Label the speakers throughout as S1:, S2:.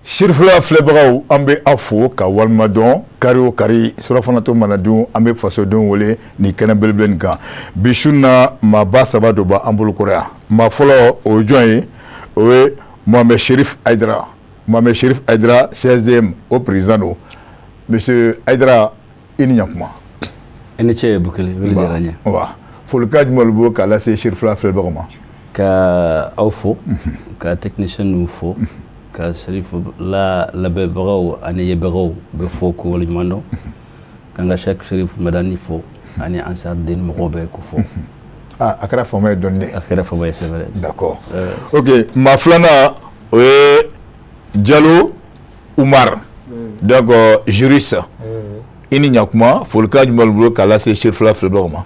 S1: Sirifula filɛbagaw an bɛ aw fo ka walima dɔn kari o kari surafanato mana dun an bɛ fasodenw wele ni kɛnɛ belebele nin kan bi su na maaba saba dɔ b'an bolo kɔrɔ yan maa fɔlɔ o ye jɔn ye o ye Mohamed Cherif Aidara Mohamed Cherif Aidara CSDM o président don monsieur Aidara i ni ɲakuma
S2: i ni ce Bukele wele diyara n ye
S1: folikan jumɛn b'o k'a lase Sirifula filɛbagaw ma
S2: ka aw fo ka technicien ninnu fo ka Sirifula lamɛnbagaw ani yebagaw bɛ fo ko waleɲuman dɔn k'an ka Cheikh Cherif Madani fo ani Ansarudine mɔgɔw bɛɛ ko fo
S1: a kɛra faama ye dɔɔni dɛ
S2: a kɛra faama ye c'est vrai
S1: d'accord ok maa filanan o ye Jalo Umar donc juriste i ni ɲakuma folikan jumɛn b'o k'a lase Sirifula filɛbagaw ma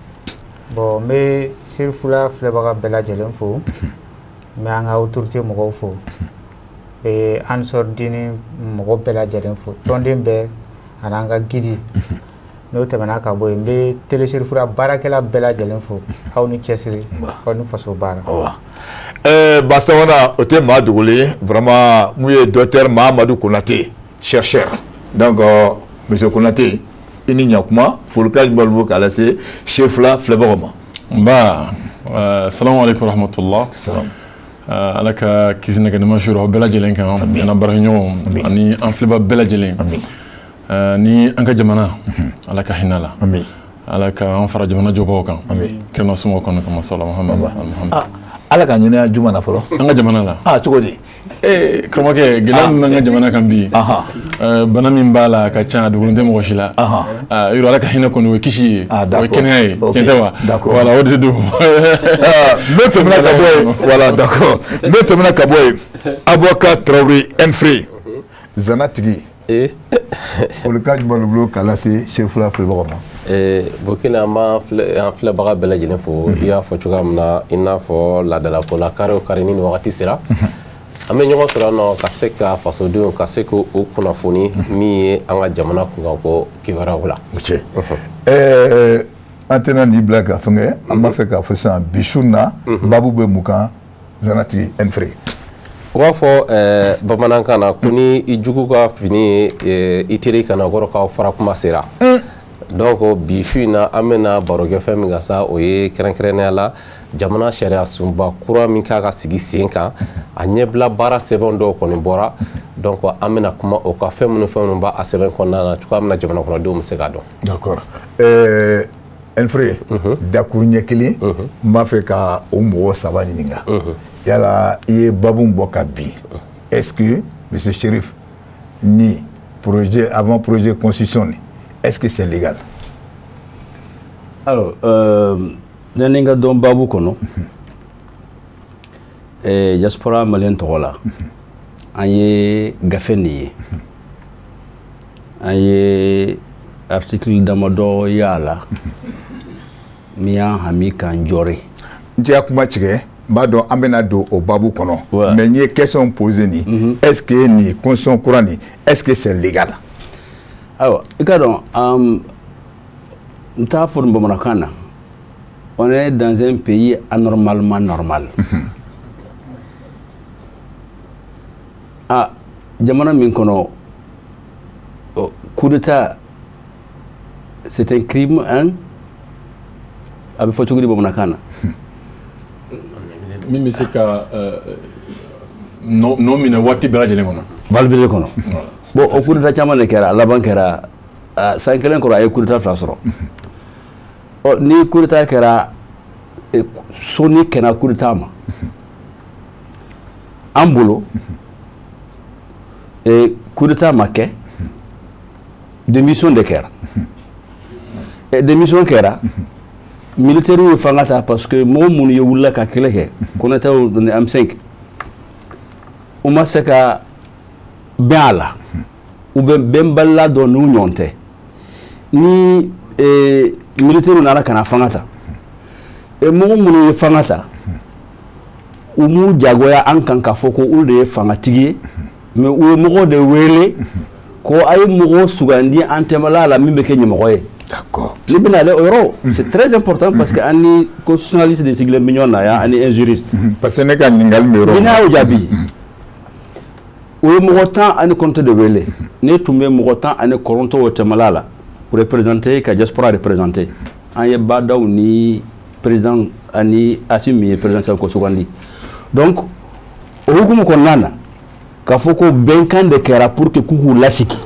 S3: bon n bɛ Sirifula filɛbaga bɛɛ lajɛlen fo n bɛ an ka autorité mɔgɔw fo n bɛ Ansarudine mɔgɔ bɛɛ lajɛlen fo tɔnden bɛɛ ani an ka guide n'o tɛmɛna ka bɔ yen n bɛ télé Sirifula baarakɛla bɛɛ lajɛlen fo aw ni cɛsiri aw ni faso baara
S1: ba sabanan o tɛ maa dogolen ye vraiment mun ye docteur Mahamadu Konate chercheur donc monsieur Konate i ni ɲakuma folikan jumɛn b'o k'a lase Sirifula filɛbagaw ma
S4: nba salamu aleykum rahmatullah ala ka kisi nɛgɛnɛma suru aw bɛɛ lajɛlen kan yana baarakɛɲɔgɔnw ani an filɛba bɛɛ lajɛlen ni an ka jamana ala ka hinɛ la ala ka an fara jamana jɔbaw kan kirana sumaworo kɔnɔ kama sala Muhamad
S1: ala ka ɲinɛ juma na fɔlɔ
S4: an ka jamana la
S1: cogo di
S4: karamɔgɔkɛ gɛlɛya min bɛ an ka jamana kan bi bana min b'a la ka ca dogolen tɛ mɔgɔ si la yɔrɔ ala ka hinɛ kɔni o ye kisi ye o ye kɛnɛya ye tiɲɛ tɛ wa voilà o de don
S1: n'o tɛmɛna ka bɔ yen voilà d'accord n'o tɛmɛna ka bɔ yen avocat Traoré Enfré zana tigi folikan jumɛn b'o k'a lase Sirifula filɛbagaw ma
S5: Bukele an filɛbaga bɛɛ lajɛlen fo i y'a fɔ cogoya min na i n'a fɔ laadalako la kari o kari ni nin wagati sera an bɛ ɲɔgɔn sɔrɔ yan nɔ ka se ka fasodenw ka se k'o kunnafoni min ye an ka jamana kunkanko kibaruyaw la
S1: an tɛna nin bila ka fɛngɛ an b'a fɛ k'a fɔ sisan bi su na baabu bɛ mun kan zanatigi Enfré
S5: u b'a fɔ bamanankan na ko ni i jugu ka fini ye i teri kana kɔrɔ k'aw fara kuma sera donc bi su in na an bɛna barokɛ fɛn min ka sa o ye kɛrɛnkɛrɛnnenya la jamana sariya sunba kura min k'a ka sigi sen kan a ɲɛbila baara sɛbɛn dɔw kɔni bɔra donc an bɛna kuma o ka fɛn minnu b'a sɛbɛn kɔnɔna na cogoya min na jamana kɔnɔdenw bɛ se k'a dɔn
S1: d'accord Enfré dakuru ɲɛ kelen n b'a fɛ ka o mɔgɔ saba ɲininka yala i ye babu bɔ ka bin est-ce que monsieur Cherif ni projet avant projet constitution ni est-ce que c'est légal?
S2: Alors yani ka dɔn babu kɔnɔ diaspora malien tɔgɔ la an ye gafe nin ye an ye article damadɔ y'a la min y'an hami k'an jɔre
S1: n tɛ kuma tigɛ n b'a dɔn an bɛna don o babu kɔnɔ mais n ye question posé nin est-ce que nin constitution kura nin est-ce que c'est légal?
S2: Alors i ka dɔn n t'a fɔ nin bamanankan na on est dans un pays anormalement normal jamana min kɔnɔ coup d'état c'est un crime a bɛ fɔ cogo di bamanankan na
S4: min bɛ se ka nɔ minɛ waati bɛɛ lajɛlen kɔnɔ
S2: bɛɛ lajɛlen kɔnɔ bon o coup d'état caman de kɛra a laban kɛra san kelen kɔrɔ a ye coup d'état fila sɔrɔ ni coup d'état kɛra soni kɛnɛ coup d'état ma an bolo coup d'état ma kɛ démission de kɛra démission kɛra militaires ye fanga ta parce que mɔgɔ minnu ye wulila ka kɛlɛ kɛ Konatɛw ni M5 u ma se ka bɛn a la u bɛ bɛnbalila dɔ n'u ɲɔgɔn tɛ ni militaires nana ka na fanga ta mɔgɔ minnu ye fanga ta u m'u jagoya an kan k'a fɔ ko olu de ye fangatigi ye mais u ye mɔgɔw de wele ko a ye mɔgɔw sugandi an tɛmɛla la min bɛ kɛ ɲɛmɔgɔ ye.
S1: D'accord.
S2: Ni bɛna ale o yɔrɔ c'est très important parce que an ni constitutionnaliste de sigilen bɛ ɲɔgɔn na yan ani un juriste.
S1: Parce que ne ka ɲininkali bɛ yɔrɔ min na.
S2: N'i y'a jaabi o ye mɔgɔ 10 ani kɔnɔntɔn de wele ne tun bɛ mɔgɔ 10 ani kɔnɔntɔn o tɛmɛla la pour représenter ka diaspora représenter an ye badaw ni président ani Assimi min ye président ko sugandi donc o hukumu kɔnɔna na k'a fɔ ko bɛnkan de kɛra pour que k'u k'u lasigi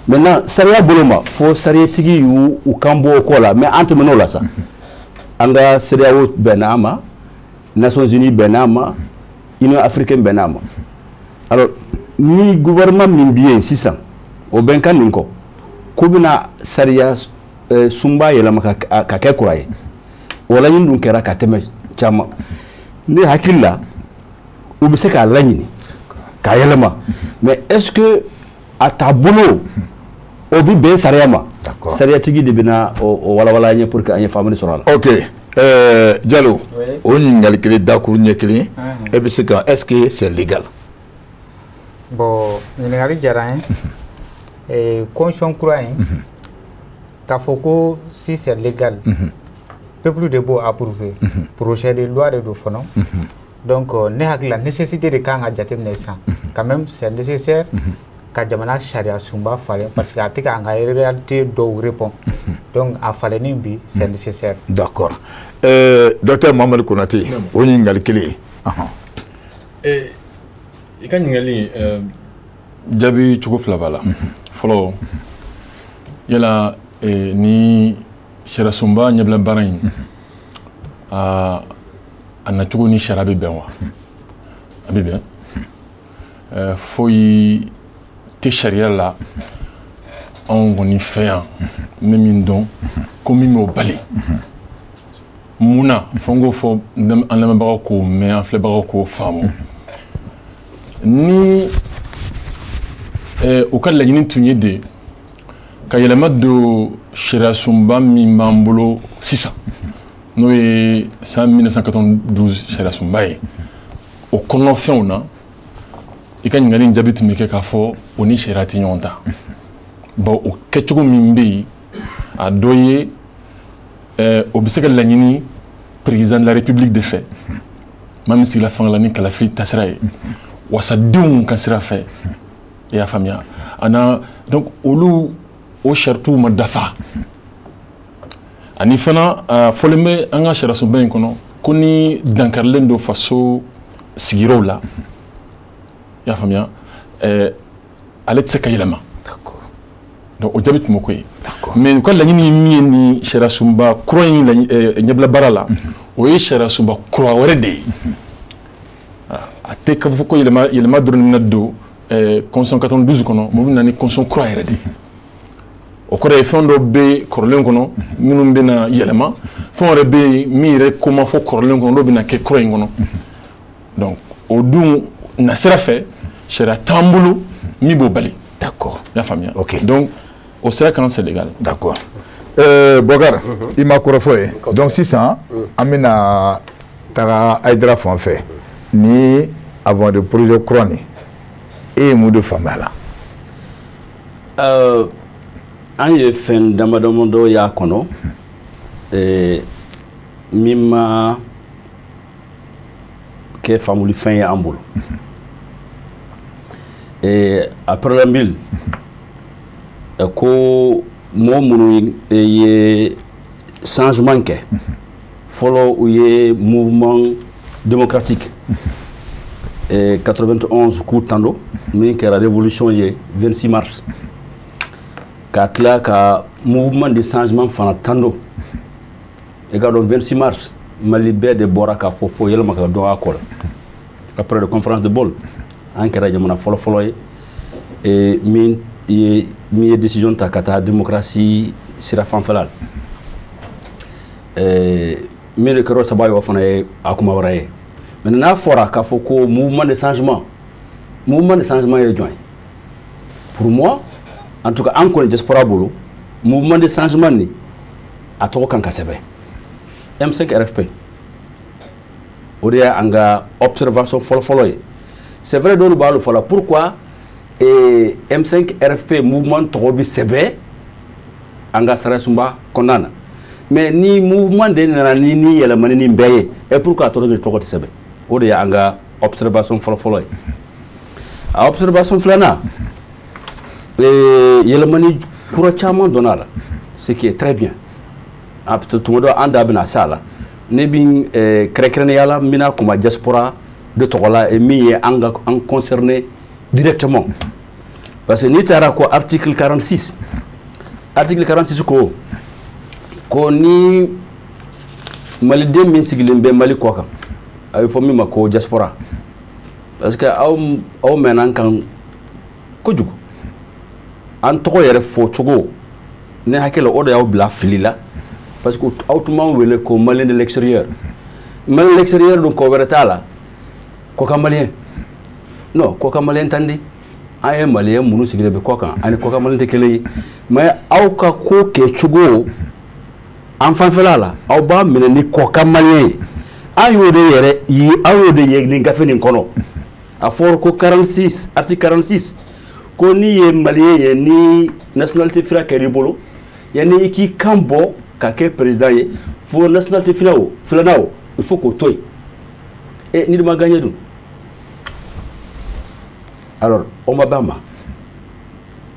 S2: maintenant sariya bolo ma fo sariyatigi y'u kan bɔ o ko la mais an tɛmɛn'o la sa an ka CEDEAO bɛnna a ma Nations Unies bɛnna a ma Union africaine bɛnna a ma alors ni gouvernement min bɛ yen sisan o bɛnkan nin kɔ k'u bɛna sariya sunba yɛlɛma ka kɛ kura ye o laɲini dun kɛra ka tɛmɛ caman ne hakili la u bɛ se k'a laɲini k'a yɛlɛma mais est-ce que a taabolo o bɛ bɛn sariya ma sariyatigi de bɛna o walawala an ye pour que an ye faamuyali sɔrɔ a la.
S1: ok Diallo o ɲininkali kelen dakuru ɲɛ kelen e bɛ se ka est-ce que c'est légal.
S3: bon ɲininkali diyara an ye constitution kura in k'a fɔ ko si c'est légal peuple de b'o approuver projet de loi de do fana donc ne hakili la nécessité de kan ka jateminɛ sisan quand même c'est nécessaire ka jamana sariya sunba falen parce que a tɛ k'an ka réalité dɔw répond donc a falenni bi c'est nécessaire.
S1: d'accord docteur Mamadu Konate o ɲininkali kelen
S4: i ka ɲininkali jaabi cogo fila b'a la fɔlɔ yala ni sariya sunba ɲɛbila baara in a nacogo ni sariya bɛ bɛn wa a bɛ bɛn foyi tɛ sariya la anw kɔni fɛ yan n bɛ min dɔn ko min b'o bali mun na fo n k'o fɔ an lamɛnbagaw k'o mɛn an filɛbagaw k'o faamu ni u ka laɲini tun ye de ka yɛlɛma don sariya sunba min b'an bolo sisan n'o ye san 1992 sariya sunba ye o kɔnɔfɛnw na i ka ɲininkali jaabi tun bɛ kɛ k'a fɔ o ni sariya tɛ ɲɔgɔn ta bon o kɛcogo min bɛ yen a dɔ ye o bɛ se ka laɲini président de la république de fɛ maa min sigila fanga la ni kalafili tasira ye wasadenw ka sira fɛ i y'a faamuya donc olu o sarituw ma dafa ani fana fɔlen bɛ an ka sariya sunba in kɔnɔ ko ni dankarilen don faso sigiyɔrɔw la i y'a faamuya ale tɛ se ka yɛlɛma donc o jaabi tun m'o ko ye mais u ka laɲini ye min ye ni sariya sunba kura in ɲɛbila baara la o ye sariya sunba kura wɛrɛ de ye a tɛ k'a fɔ ko yɛlɛma dɔrɔn bɛna don constitution 92 kɔnɔ mɛ o bɛ na ni constitution kura yɛrɛ de ye o kɔrɔ ye fɛn dɔ bɛ kɔrɔlen kɔnɔ minnu bɛna yɛlɛma fɛn wɛrɛ bɛ yen min yɛrɛ ko ma fɔ kɔrɔlen kɔnɔ dɔw bɛna kɛ kura in kɔnɔ donc o dun nasira fɛ sariya t'an bolo min b'o bali.
S1: d'accord
S4: i y'a faamuya
S1: ok
S4: donc o sira kan c'est légal.
S1: d'accord Bokar i ma kɔrɔfɔ ye donc sisan an bɛna taga Hayidara fan fɛ ni avant de projet kura nin e ye mun de faamuya la.
S2: an ye fɛn damadama dɔ y'a kɔnɔ min ma kɛ faamuli fɛn ye an bolo a preambule ko mɔgɔ minnu ye changement kɛ fɔlɔ u ye mouvement démocratique 91 k'u tando min kɛra révolution ye 26 mars ka tila ka mouvement de changement fana tando i ka dɔn 26 mars Mali bɛɛ de bɔra k'a fɔ fo yɛlɛma ka dɔn a kɔ la après la conférence de Bôle an kɛra jamana fɔlɔ-fɔlɔ ye min ye décision ta ka taa démocratie sira fanfɛla la min de kɛra o sababu ye o fana ye a kuma wɛrɛ ye maintenant n'a fɔra k'a fɔ ko mouvement de changement ye jɔn ye pour moi en tout cas an kɔni diaspora bolo mouvement de changement ni a tɔgɔ kan ka sɛbɛn M5 RFP o de y'an ka observation fɔlɔ-fɔlɔ ye c'est vrai dɔw b'a lo fɔla pourquoi M5 RFP mouvement tɔgɔ bi sɛbɛn an ka sariya sunba kɔnɔna na mais ni mouvement de nana ni yɛlɛmani ni bɛɛ ye et pourquoi a tɔgɔ tɛ sɛbɛn o de y'an ka observation fɔlɔ-fɔlɔ ye a observation filanan yɛlɛmani kura caman donna la ce qui est très bien a tuma dɔ an da bɛna s'a la ne bi kɛrɛnkɛrɛnnenya la n bɛna kuma diaspora de tɔgɔ la min ye an concerné directement parce que n'i taara ko article 46 ko ni maliden min sigilen bɛ Mali kɔ kan a bɛ fɔ min ma ko diaspora parce que aw mɛnna an kan kojugu an tɔgɔ yɛrɛ fɔ cogo ne hakili la o de y'aw bila fili la parce que aw tun b'an wele ko malien de l'extérieur malien de l'extérieur dun kɔ wɛrɛ t'a la kɔkan malien non kɔkan malien tan di an ye malien minnu sigilen bɛ kɔkan ani kɔkan malien tɛ kelen ye mais aw ka ko kɛ cogo an fanfɛla la aw b'a minɛ ni kɔkan malien ye an y'o de ye nin gafe nin kɔnɔ a fɔra ko 46 article 46 ko ni ye malien ye ni nationalité fila kɛr'i bolo yanni i k'i kan bɔ ka kɛ président ye fo nationalité filanan o il faut k'o to yen ni de ma gagné dun alors on ma bɛn ma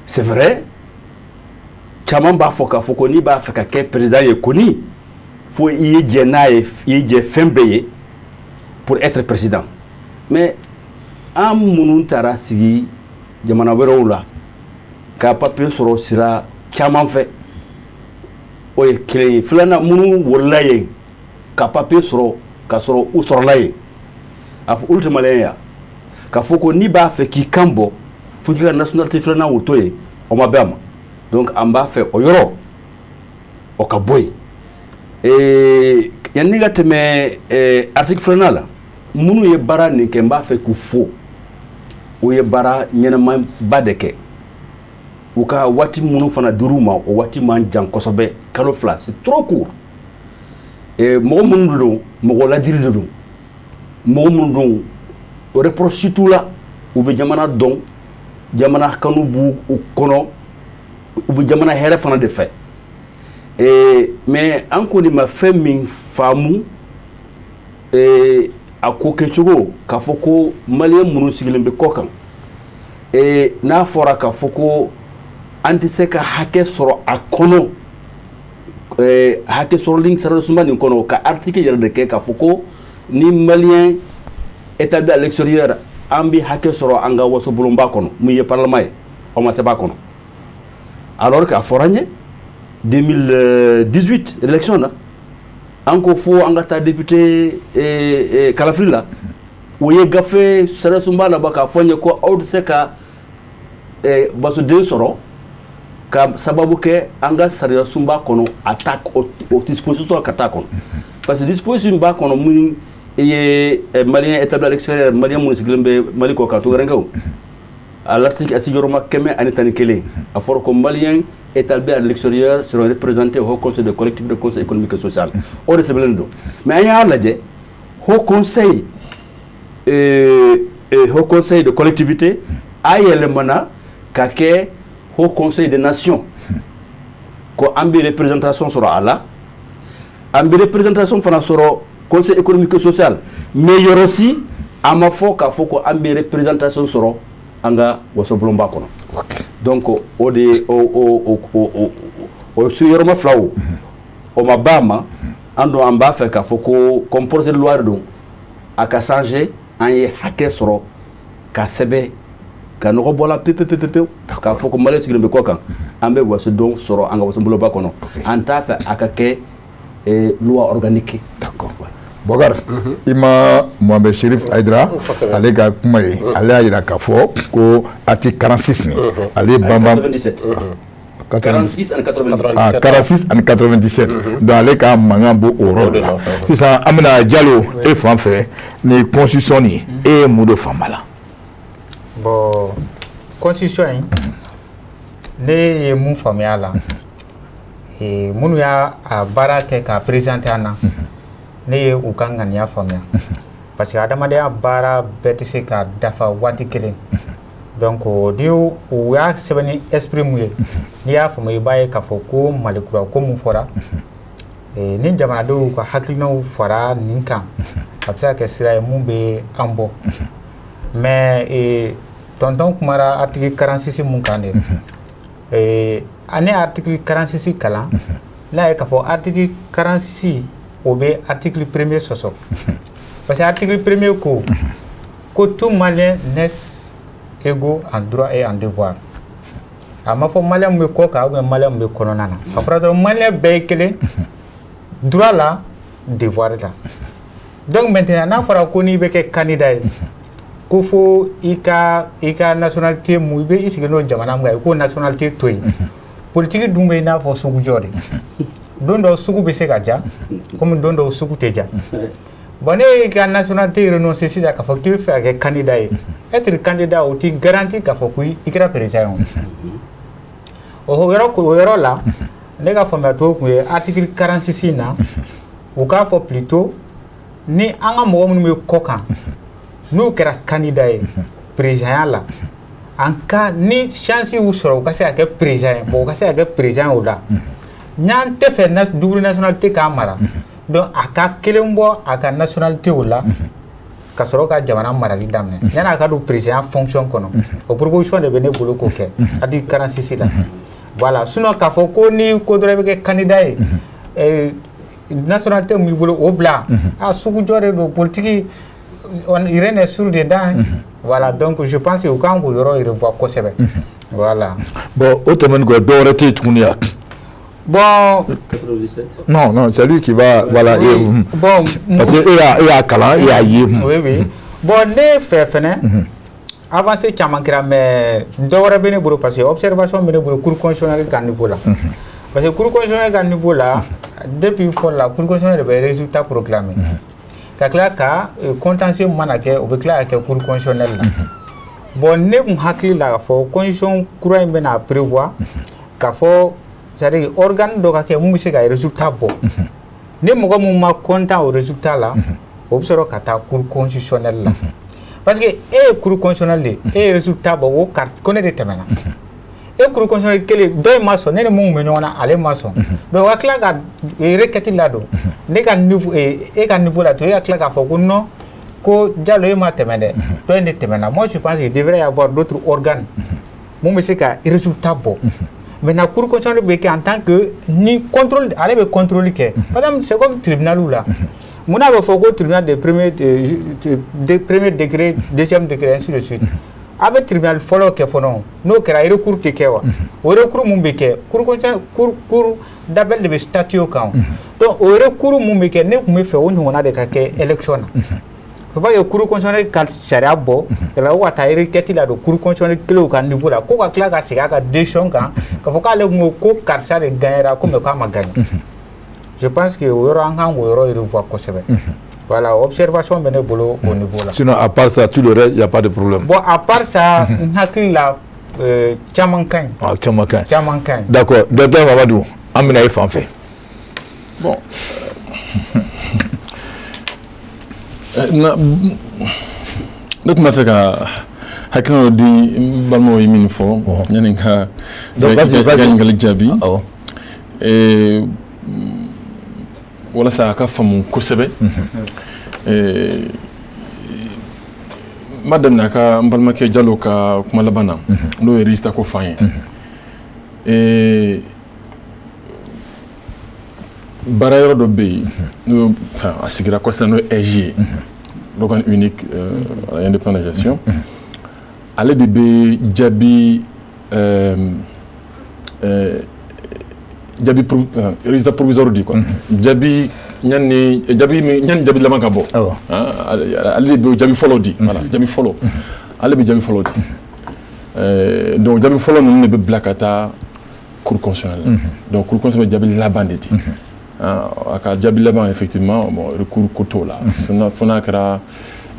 S2: c'est vrai caman b'a fɔ k'a fɔ ko n'i b'a fɛ ka kɛ président ye ko ni fo i ye jɛ n'a ye i ye jɛ fɛn bɛɛ ye pour être président mais an minnu taara sigi jamana wɛrɛw la ka papier sɔrɔ sira caman fɛ o ye kelen ye filanan minnu wolola yen ka papier sɔrɔ ka sɔrɔ u sɔrɔla yen a fɔ olu tɛ maliyɛn ye k'a fɔ ko n'i b'a fɛ k'i kan bɔ fo k'i ka nationalité filanan o to yen o ma bɛn a ma donc an b'a fɛ o yɔrɔ o ka bɔ yen yanni ka tɛmɛ article filanan la minnu ye baara nin kɛ n b'a fɛ k'u fo u ye baara ɲɛnamaba de kɛ u ka waati minnu fana dir'u ma o waati man jan kosɛbɛ kalo fila c'est trop court mɔgɔ minnu don mɔgɔ ladiri de don mɔgɔ minnu don reproche t'u la u bɛ jamana dɔn jamana kanu b'u kɔnɔ u bɛ jamana hɛrɛ fana de fɛ mais an kɔni ma fɛn min faamu a ko kɛcogo k'a fɔ ko maliyɛn minnu sigilen bɛ kɔ kan n'a fɔra k'a fɔ ko an tɛ se ka hakɛ sɔrɔ a kɔnɔ hakɛ sɔrɔli sarasunba nin kɔnɔ ka article yɛrɛ de kɛ k'a fɔ ko ni maliyɛn établi à l'extérieur an bɛ hakɛ sɔrɔ an ka wasobolonba kɔnɔ mun ye parlement ye aw ma sɛbɛn a kɔnɔ alors que a fɔra n ye 2018 élection na an ko fo an ka taa député kalafili la o ye gafe sarasunba laban k'a fɔ n ye ko aw tɛ se ka basoden sɔrɔ ka sababu kɛ an ka sariya sunba kɔnɔ a ta o disposition sɔrɔ ka taa kɔnɔ parce que disposition b'a kɔnɔ mun ye maliyɛn établi à l'extérieur maliyɛn minnu sigilen bɛ Mali kɔ kan Togorenkaw à l'article sigiyɔrɔma 111 a fɔra ko maliyɛn établis à l'extérieur seront représentés au Haut Conseil de collectivité de conseil économique et social o de sɛbɛnnen don mais an y'a lajɛ Haut Conseil de collectivité a yɛlɛmana ka kɛ Haut Conseil des Nations ko an bɛ représentation sɔrɔ a la an bɛ représentation fana sɔrɔ conseil économique et social mais yɔrɔ si a ma fɔ k'a fɔ ko an bɛ représentation sɔrɔ an ka wasobolonba kɔnɔ donc o de o sigiyɔrɔma fila o ma ban a ma an don an b'a fɛ k'a fɔ ko comme projet de loi de don a ka changer an ye hakɛ sɔrɔ ka sɛbɛn ka nɔgɔ bɔ la pewu k'a fɔ ko maliyɛn sigilen bɛ kɔ kan an bɛ wasodon sɔrɔ an ka wasobolonba kɔnɔ an t'a fɛ a ka kɛ loi organique.
S1: D'accord. Bokar, i ma Mohamed Cherif Aïdara ale ka kuma ye ale y'a jira k'a fɔ ko article 46 ni ale banban
S2: 97 46 ani 97
S1: ah 46 ani 97 donc ale ka mankan bɔ o yɔrɔ de la sisan an bɛna Jalo e fan fɛ ni constitution ni e ye mun de faamu a la.
S3: Bon constitution in ne ye mun faamuya a la minnu y'a baara kɛ k'a présenter an na ne ye u ka ŋaniya faamuya parce que adamadenya baara bɛɛ tɛ se ka dafa waati kelen donc ni u y'a sɛbɛn ni esprit mun ye n'i y'a faamu i b'a ye k'a fɔ ko malikura ko mun fɔra ni jamanadenw ka hakilinaw fara nin kan a bɛ se ka kɛ sira ye mun bɛ an bɔ mais tonton kumara article 46 mun kan de ane article 46 kalan n'a ye k'a fɔ article 46 o bɛ article 1er sɔsɔ parce que article 1er ko tout malien naissent égaux en droit et en devoir a ma fɔ malien min bɛ kɔ kan ou bien malien min bɛ kɔnɔna na a fɔra dɔrɔn malien bɛɛ ye kelen droit la devoir la donc maintenant n'a fɔra ko n'i bɛ kɛ candidat ye ko fo i ka nationalité mun i bɛ i sigi n'o jamana mun kan i k'o nationalité to yen politique dun bɛ i n'a fɔ sugu jɔ de don dɔ sugu bɛ se ka ja komi don dɔw sugu tɛ ja bon ne y'i ka nationalité renoncer sisan k'a fɔ k'i bɛ fɛ ka kɛ candidat ye être candidat o t'i garanti k'a fɔ ko i kɛra président ye o yɔrɔ la ne ka faamuya to tun ye article 46 na u k'a fɔ plutôt ni an ka mɔgɔ minnu bɛ kɔ kan n'u kɛra candidat ye présidenya la en cas ni chance y'u sɔrɔ u ka se ka kɛ président ye bon u ka se ka kɛ président o la n'an tɛ fɛ double nationalité k'a mara donc a ka kelen bɔ a ka nationalité o la ka sɔrɔ ka jamana marali daminɛ yanni a ka don président fonction kɔnɔ o proposition de bɛ ne bolo k'o kɛ article 46 la voilà sinon k'a fɔ ko ni ko dɔrɔn i bɛ kɛ candidat ye nationalité min b'i bolo o bila a sugu jɔ de don politique il est sûr dedans voilà donc je pense que u kan k'o yɔrɔ revoir kosɛbɛ voilà
S1: bon o tɛmɛnen kɔ dɔ wɛrɛ tɛ yen tuguni yan
S3: bon
S2: 97
S1: non c'est lui qui va voilà
S3: bon
S1: parce que e y'a kalan e y'a ye
S3: oui bon ne fɛ fɛnɛ avancé caman kɛra mais dɔ wɛrɛ bɛ ne bolo parce que observation bɛ ne bolo cour constitutionnelle ka niveau la parce que cour constitutionnelle ka niveau la depuis fɔlɔ la cour constitutionnelle de bɛ résultat proclamé ka tila ka contentieux mana kɛ o bɛ tila ka kɛ cour constitutionnelle la bon ne kun hakili la k'a fɔ constitution kura in bɛna prévoir k'a fɔ c'est-à-dire organe dɔ ka kɛ mun bɛ se ka résultat bɔ ni mɔgɔ mun ma content o résultat la o bɛ sɔrɔ ka taa cour constitutionnelle la parce que e ye cour constitutionnelle de e ye résultat bɔ o carte ko ne de tɛmɛna e cour constitutionnelle kelen dɔ in ma sɔn ne ni mun bɛ ɲɔgɔn na ale ma sɔn mais o ka tila ka requête ladon ne ka niveau e ka niveau la to e ka tila k'a fɔ ko non ko Diallo e ma tɛmɛ dɛ dɔ in de tɛmɛna moi je pense qu'il devrait y avoir d'autres organes mun bɛ se ka résultat bɔ maintenant cour constitutionnelle bɛ kɛ en tant que ni contrôle ale bɛ contrôle kɛ par exemple c'est comme tribunal la mun bɛ fɔ ko tribunal de premier degré deuxième degré ainsi de suite a bɛ tribunal fɔlɔ kɛ fɔlɔ n'o kɛra recours tɛ kɛ wa o recours mun bɛ kɛ cour d'appel de bɛ statuer o kan donc o recours mun bɛ kɛ ne tun bɛ fɛ o ɲɔgɔnna de ka kɛ élection na faut pas que cour constitutionnelle ka sariya bɔ o ka taa requête la don cour constitutionnelle kelen ka niveau la ko ka tila ka segin a ka décision kan k'a fɔ k'ale kun ko karisa de gagnera ko mais k'a ma gagner je pense que o yɔrɔ an kan k'o yɔrɔ revoir kosɛbɛ voilà observation bɛ ne bolo au niveau là
S1: sinon à part ça tout le reste il y a pas de problème
S3: bon à part ça n hakili la caman ka ɲi
S1: caman ka ɲi
S3: caman ka ɲi
S1: d'accord docteur Mamadou an bɛna e fan fɛ
S4: bon ne tun b'a fɛ ka hakilina dɔ di n balimaw ye min fɔ yanni ka ɲininkali jaabi walasa a ka faamu kosɛbɛ n b'a daminɛ a ka n balimakɛ Diallo ka kuma laban na n'o ye résultat ko f'an ye baara yɔrɔ dɔ bɛ yen n'o a sigira kosɛbɛ n'o ye EJ ye l'organe unique à l'indépendance ale de bɛ jaabi résultat provisoire di quoi jaabi ɲani jaabi laban ka bɔ ale de bɛ jaabi fɔlɔ di voilà jaabi fɔlɔ ale bɛ jaabi fɔlɔ di donc jaabi fɔlɔ ninnu de bɛ bila ka taa cour constitutionnelle donc cour constitutionnelle bɛ jaabi laban de di a ka jaabi laban effectivement bon recours ko t'o la fo n'a kɛra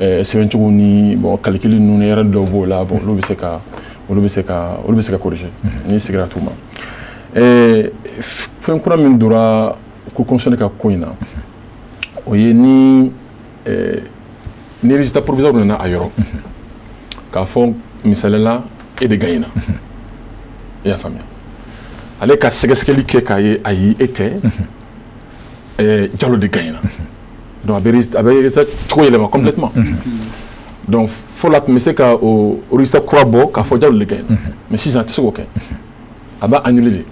S4: sɛbɛncogo ni bon calcul ninnu ni yɛrɛ dɔw b'o la bon olu bɛ se ka corriger ni sigira t'u ma fɛn kura min donna cour constitutionnelle ka ko in na o ye ni résultat provisoire nana a yɔrɔ k'a fɔ misaliyala e de gagnera i y'a faamuya ale ka sɛgɛsɛgɛli kɛ k'a ye ayi e tɛ Diallo de gagnera donc a bɛ résultat cogo yɛlɛma complètement donc fɔlɔ tun bɛ se ka o résultat kura bɔ k'a fɔ jaabi le kɛ mais sisan a tɛ se k'o kɛ a b'a annuler de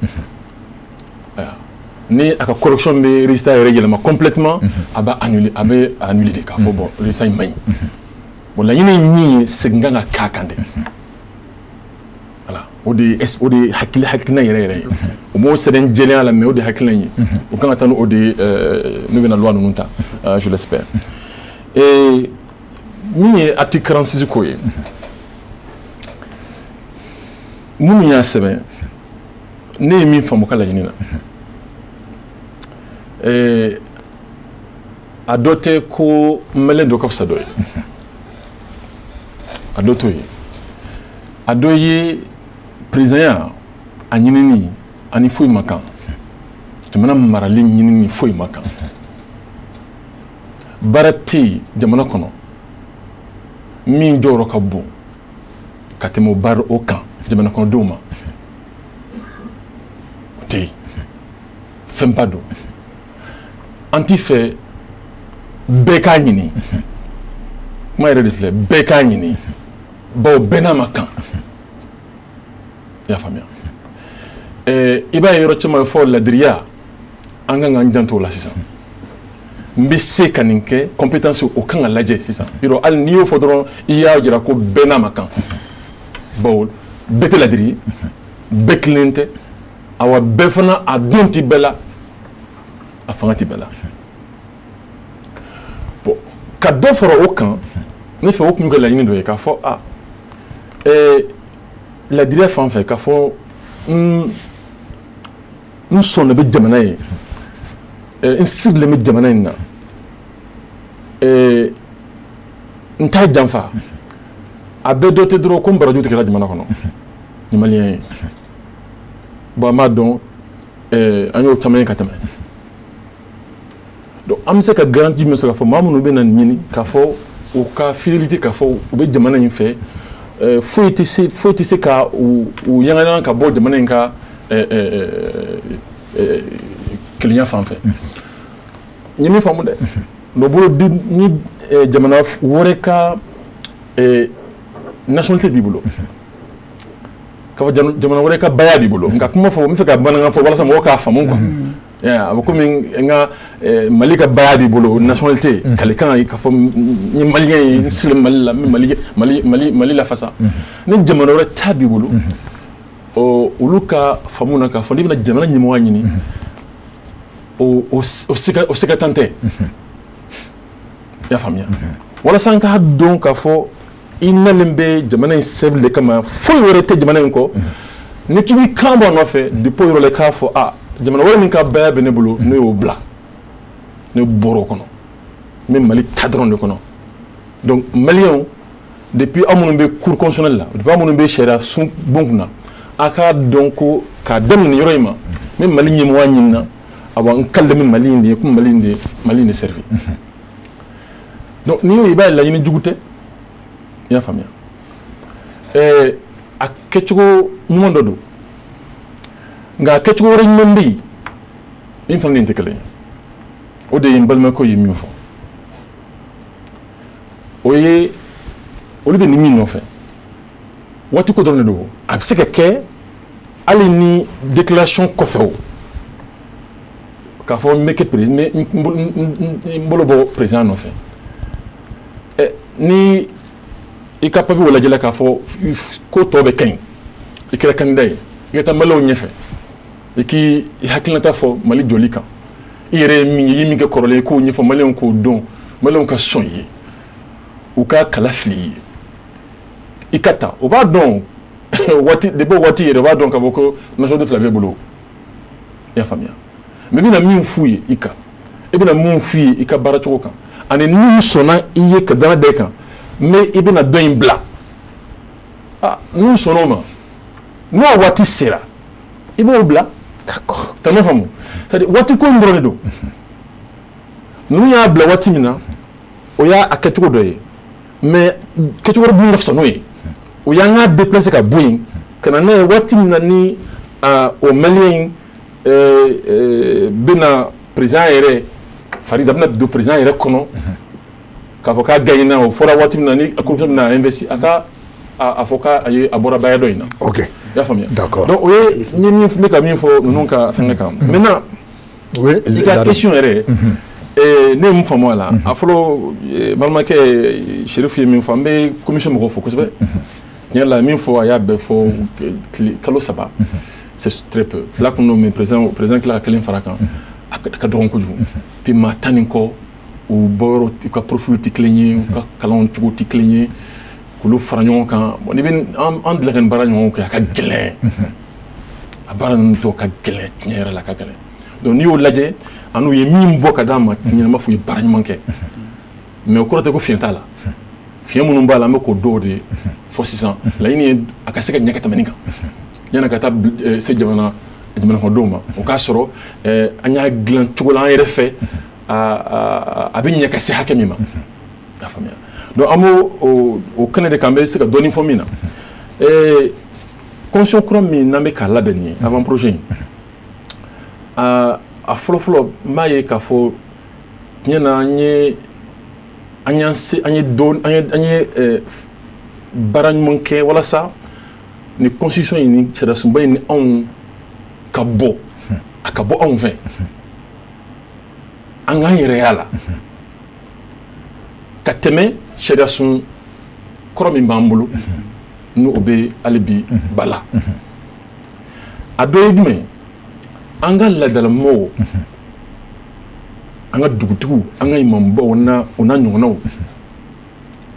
S4: ni a ka correction bɛ résultat yɛrɛ yɛlɛma complètement a b'a annuler de k'a fɔ bon résultat in man ɲi bon laɲini ye min ye segin kan ka k'a kan de voilà o de ye hakilina yɛrɛ yɛrɛ ye o m'o sɛbɛn jɛlenya la mais o de ye hakilina ye o kan ka taa n'o de ye n'u bɛna loi ninnu ta je l'espère et min ye article 46 ko ye minnu y'a sɛbɛn ne ye min faamu ka laɲini na a dɔ tɛ ko maliyɛn dɔ ka fisa dɔ ye a dɔ t'o ye a dɔ ye présidenya a ɲinini ani foyi ma kan jamana marali ɲinini foyi ma kan baara tɛ yen jamana kɔnɔ min jɔyɔrɔ ka bon ka tɛmɛ baara o kan jamana kɔnɔdenw ma o tɛ yen fɛnba don an ti fɛ bɛɛ k'a ɲini kuma yɛrɛ de filɛ bɛɛ k'a ɲini bawo bɛɛ n'a ma kan i y'a faamuya i b'a ye yɔrɔ caman fɔ ladiriya an kan k'an janto o la sisan n bɛ se ka nin kɛ compétence o kan ka lajɛ sisan yɔrɔ hali n'i y'o fɔ dɔrɔn i y'a jira ko bɛɛ n'a ma kan bawo bɛɛ tɛ ladiri ye bɛɛ tilennen tɛ awa bɛɛ fana a don tɛ bɛɛ la a fanga tɛ bɛɛ la bon ka dɔ fara o kan ne fɛ o tun ka laɲini dɔ ye k'a fɔ ladiriya fan fɛ k'a fɔ n sɔnna bɛ jamana ye n sigilen bɛ jamana in na n t'a janfa a bɛɛ dɔ tɛ dɔrɔn ko n barajuru tigɛra jamana kɔnɔ ni maliyɛn ye bon an b'a dɔn an y'o caman ye ka tɛmɛ donc an bɛ se ka garantie min sɔrɔ k'a fɔ maa minnu bɛ na nin ɲini k'a fɔ u ka fidélité k'a fɔ u bɛ jamana in fɛ foyi tɛ se ka u yangaɲanga ka bɔ jamana in ka kelenya fan fɛ n ye min faamu dɛ o bolo ni jamana wɛrɛ ka nationalité b'i bolo k'a fɔ jamana wɛrɛ ka baya b'i bolo nka kuma fɔ n bɛ fɛ ka bamanankan fɔ walasa mɔgɔw k'a faamu quoi a bɛ komi n ka mali ka baya b'i bolo nationalité kalikan k'a fɔ n ye maliyɛn ye n sigilen mali la n bɛ mali lafasa ni jamana wɛrɛ ta b'i bolo olu ka faamu na k'a fɔ n'i bɛna jamana ɲɛmɔgɔya ɲini o sɛgɛ tan tɛ i y'a faamuya walasa n k'a dɔn k'a fɔ i nalen bɛ jamana in sɛbɛnni de kama foyi wɛrɛ tɛ jamana in kɔ ni k'i b'i kan bɔ a nɔfɛ depuis o yɔrɔ la i k'a fɔ jamana wɛrɛ min ka baya bɛ ne bolo ne y'o bila ne bɔra o kɔnɔ n bɛ mali ta dɔrɔn de kɔnɔ donc maliyɛnw depuis aw minnu bɛ cour constitutionnelle la depuis aw minnu bɛ sariya sun bon kunna a k'a dɔn ko k'a daminɛ nin yɔrɔ in ma n bɛ mali ɲɛmɔgɔya ɲini na awa n kale bɛ mali in de ye komi mali in de servi donc n'i y'o ye i b'a ye laɲini jugu tɛ i y'a faamuya a kɛcogo ɲuman dɔ don nka a kɛcogo wɛrɛ ɲuman bɛ yen min fana nin tɛ kelen ye o de ye n balimakɛw ye min fɔ o ye olu bɛ nin min nɔfɛ waati ko dɔrɔn de don a bɛ se ka kɛ hali ni déclaration kɔfɛ o k'a fɔ n bɛ kɛ président n bolo bɔ président nɔfɛ ni i ka papier o lajɛla k'a fɔ ko tɔ bɛ ka ɲi i kɛra candidat ye i ka taa maliyɛnw ɲɛfɛ i k'i hakilinata fɔ mali jɔli kan i yɛrɛ ye min ye i ye min kɛ kɔrɔlen i k'o ɲɛfɔ maliyɛnw k'o dɔn maliyɛnw ka sɔn i ye u ka kala fili i ye i ka taa o b'a dɔn depuis o waati yɛrɛ o b'a dɔn k'a fɔ ko nationalité fila b'e bolo i y'a faamuya mais i bɛna min f'u ye i kan i bɛna mun f'u ye i ka baara cogo kan ani n'u sɔnna i ye ka dana da i kan mais i bɛna dɔ in bila n'u sɔnna o ma n'o waati sera i b'o bila d'accord ka ne faamu c'est à dire waati ko in dɔrɔn de don ninnu y'a bila waati min na o y'a kɛcogo dɔ ye mais kɛcogo wɛrɛ dun ka fisa n'o ye o y'an ka déplacer ka bɔ yen ka na n'a ye waati min na ni o maliyɛn bɛna président yɛrɛ fari da bɛna don président yɛrɛ kɔnɔ k'a fɔ k'a gagné o fɔra waati min na ni commission bɛna investi a ka a fɔ k'a bɔra baya dɔ in na.
S1: Ok.
S4: I y'a faamuya.
S1: D'accord.
S4: Donc o ye n bɛ ka min fɔ ninnu ka fɛnkɛ kan. Maintenant
S1: oui
S4: i ka question yɛrɛ ne ye mun faamu a la a fɔlɔ balimakɛ Sherifu ye min fɔ an bɛ commission mɔgɔw fo kosɛbɛ. Tiɲɛ la min fɔ a y'a bɛɛ fɔ kalo 3 c'est très peu fila kun nommé président tila ka kelen fara kan a ka dɔgɔn kojugu puis maa 10 ni kɔ u bɔyɔrɔ u ka profil tɛ kelen ye u ka kalanw cogo tɛ kelen ye k'olu fara ɲɔgɔn kan bon n'i bɛ an delila ka nin baara ɲɔgɔn kɛ a ka gɛlɛn a baara ninnu tɔ ka gɛlɛn tiɲɛ yɛrɛ la a ka gɛlɛn donc n'i y'o lajɛ an n'u ye min bɔ ka d'a ma tiɲɛ ma fɔ u ye baara ɲuman kɛ mais o kɔrɔ tɛ ko fiɲɛ t'a la fiɲɛ minnu b'a la an bɛ k'o dɔw de fɔ sisan laɲini ye a ka se ka ɲɛ ka tɛmɛ nin kan yanni ka taa se jamana kɔnɔdenw ma o k'a sɔrɔ an y'a dilan cogo la an yɛrɛ fɛ a bɛ ɲɛ ka se hakɛ min ma i y'a faamuya donc an b'o o kɛnɛ de kan an bɛ se ka dɔɔni fɔ min na constitution kura min n'an bɛ k'a labɛn nin ye avant projet in a fɔlɔ-fɔlɔ n b'a ye k'a fɔ tiɲɛ na an ye baara ɲuman kɛ walasa ni constitution in ni sariyasunba in ni anw ka bɔ a ka bɔ anw fɛ an k'an yɛrɛ y'a la ka tɛmɛ sariyasun kɔrɔ min b'an bolo n'o bɛ hali bi ba la a dɔ ye jumɛn an ka laadalamɔgɔw an ka dugutigiw an ka imambaw o n'a ɲɔgɔnnaw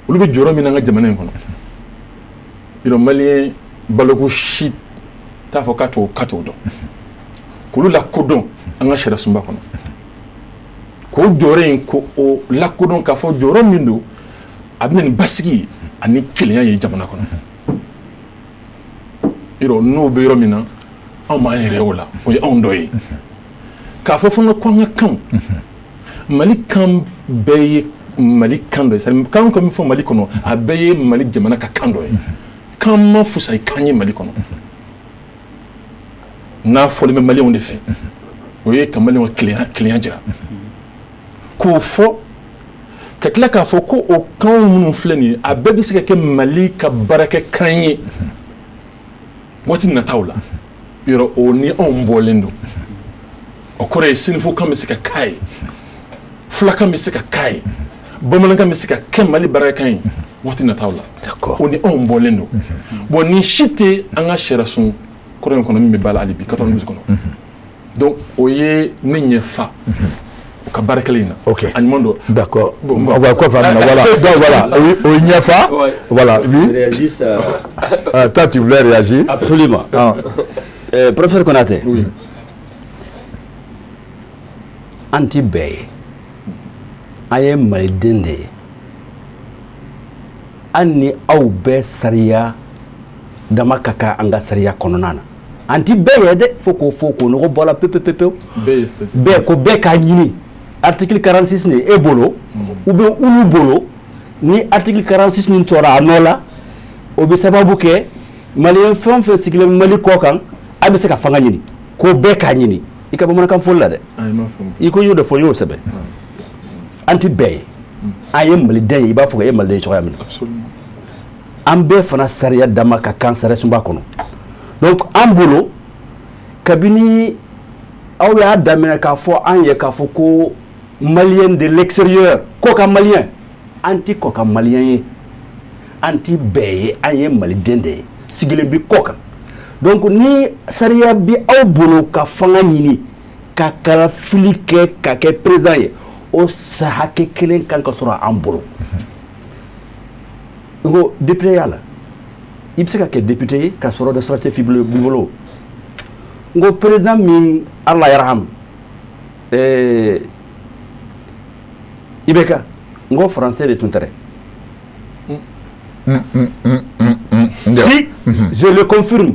S4: olu bɛ jɔyɔrɔ min na an ka jamana in kɔnɔ yɔrɔ maliyɛn baloko si t'a fɔ k'a t'o dɔn k'olu lakodɔn an ka sariyasunba kɔnɔ k'o jɔyɔrɔ in k'o lakodɔn k'a fɔ jɔyɔrɔ min don a bɛ na ni basigi ani kelenya ye jamana kɔnɔ yɔrɔ n'o bɛ yɔrɔ min na anw b'an yɛrɛ o la o ye anw dɔ ye k'a fɔ fana ko an ka kanw mali kan bɛɛ ye mali kan dɔ ye c'est-à-dire kan ka min fɔ mali kɔnɔ a bɛɛ ye mali jamana ka kan dɔ ye kan ma fusa kan ye mali kɔnɔ n'a fɔlen bɛ maliyɛnw de fɛ o ye ka maliyɛnw ka kelenya jira k'o fɔ ka tila k'a fɔ ko o kan minnu filɛ nin ye a bɛɛ bɛ se ka kɛ mali ka baarakɛ kan ye waati nataw la yɔrɔ o ni anw bɔlen don o kɔrɔ ye sinifo kan bɛ se ka k'a ye fulakan bɛ se ka k'a ye bamanankan bɛ se ka kɛ mali baarakɛ kan ye waati nataw la o ni anw bɔlen don bon nin si tɛ an ka sariyasun kɔrɔ in kɔnɔ min bɛ ba la hali bi 92 kɔnɔ donc o ye ne ɲɛ fa o ka baarakɛla in na a ɲuman don
S1: d'accord on va quoi faire voilà donc voilà o ɲɛ fa voilà lui
S2: réagisse
S1: toi tu voulais réagir
S2: absolument professeur Konate
S4: oui
S2: an ti bɛɛ ye an ye maliden de ye an ni aw bɛɛ sariya dama ka kan an ka sariya kɔnɔna na an ti bɛɛ ye dɛ fo k'o nɔgɔ bɔ la pewu bɛɛ ko bɛɛ k'a ɲini article 46 ni e bolo ou bien olu bolo ni article 46 min tora a nɔ la o bɛ sababu kɛ maliyɛn fɛn o fɛn sigilen mali kɔ kan a bɛ se ka fanga ɲini ko bɛɛ k'a ɲini i ka bamanankan fɔli la dɛ i ko n y'o de fɔ n y'o sɛbɛn an ti bɛɛ ye an ye maliden ye i b'a fɔ ko e ye maliden ye cogoya min na an bɛɛ fana sariya dama ka kan sariyasunba kɔnɔ donc an bolo kabini aw y'a daminɛ k'a fɔ an ye k'a fɔ ko maliyɛn de l'extérieur kɔ ka maliyɛn an ti kɔ ka maliyɛn ye an ti bɛɛ ye an ye maliden de ye sigilen bi kɔ kan donc ni sariya bi aw bolo ka fanga ɲini ka kalafili kɛ ka kɛ président ye o sa hakɛ kelen kan ka sɔrɔ an bolo n ko député y'a la i bɛ se ka kɛ député ye ka sɔrɔ responsabilité f'i bolo n ko président min ala yaraham IBK n ko français de tun tɛ dɛ si je le confirme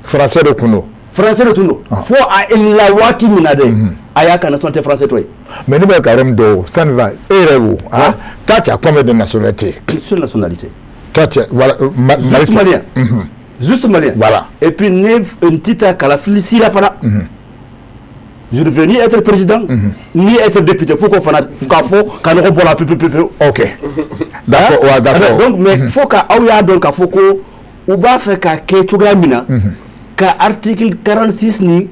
S1: français de tun don
S2: français de tun don fo a la waati min na dɛ a y'a ka nationalité français to ye
S1: mais ne bɛ ka yɔrɔ min dɔn ça ne va e yɛrɛ wo toi tu as combien de nationalité
S2: seule nationalité
S1: toi tu voilà
S2: juste malien juste malien
S1: voilà
S2: et puis ne n ti taa kalafili sira fana je ne veux ni être président, ni être député. Il faut qu'on fasse qu'on la
S1: ok. D'accord, d'accord.
S2: Donc, mais il faut qu'on faut qu'on va faire article 46 ni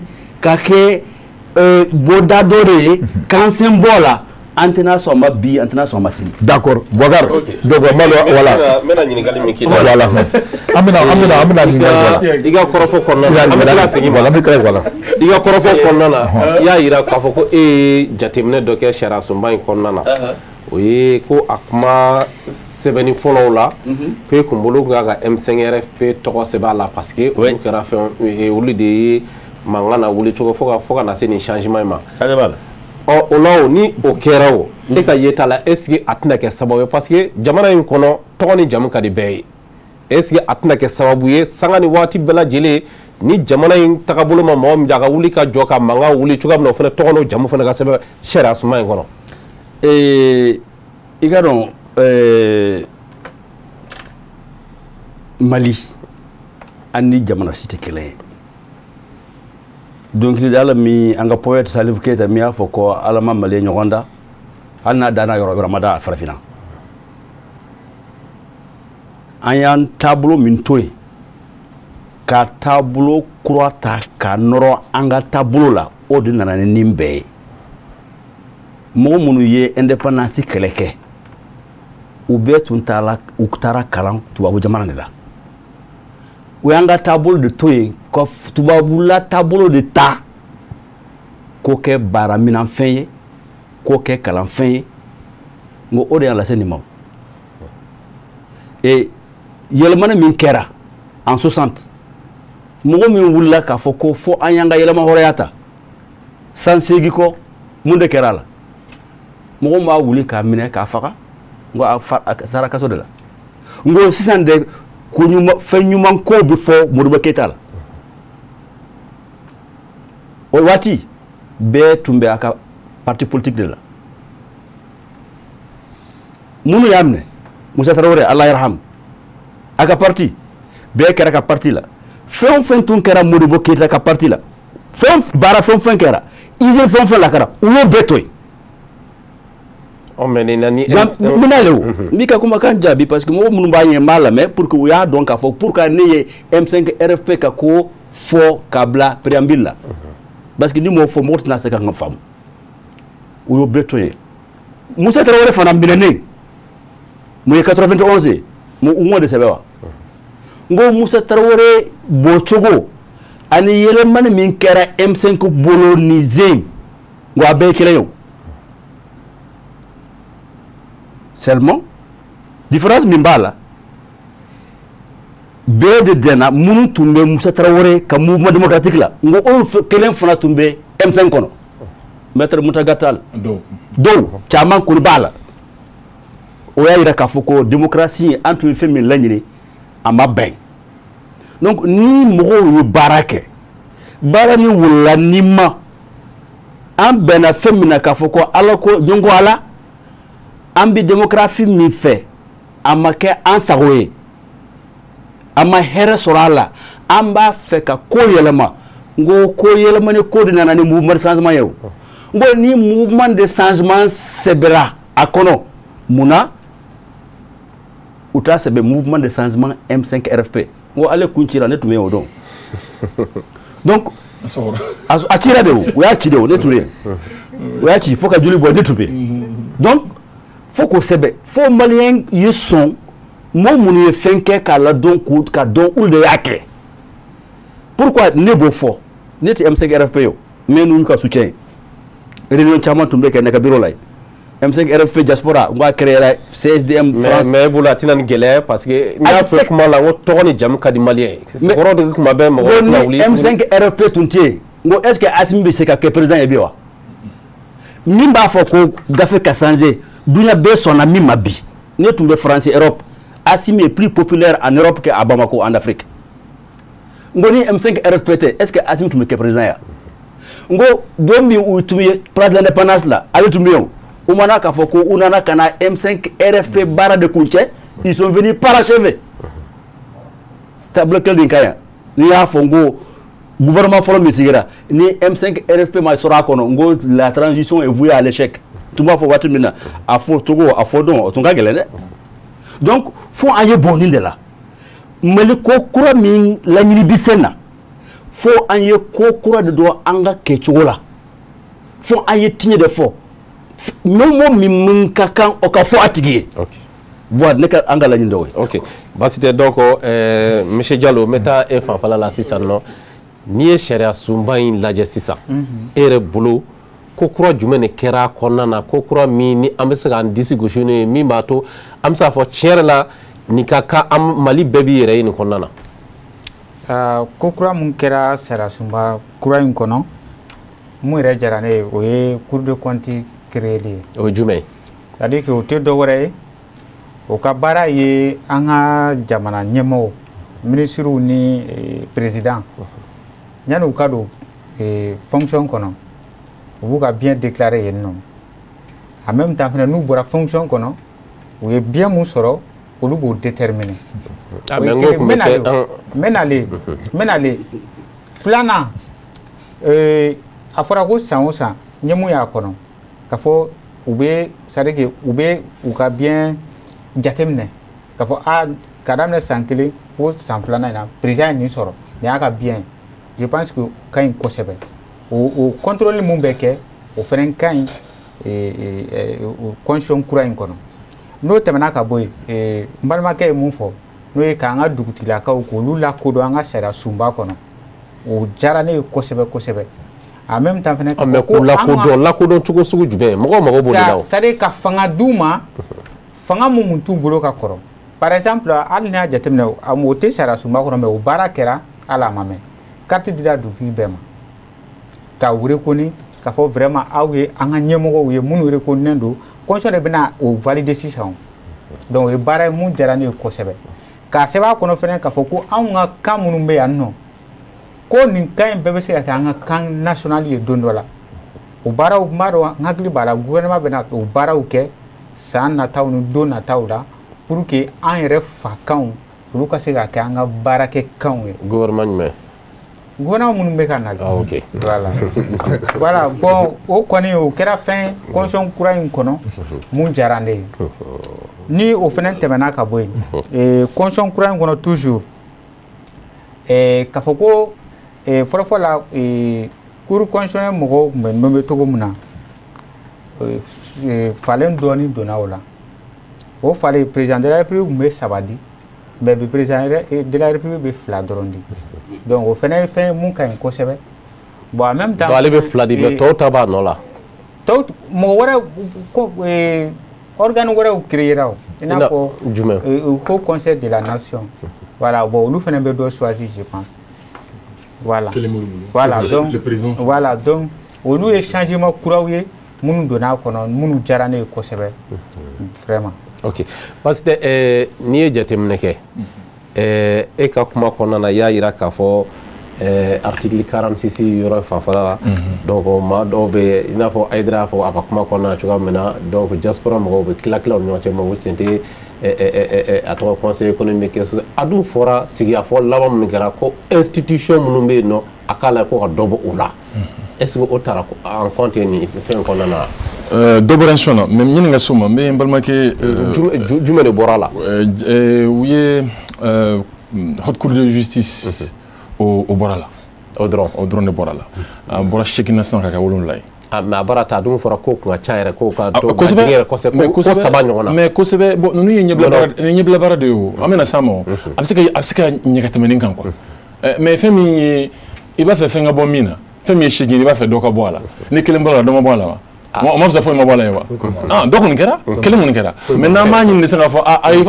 S2: bodadore quand symbole antena soma bi antena soma sini.
S1: D'accord. Bogar. Donc voilà.
S5: Mena nyinigali miki.
S1: Voilà. Amina nyinigali.
S5: Iga korofo konna.
S1: Voilà.
S5: Iga korofo konna na. Ya ira ka fɔ ko jatemine dɔ kɛ sariya sunba in kɔnɔna na. O ye ko a kuma sɛbɛnni fɔlɔw la ko e kun bolo ka M5 RFP tɔgɔ sɛbɛn a la parce que olu kɛra fɛn olu de ye mankan na wuli cogo fo ka na se nin changement in ma. O la ni o kɛra o e ka yeta la est-ce que a tɛna kɛ sababu ye parce que jamana in kɔnɔ tɔgɔ ni jamu ka di bɛɛ ye est-ce que a tɛna kɛ sababu ye sanga ni waati bɛɛ lajɛlen ni jamana in tagabolo ma mɔgɔ min ka wuli ka jɔ ka mankan wuli cogoya min na o fana tɔgɔ n'o jamu fana ka sɛbɛn sariya sunba in kɔnɔ.
S2: I ka dɔn Mali an ni jamana si tɛ kelen ye. Dɔnkili ala min an ka poète Salif Keita min y'a fɔ ko ala ma Mali ɲɔgɔn da hali n'a danna yɔrɔ ma da farafinna. An y'an taabolo min to yen ka taabolo kura ta ka nɔrɔ an ka taabolo la o de nana ni nin bɛɛ ye. Mɔgɔ minnu ye indépendance kɛlɛ kɛ u bɛɛ tun u taara kalan tubabu jamana de la. U y'an ka taabolo de to yen ka tubabula taabolo de ta k'o kɛ baaraminanfɛn ye k'o kɛ kalanfɛn ye ngo o de y'a lase nin ma. Yɛlɛmani min kɛra en 60 mɔgɔ min wulila k'a fɔ ko fo an y'an ka yɛlɛma hɔrɔnya ta san 8 kɔ mun de kɛra a la. Mɔgɔ b'a wuli k'a minɛ k'a faga ngo a sara kaso de la. Ngo sisan de ko fɛn ɲuman ko bɛ fɔ Modibo Keyita la. O waati bɛɛ tun bɛ a ka parti politique de la. Minnu y'a minɛ Musa Tarawele Allah yarham a ka parti bɛɛ kɛra ka parti la. Fɛn o fɛn tun kɛra Modibo Keyita ka parti la. Baara fɛn o fɛn kɛra usine fɛn o fɛn lakara u y'o bɛɛ to yen. Mina le o mi ka kumakan jaabi parce que mɔgɔ minnu b'a ɲɛ m'a lamɛn pour que u y'a dɔn k'a fɔ pour que ne ye M5 RFP ka ko fɔ k'a bila préambule la parce que ni m'o fɔ mɔgɔ tɛna se ka n ka faamu u y'o bɛɛ to yen. Musa Tarawele fana minɛnen mun ye 91 ye u m'o de sɛbɛn wa. N ko Musa Tarawele bɔcogo ani yɛlɛmani min kɛra M5 bolo ni zen n ko a bɛɛ ye kelen ye o. Seulement, différence min b'a la bɛɛ de dɛnna minnu tun bɛ Musa Tarawele ka mouvement démocratique la n ko olu kelen fana tun bɛ M5 kɔnɔ maître Moutaga Tall dɔw caman kɔni b'a la o y'a jira k'a fɔ ko démocratie an tun ye fɛn min laɲini a ma bɛn donc ni mɔgɔw ye baara kɛ baara min wolola ni ma an bɛnna fɛn min na k'a fɔ ko ala ko ɲɔgɔn ko ala an bɛ démocratie min fɛ a ma kɛ an sago ye a ma hɛrɛ sɔrɔ a la an b'a fɛ ka ko yɛlɛma n ko ko yɛlɛma ni ko de nana ni mouvement de changement ye o n ko ni mouvement de changement sɛbɛra a kɔnɔ munna u t'a sɛbɛn mouvement de changement M5 RFP n ko ale kun cira ne tun bɛ yen o don donc a cira de o u y'a ci de o ne tun bɛ yen u y'a ci fo ka joli bɔ ne tun bɛ yen donc fo k'o sɛbɛn fo maliyɛn ye sɔn mɔgɔ minnu ye fɛn kɛ k'a ladɔn ka dɔn olu de y'a kɛ pourquoi ne b'o fɔ ne tɛ M5 RFP ye o mais n'u y'u ka soutien ye réunion caman tun bɛ kɛ ne ka bureau la ye M5 RFP diaspora n k'a créera CSDM France.
S5: mais bolo a tɛna nin gɛlɛya parce que n y'a fɔ kuma la n ko tɔgɔ ni jamu ka di maliyɛn ye kɔrɔ de kuma bɛɛ mɔgɔ tɛna wuli.
S2: M5 RFP tun tɛ yen n ko est ce que Assimi bɛ se ka kɛ président ye bi wa min b'a fɔ ko gafe ka changer dunuya bɛɛ sɔnna min ma bi ne tun bɛ France Europe Assimi est plus populaire en Europe qu'à Bamako en Afrique n ko ni M5 RFP tɛ est ce que Assimi tun bɛ kɛ président ya n ko don min u tun ye place de l'indépendance la ale tun bɛ yen o mana k'a fɔ ko u nana ka na M5 RFP baara de kun cɛ ils sont venus parachever tableau kelen de ka yan n'i y'a fɔ n ko gouvernement fɔlɔ min sigira ni M5 RFP ma sɔrɔ a kɔnɔ n ko la transition est vouée à l'échec tun b'a fɔ waati min na a fɔ cogo a fɔ dɔn o tun ka gɛlɛn dɛ donc fo an ye bɔn nin de la Mali ko kura min laɲini bi sen na fo an ye ko kura de dɔn an ka kɛcogo la fo an ye tiɲɛ de fɔ mɛmo min ka kan o ka fɔ a tigi ye voilà ne ka an ka laɲini dɔw ye
S5: ok basi tɛ donc monsieur Diallo n bɛ taa e fanfɛla la sisan nɔ n'i ye sariya sunba in lajɛ sisan e yɛrɛ bolo ko kura jumɛn de kɛra a kɔnɔna na ko kura min ni an bɛ se k'an disi gosi n'o ye min b'a to an bɛ se k'a fɔ tiɲɛ yɛrɛ la nin ka kan Mali bɛɛ b'i yɛrɛ ye nin kɔnɔna na
S3: ko kura mun kɛra sariya sunba kura in kɔnɔ mun yɛrɛ diyara ne ye o ye Cour des comptes créeli ye
S5: o ye jumɛn ye
S3: c'est-à-dire que o tɛ dɔ wɛrɛ ye o ka baara ye an ka jamana ɲɛmɔgɔw ministres ni président yanni u ka don fonction kɔnɔ u b'u ka bien déclarer yen nɔ en même temps fana n'u bɔra fonction kɔnɔ u ye bien mun sɔrɔ olu b'o déterminer n bɛ nale filanan a fɔra ko san o san ɲɛ mun y'a kɔnɔ ka fɔ u bɛ c'est-à-dire que u bɛ u ka bien jateminɛ ka fɔ ka daminɛ san 1 fo san 2nan in na président ye nin sɔrɔ nin y'a ka bien je pense que ka ɲi kosɛbɛ o contrôle mun bɛ kɛ o fɛnɛ ka ɲi constitution kura in kɔnɔ n'o tɛmɛna ka bɔ yen n balimakɛ ye mun fɔ n'o ye k'an ka dugutigilakaw k'olu lakodɔn an ka sariya sunba kɔnɔ o diyara ne ye kosɛbɛ kosɛbɛ en même temps fɛnɛ
S5: mais k'u lakodɔn cogo sugu jumɛn mɔgɔw mago b'o de la o
S3: c'est-à-dire ka fanga d'u ma fanga mun t'u bolo ka kɔrɔ par exemple hali n'i y'a jateminɛ o tɛ sariya sunba kɔnɔ mais o baara kɛra hali a ma mɛn carte dira dugutigi bɛɛ ma ka reconi k'a fɔ vraiment aw ye an ka ɲɛmɔgɔw ye minnu reconninen don constitution de bɛna o valider sisan donc o ye baara ye mun diyara ne ye kosɛbɛ k'a sɛbɛn a kɔnɔ fɛnɛ k'a fɔ ko anw ka kan minnu bɛ yan nɔ ko nin kan in bɛɛ bɛ se ka kɛ an ka kan national ye don dɔ la o baaraw n b'a dɔn n hakili b'a la gouvernement bɛna o baaraw kɛ san nataw ni don nataw la pour que an yɛrɛ fa kanw olu ka se ka kɛ an ka baarakɛ kanw ye
S5: gouvernement jumɛn
S3: gouvernement minnu bɛ ka nali
S5: ok
S3: voilà bon o kɔni o kɛra fɛn constitution kura in kɔnɔ mun diyara ne ye ni o fɛnɛ tɛmɛna ka bɔ yen constitution kura in kɔnɔ toujours k'a fɔ ko fɔlɔfɔlɔ la cour constitutionnelle mɔgɔw tun bɛ nɔnbɛ cogo min na falen dɔɔni donna o la o falen président de la république tun bɛ 3 di mais bi président de la république bɛ 2 dɔrɔn di donc o fɛnɛ ye fɛn mun ka ɲi kosɛbɛ bon en même temps
S5: donc ale bɛ 2 di mais tɔw ta b'a nɔ la
S3: tɔw mɔgɔ wɛrɛ organe wɛrɛw créera o i n'a fɔ
S5: jumɛn
S3: ko conseil de la nation voilà bon olu fɛnɛ bɛ dɔ choisir je pense voilà donc voilà donc olu ye changement kuraw ye minnu donna a kɔnɔ minnu diyara ne ye kosɛbɛ vraiment
S5: ok parce que n'i ye jateminɛ kɛ e ka kuma kɔnɔna na i y'a yira k'a fɔ article 46 yɔrɔ fanfɛla la donc maa dɔw bɛ i n'a fɔ Ayidara y'a fɔ a ka kuma kɔnɔna na cogoya min na donc diaspora mɔgɔw bɛ tila u ni ɲɔgɔn cɛ mais u sen tɛ a tɔgɔ conseil économique a dun fɔra sigikafɔ laban minnu kɛra ko institution minnu bɛ yen nɔ a k'a la ko ka dɔ bɔ o la est-ce que o taara en compte nin fɛn kɔnɔna na
S4: dɔ bɔra n na mais ɲininka so ma n bɛ n balimakɛ
S5: jumɛn de bɔra a la
S4: u ye haute cour de justice o bɔra la
S5: o dɔrɔn
S4: de bɔra la a bɔra 8 na sisan ka kɛ 7 ye
S5: mais a baara ta a dun fɔra ko kun ka ca yɛrɛ ko ka to ka jigin yɛrɛ kosɛbɛ ko 3 ɲɔgɔn na mais
S4: kosɛbɛ bon ninnu ye ɲɛbila baara de ye o an bɛna s'a ma a bɛ se ka ɲɛ ka tɛmɛ nin kan quoi mais fɛn min ye i b'a fɛ fɛn ka bɔ min na fɛn min ye 8 i b'a fɛ dɔ ka bɔ a la ni 1 bɔra la dɔ ma bɔ a la wa o ma fisa foyi ma bɔ a la ye wa dɔ kɔni kɛra 1 kɔni kɛra mais n'an m'a ɲini sisan k'a fɔ a ye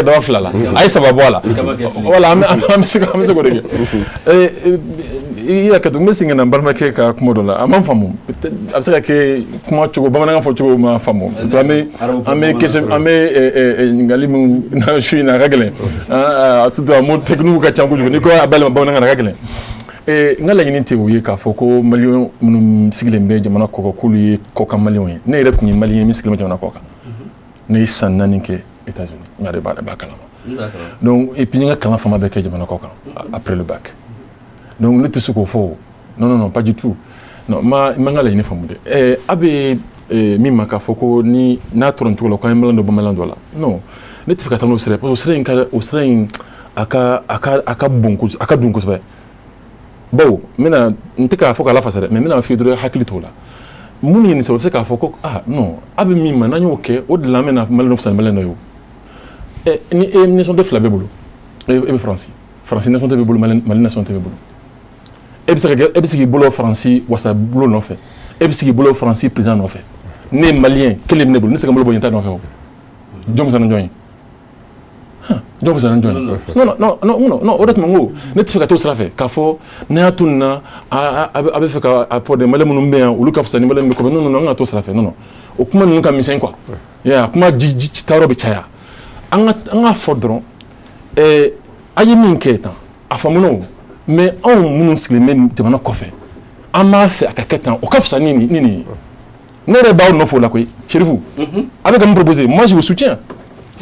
S4: daba 2 la a ye 3 bɔ a la voilà an bɛ se k'o de kɛ i y'a kɛ to n bɛ segin ka na n balimakɛ ka kuma dɔ la a ma faamu a bɛ se ka kɛ kuma cogo bamanankan fɔ cogo ma faamu surtout an bɛ ɲininkali min na su in na a ka gɛlɛn surtout a mot technique ka ca kojugu n'i ko a bayɛlɛma bamanankan na a ka gɛlɛn n ka laɲini tɛ o ye k'a fɔ ko maliyɛn minnu sigilen bɛ jamana kɔ kan k'olu ye kɔkan maliyɛnw ye ne yɛrɛ tun ye maliyɛn min sigilen bɛ jamana kɔ kan ne ye san 4 kɛ États-Unis n yɛrɛ b'a kalama donc et puis n ka kalan fama bɛ kɛ jamana kɔ kan après le bac donc ne te ce qu'il faut non pas du tout non manga la uniforme abe mima ka foko ni na toronto lo quand même melando la non ne te fika tano sere parce que au serait aka bonko aka dunko sebe bon mena nteka foka la fasade mais mena fi dro hakili to la muni ni se ka foko non abe mima na nyoke o de la mena melando fasade melando yo ni sont de flabé bolo et français ne sont de bolo malina sont de bolo ebisiki bolo français wasa bolo no fait ebisiki bolo français président no fait né malien quel est ne bolo ne se ka bolo boyenta no fait donc ça non join donc ça non join non honnêtement ne te fait ka to sera fait ka fo na tunna abe fait ka pour de malem no mbe ou lu ka fsa ni malem ko non to sera fait non o kuma non ka misen quoi ya kuma ji taro be chaya anga fodron ayi min ketan afamuno mais on munu skileme demana kofe ama fait akaketan o kafsa nini ne reba no fo la koy chérifou avec me proposer moi je vous soutiens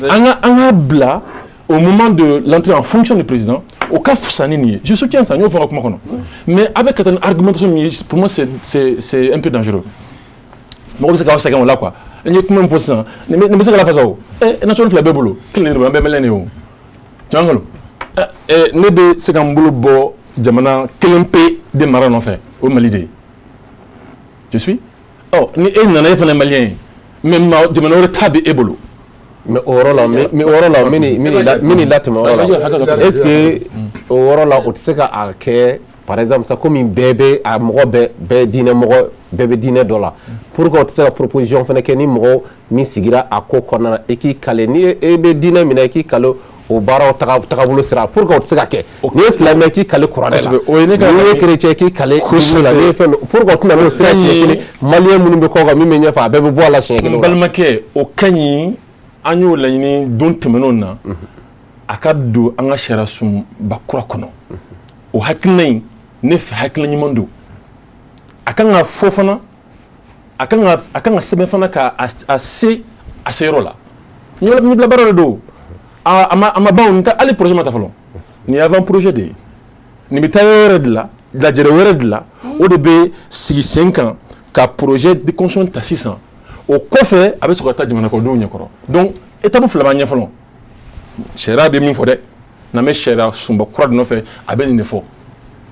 S4: anga bla au moment de l'entrée en fonction du président au kafsa nini je soutiens ça nous fera comment kono mais avec une argumentation pour moi c'est un peu dangereux moi c'est quand ça là quoi ni kuma fo ça ne me se la fa ça national flag bolo kile ne ba melene yo jangalo ne de se kan bolo bo jamana kelempe de mara no fait au Mali de je suis ni nana fa malien même jamana o tabi ebolo
S5: mais orola mini latema est-ce que orola o tseka ake par exemple ça comme bébé a mogo bébé dîner dollar pour que cette proposition fene ke ni mogo mi sigira ako kona eki kale ni be dîner mina eki kale o baro tagabulo sera pour que tseka ke ni islam eki kale qur'an la ni chrétien eki kale la ni fen pour que tuna no sera cheki malien munu be ko ga mi menya fa bebe bo la cheki lo
S4: balmake o kanyi anyo la ni don temenona akadu anga shera sum bakura kono o haknay ne fa hakla nyimondo akanga fofana akanga sebe fana ka assez rola ni bla barole do ama ba on ta ali projet mata falon ni avant projet de ni bitayere de la jere de la o de be 5 ans ka projet de construction ta 600 au coffre avec ce que ta dimana ko do nyakoro donc étape flama nya falon chera be min fode na me chera sumba croix no fait abeli ne fo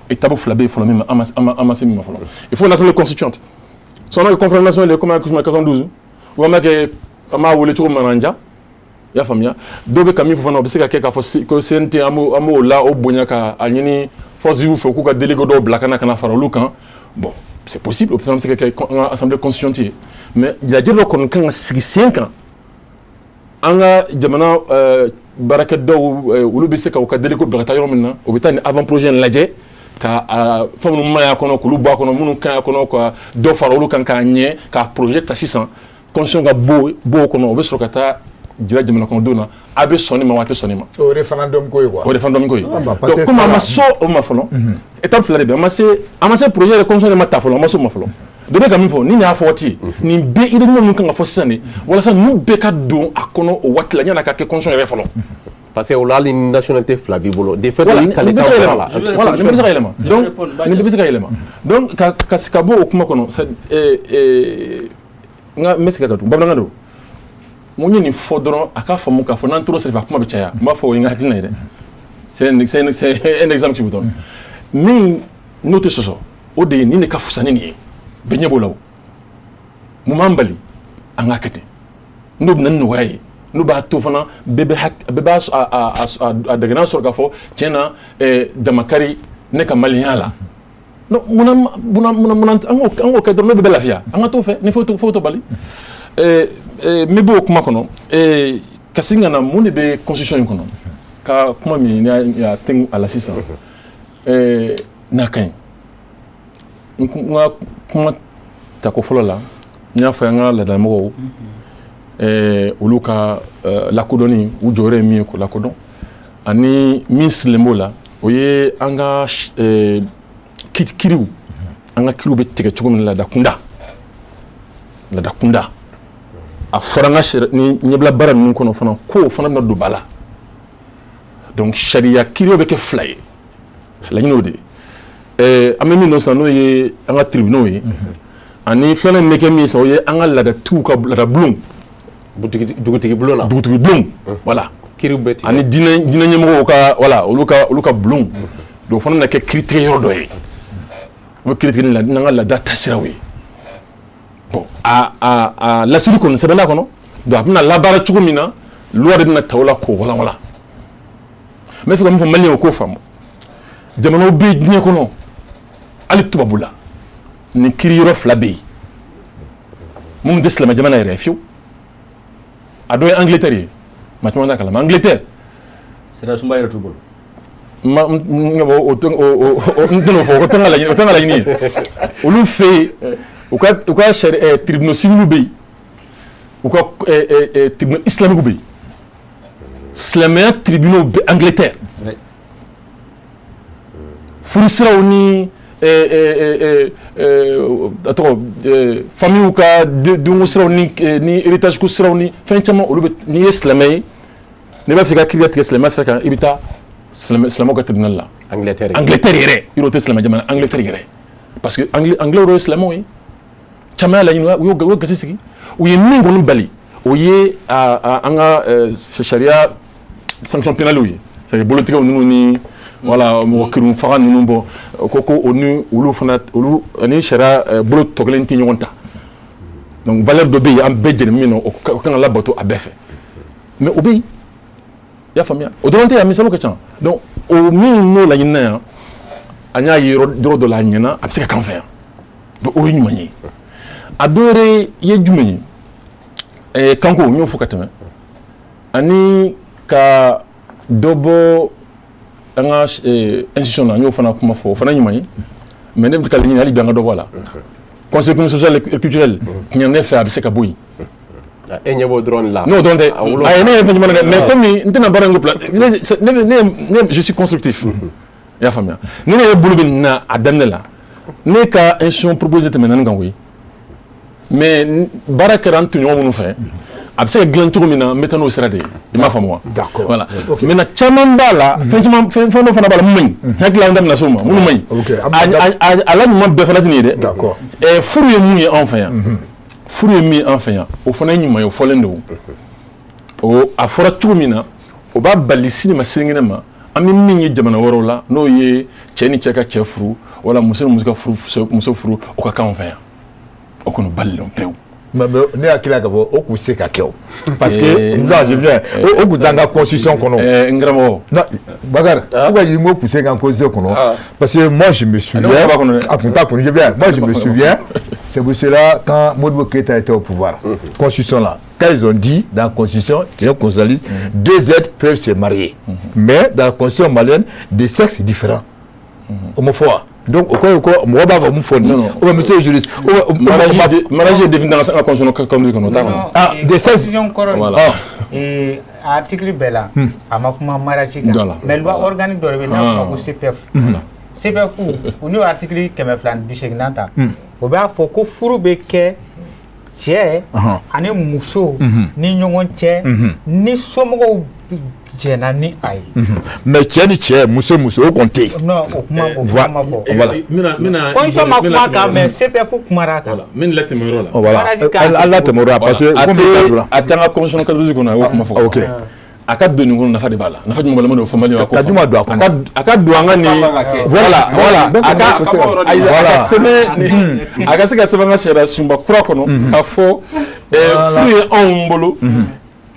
S4: étape flabé faut même amasser même falon il faut l'assemblée constituante son conférence nationale comme en 92 ou que ama wole to mananja ya famia dobe kami fofana obiseka keka fo ko sente amo la o bonyaka anyini force vive fo ko ka délégué do blakana kana farolu kan bon c'est possible au plan c'est que assemblée constituante mais il y a dire qu'on kan 5 ans anga jamana barakat do wulu biseka ko ka délégué blakata yo minna obitani avant projet ladje ka famu maya kono ko lu ba kono munu kan kono ko do farolu kan ka nye ka projet ta 600 conscience ga bo kono obe sokata jira jamana kono dona abe soni ma wate soni ma
S1: au référendum ko quoi
S4: au référendum ko donc comme amaso o ma folo étape flare be amasse projet de conscience ma ta folo amaso ma folo de be kam fo ni nya foti ni be ide ngom kan fo sane wala sa nu be ka don akono o watla nya na ka ke conscience re folo
S5: parce que on une nationalité flabibolo des faits il kale ka
S4: voilà ne bisa élément donc ne bisa élément donc ka sikabo okuma kono ça nga mesika gatu babanga do mo ni fodron aka famu ka fo nan trop serva kuma be chaya ma fo nga hakina ide c'est un exemple que je vous donne mais note soso o de ni ne ka fusani ni benye bolaw mu mambali anga kete ndob nan no waye nous battons fana bébé a de grands sorgafo tiena damakari ne ka malien la non muna ango ka dorme bébé la fia anga to fait ne faut bali mais bo kuma kono kasinga na mune be constitution kono ka kuma mi ya tengu ala sisa na kan kuma ta ko folo la nya fa nga la da mo uluka lakodoni u jore mi ko lakodon ani mislembo la oye anga kiriu anga kiriu be tege chugum la dakunda a faranga ni nyebla bara nun kono fana ko fana na dubala donc sharia kiriu be ke fly la nyino de an bɛ min dɔn sisan n'o ye an ka tribunaux ye ani filanan min bɛ kɛ min ye sisan o ye an ka laadatigiw ka laadabulon
S5: dugutigi bulon na
S4: dugutigi bulon voilà
S5: kiriw bɛ tigɛ
S4: ani diinɛ ɲɛmɔgɔw ka voilà olu ka bulon donc o fana na kɛ kiiritigɛ yɔrɔ dɔ ye o bɛ kiiritigɛ ni n'an ka laada taasiraw ye bon a lasili kɔni sɛbɛnna kɔnɔ donc a bɛna labaara cogo min na loi de bɛna ta o la k'o walawala n bɛ fɛ ka min fɔ maliyɛnw o k'o faamu jamanaw bɛ diɲɛ kɔnɔ hali tubabu la nin kiiri yɔrɔ fila bɛ yen minnu tɛ silamɛ jamana yɛrɛ ye fiyewu a dɔ ye Angleterre ye maa caman t'a kalama Angleterre
S2: sira sunba yɛrɛ t'u bolo
S4: o tɛn'o fɔ o tɛ n ka laɲini ye olu fɛ yen u ka tribunaux civils bɛ yen u ka tribunaux islamiques bɛ yen silamɛya tribunaux bɛ Angleterre furusiraw ni a tɔgɔ famille ka denko siraw ni héritage ko siraw ni fɛn caman olu bɛ n'i ye silamɛ ye n'i b'a fɛ ka kiiri tigɛ silamɛya sira kan i bɛ taa silamɛw ka tribunal la Angleterre yɛrɛ yɔrɔ tɛ silamɛ jamana Angleterre yɛrɛ parce que anglais ye silamɛw ye caman y'a laɲini u y'o gasi sigi u ye min kɔni bali o ye an ka sariya sanction pénales ye c'est à dire bolotigɛw ninnu ni voilà mɔgɔ kirin faga ninnu bɔ ko olu fana olu ni sariya bolo tɔ kelen tɛ ɲɔgɔn ta donc valeur dɔ bɛ yen an bɛɛ jɛnɛ min na o kan ka labato a bɛɛ fɛ mais o bɛ yen i y'a faamuya o dɔrɔn tɛ yan misaliw ka ca donc o min n'o laɲinina yan an y'a ye yɔrɔ dɔ la a ɲɛna a bɛ se ka k'an fɛ yan donc o ye ɲuman ye a dɔ wɛrɛ ye jumɛn ye kanko n y'o fɔ ka tɛmɛ ani ka dɔ bɔ an ka institution na n y'o fana kuma fɔ o fana ɲuman ye mais ne bɛ ka laɲini hali bi an ka dɔ bɔ a la conseil économique social et culturel tiɲɛ ne fɛ a bɛ se ka bɔ yen
S5: e ɲɛ b'o dɔrɔn de la
S4: n'o dɔrɔn tɛ a ye ne ye fɛn caman kɛ mais comme n tɛna baara in ko ne je suis constructif i y'a faamuya ni ne ye bolo bɛ nin na a daminɛ la ne ka institution proposé tɛmɛ naani kan koyi mais baara kɛra an tɔɲɔgɔn minnu fɛ a bɛ se ka dilan cogo min na n bɛ taa n'o sira de ye i m'a faamu wa voilà maintenant caman b'a la fɛn dɔ fana b'a la mun man ɲi hakili la an da bɛna s'o ma minnu man ɲi a la ɲuman bɛɛ fana tɛ nin ye dɛ furu ye mun ye anw fɛ yan furu ye min ye an fɛ yan o fana ye ɲuman ye o fɔlen don o a fɔra cogo min na o b'a bali sini ma sinikɛnɛ ma an bɛ min ye jamana wɛrɛw la n'o ye cɛ ni cɛ ka cɛ furu wala muso ni muso ka muso furu o ka k'anw fɛ yan o kɔni balilen pewu.
S1: mais ne hakili la ka fɔ o kun se ka kɛ o parce que non je viens o kun t'an ka constitution kɔnɔ
S4: n karamɔgɔ
S1: non Bakari pourquoi je dis ko kun se ka constitution kɔnɔ parce que moi je me souviens a kun t'a kɔnɔ je viens moi je me souviens c'est pour cela quand Modibo Keïta était au pouvoir constitution là quand ils ont dit dans la constitution qui est constitutionnaliste deux êtres peuvent se marier mais dans la constitution malienne des sexes différents homophobe. Donc, moi, je vais vous faire monsieur le juriste.
S4: Mariage est défini dans la constitution comme
S3: des constitutions voilà. Et article bella, à ma mariage, mais loi organique de revenir au CPF. CPF, ou nous article qui me flanque bichegnata. Au bas, faut que furu beke, tché, ane muso, ni nyongon tché, ni somo jena ni ay.
S1: Mais tché ni tché, muso au compté.
S3: Non, voilà. Constitution ma kuma ka mais CPF kumara ka.
S4: Min la temoro la.
S1: Voilà. Allah temoro parce que
S4: atanga constitution kadruzi kona o kuma fɔ.
S1: OK.
S4: Aka doni ngono nafa de bala. Nafa jumala mo fo mali wa ko.
S1: Kaduma do akona.
S4: Aka do anga ni voilà. Aka seme aka se ka seba nga shera sumba kura kono ka fɔ furu on bolo.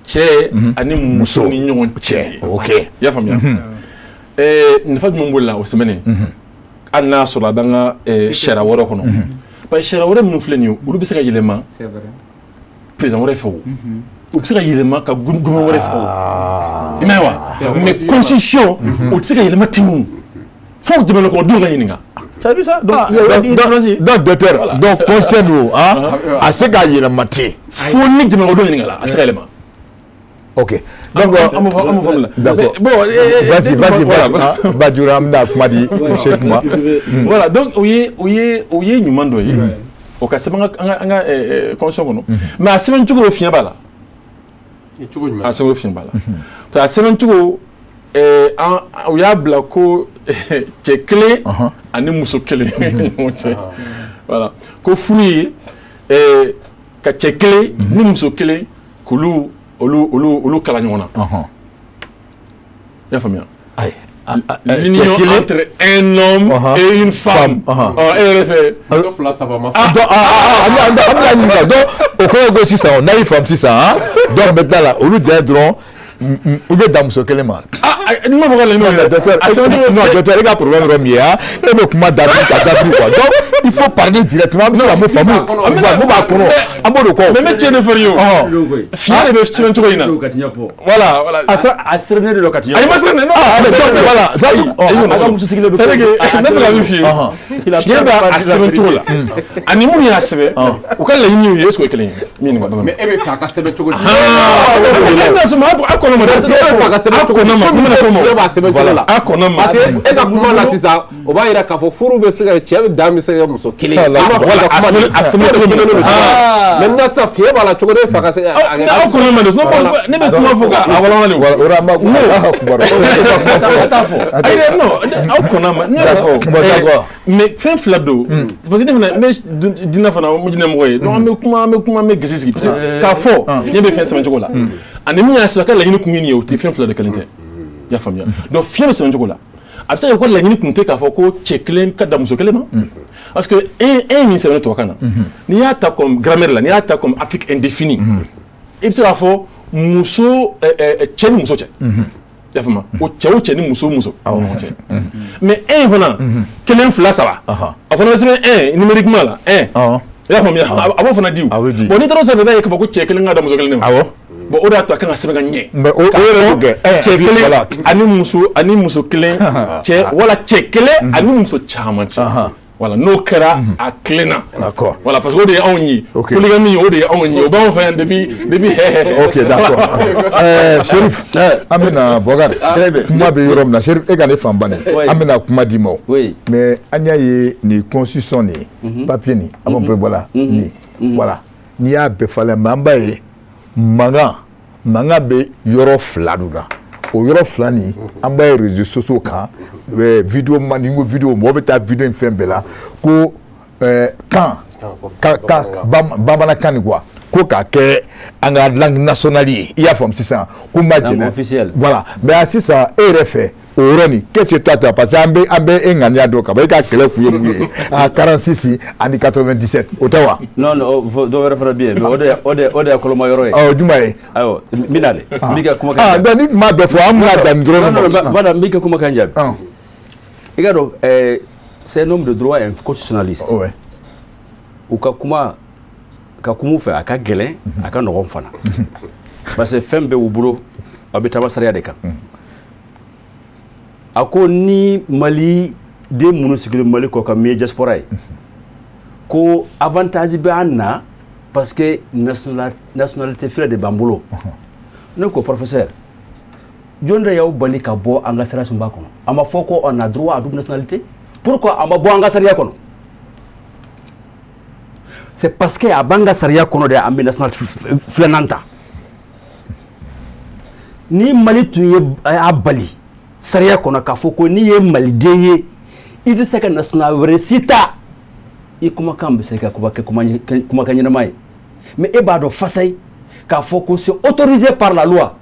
S4: Cɛ ani muso ni ɲɔgɔn cɛ.
S1: OK.
S4: I y'a faamuya. Nafa jumɛn b'o la o semaine hali n'a sɔrɔ a b'an ka sariya wɛrɛ kɔnɔ parce que sariya wɛrɛ minnu filɛ nin ye olu bɛ se ka yɛlɛma président wɛrɛ fɛ o u bɛ se ka yɛlɛma ka gouvernement wɛrɛ fɛ o i m'a ye wa mais constitution o tɛ se ka yɛlɛma ten o fo jamana kɔnɔdenw ka ɲininka. Tu as vu ça?
S1: Donc docteur donc conseil nous a se ka yɛlɛma ten
S4: fo ni jamana kɔnɔdenw ɲininka la a tɛ se ka yɛlɛma.
S1: OK. Donc d'accord. Bon, vas-y. Badjoura amna kumadi check moi.
S4: Voilà, donc oye nyuman do ye. O ka seba nga conscience kono. Mais a seba ntugo finya bala. A seba finya bala. To a seba ntugo u y'a bila ko cɛ kelen ani muso kelen ɲɔgɔn cɛ voilà ko furu ye ka cɛ kelen ni muso kelen k'olu kala ɲɔgɔn na i y'a faamuya l'union entre un homme et une femme e yɛrɛ fɛ
S5: muso fila saba ma
S1: an bɛna ɲininka donc o kɔrɔ ko sisan n'a y'i faamu sisan donc maintenant la olu dɛ dɔrɔn u bɛ dan muso kelen ma.
S4: ni ma fɔ ka laɲini yɛrɛ
S1: docteur e ka problème yɔrɔ min ye e bɛ kuma dafiri ka dafiri quoi donc il faut parler directement an bɛ se ka mun faamu mun b'a kɔnɔ an b'o de kɔ.
S4: mais ne cɛ de fɛri ye o fiɲɛ de bɛ sɛbɛn cogo in na voilà
S2: a sɛbɛnnen de don ka ti ɲɛfɔ
S4: ayi ma sɛbɛnnen non
S2: voilà a ka muso sigilen bɛ
S4: c'est vrai que ne bɛ ka min f'i ye fiɲɛ bɛ a sɛbɛn cogo la ani minnu y'a sɛbɛn u ka laɲini ye est-ce que o ye kelen ye min nin
S5: mais e bɛ fɛ a ka sɛbɛn cogo di
S4: a kɔnɔ ma dɛ a kɔnɔ ma
S5: parce que e ka kuma la sisan o b'a yira k'a fɔ furu bɛ se ka cɛ bɛ dan bɛ se ka muso kelen a sɛbɛn cogo min maintenant sisan fiɲɛ b'a la cogo di e fɛ ka se
S4: aw kɔnɔ ma dɛ ne bɛ kuma fɔ k'a walawala ayi non aw kɔnɔ ma ne yɛrɛ mais fɛn fila don parce que ne fana ne dinɛ fana mu jinɛ mɔgɔ ye donc an bɛ kuma an bɛ gese sigi parce que k'a fɔ fiɲɛ bɛ fɛn sɛbɛn cogo la ani min y'a sɛbɛn ka laɲini kun ye nin ye o tɛ fɛn fila de kelen tɛ i y'a faamuya donc fiɲɛ bɛ sɛbɛn cogo la a bɛ se ka ko laɲini kun tɛ k'a fɔ ko cɛ kelen ka da muso kelen ma parce que e ye min sɛbɛn tubabukan na n'i y'a ta comme grammaire la n'i y'a ta comme article indéfini i bɛ se k'a fɔ muso cɛ ni muso cɛ i y'a faamuya o cɛ ni muso aw ɲɔgɔn cɛ mais in fana kelen fila saba a fana bɛ sɛbɛn numériquement la i y'a faamuya a b'o fana di bon n'i taara o sɛbɛn b'a ye k'a fɔ ko cɛ kelen ka da muso kelen de ma bon o de y'a to a kan ka sɛbɛn ka ɲɛ
S1: mais o yɛrɛ b'o kɛ
S4: cɛ kelen ani muso kelen cɛ wala cɛ kelen ani muso caman cɛ voilà n'o kɛra a kilenna
S1: d'accord
S4: voilà parce que o de ye anw ye polygamie o de ye anw ye o b'anw fɛ yan depuis
S1: ok d'accord Cherif an bɛna Bɔkari kuma bɛ yɔrɔ min na Cherif e ka ne fan ban dɛ an bɛna kuma d'i ma mais an y'a ye nin constitution nin papier nin a b'an bolo voilà nin voilà n'i y'a bɛɛ falen mais an b'a ye mankan bɛ yɔrɔ fila de la o yɔrɔ fila nin an b'a ye réseaux sociaux kan vidéo man ni ko vidéo mɔgɔ bɛ taa vidéo in fɛn bɛɛ la ko kan bamanankan nin quoi ko k'a kɛ an ka langue nationale ye i y'a faamu sisan ko n b'a jɛnɛ voilà mais sisan e yɛrɛ fɛ o yɔrɔ nin qu'est-ce que tu as parce que an bɛ e ŋaniya dɔn ka ban e ka kɛlɛ kun ye mun ye 46 ani 97 o tɛ wa.
S2: non dɔ wɛrɛ fana bɛ yen mais o de ye koloma yɔrɔ ye. ɔ
S1: juma ye.
S2: ayiwa n bɛ na dɛ. n b'i ka kumakan jaabi.
S1: donc ni tuma bɛɛ fɔ an bɛna dan dɔrɔn
S2: non voilà n b'i ka kumakan jaabi. i ka dɔn c'est un homme de droit et un constitutionnaliste. u ka kuma fɛ a ka gɛlɛn a ka nɔgɔn fana parce que fɛn bɛɛ y'u bolo aw bɛ taama sariya de kan. a ko ni Mali den minnu sigilen Mali kɔ ka min ye diaspora ye ko avantage bɛ an na parce que nationalité fila de b'an bolo ne ko professeur jɔn de y'aw bali ka bɔ an ka sariya sunba kɔnɔ a ma fɔ ko on a droit à double nationalité pourquoi a ma bɔ an ka sariya kɔnɔ c'est parce que a b'an ka sariya kɔnɔ de an bɛ nationalité filanan ta ni Mali tun ye a bali sariya kɔnɔ k'a fɔ ko n'i ye maliden ye i tɛ se ka national wɛrɛ si ta i kumakan bɛ se ka kɛ kumakan ɲɛnama ye mais e b'a dɔn fasayi k'a fɔ ko c'est autorisé par la loi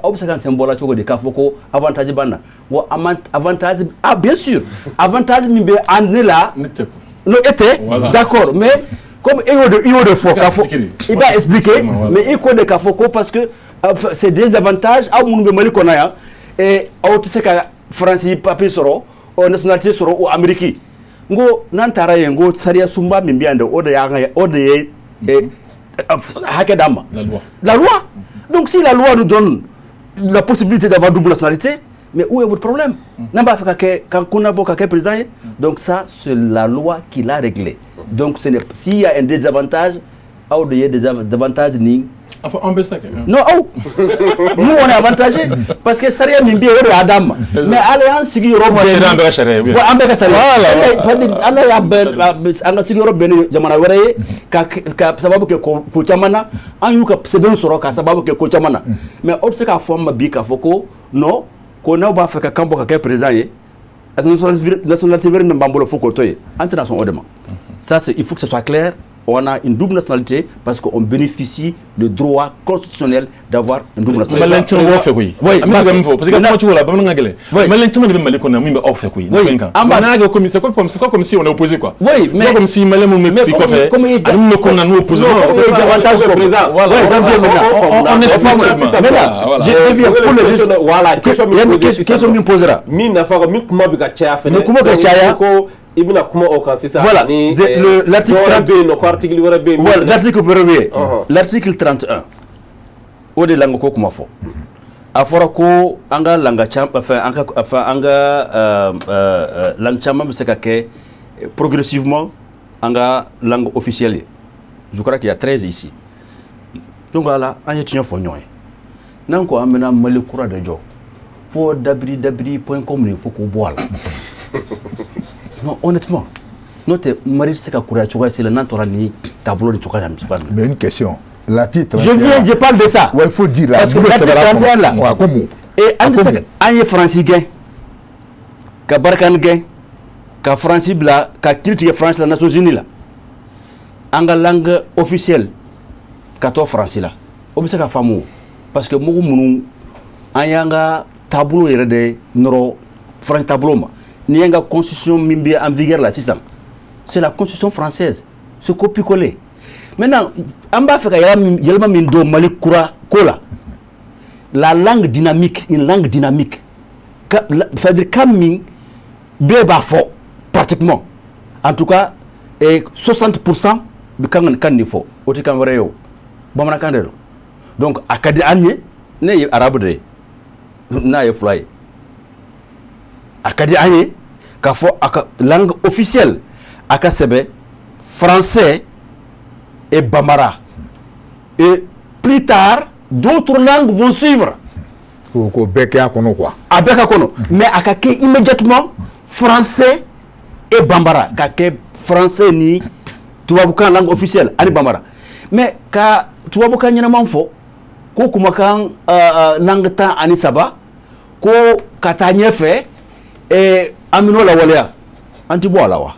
S2: aw bɛ se ka sen bɔla cogo di k'a fɔ ko avantage b'an na wa avantage bien sûr avantage min bɛ an ne la no e tɛ d'accord mais comme i y'o de fɔ k'a fɔ i b'a expliquer mais i ko de k'a fɔ ko parce que c'est des avantages aw minnu bɛ Mali kɔnɔ yan aw tɛ se ka faransi papier sɔrɔ nationalité sɔrɔ o Amérique n ko n'an taara yen n ko sariya sunba min bɛ yan dɛ o de ye hakɛ d'an ma la loi donc si la loi nous donne la possibilité d'avoir double nationalité mais où est votre problème n'an b'a fɛ ka ko na bɔ ka kɛ président ye donc ça c'est la loi qui l'a réglé donc s'il y a un désavantage aw de ye désavantage ni
S4: enfin on bɛ se kɛ
S2: non aw nous on est avantagé parce que sariya min bɛ yen o de y'a d'an ma mais ala y'an sigi yɔrɔ bɛɛ
S4: an bɛ ka sariya ye
S2: an bɛ ka sariya ala y'a bɛɛ an ka sigiyɔrɔ bɛɛ ni jamana wɛrɛ ye ka sababu kɛ ko caman na an y'u ka sɛbɛn sɔrɔ ka sababu kɛ ko caman na mais aw bɛ se k'a fɔ an ma bi k'a fɔ ko non ko n'aw b'a fɛ ka kan bɔ ka kɛ président ye nationalité wɛrɛ min b'an bolo fo k'o to yen an tɛna sɔn o de ma ça c'est il faut que ce soit clair. On a une double nationalité parce qu'on bénéficie le droit constitutionnel d'avoir une double nationalité.
S4: Malin caman b'aw fɛ koyi.
S2: Oui,
S4: an bɛ fɛ min fɔ parce que kuma cogo la bamanankan gɛlɛn.
S2: Oui.
S4: Malin caman de bɛ Mali kɔnɔ min bɛ aw fɛ koyi.
S2: Oui.
S4: An b'a n'a kɛ comme c'est quoi comme si on est opposé quoi.
S2: Oui,
S4: mais c'est comme si Malien mun bɛ si kɔfɛ ani mun bɛ kɔnɔna n'u opposé.
S2: C'est davantage comme président. Voilà. Ça vient maintenant. On explique maintenant. Je viens pour le juste. Voilà. Question min posera.
S5: Min nafa ko min kuma bɛ ka caya fɛnɛ.
S2: Ni kuma ka caya
S5: ko i bɛna kuma o kan sisan.
S2: Voilà. L'article 31 o de langa ko kuma fɔ a fɔra ko an ka langa langue caman bɛ se ka kɛ progressivement an ka langue officielle ye. Je crois qu'il y a 13 ici. Donc voilà, an ye tiɲɛ fɔ ɲɔgɔn ye n'an ko an bɛna Mali kura de jɔ fo dabiri.com de fo k'o bɔ a la. Non, honnêtement, notre mari c'est qu'à courir c'est le nom ni tableau de Tchouka.
S1: Mais une question. L'article
S2: 31. Je parle de ça.
S1: Ouais, il faut dire là.
S2: Parce que l'article 31 là.
S1: Ouais, comment?
S2: Et en est français gain, qu'à Barkan gain, qu'à français bla, qu'à critique France la Nations Unies là. En langue officielle, qu'à toi français là. Obligé qu'à famou. Parce que moi mon en yanga tableau est de noro France tableau ma. Ni nga constitution mimbi en vigueur là c'est la constitution française c'est copier-coller maintenant en bas fait yelma min do Mali kura kola la langue dynamique une langue dynamique c'est-à-dire comme min beba fort pratiquement en tout cas 60% bi kan ni fo oti kan wara yo bamana kan de donc akadi anye ne arabe de na ye fly akadi anye ka fɔ langue officielle aka sɛbɛ français et bambara et plus tard d'autres langues vont suivre
S1: ko bɛɛ kɛ a kɔnɔ quoi
S2: a bɛɛ ka kɔnɔ mais a ka kɛ immédiatement français et bambara ka kɛ français ni tubabukan langue officielle ani bambara mais ka tubabukan ɲɛnaman fɔ ko kumakan langue 13 ko ka taa ɲɛfɛ amino la waleya anti bo ala wa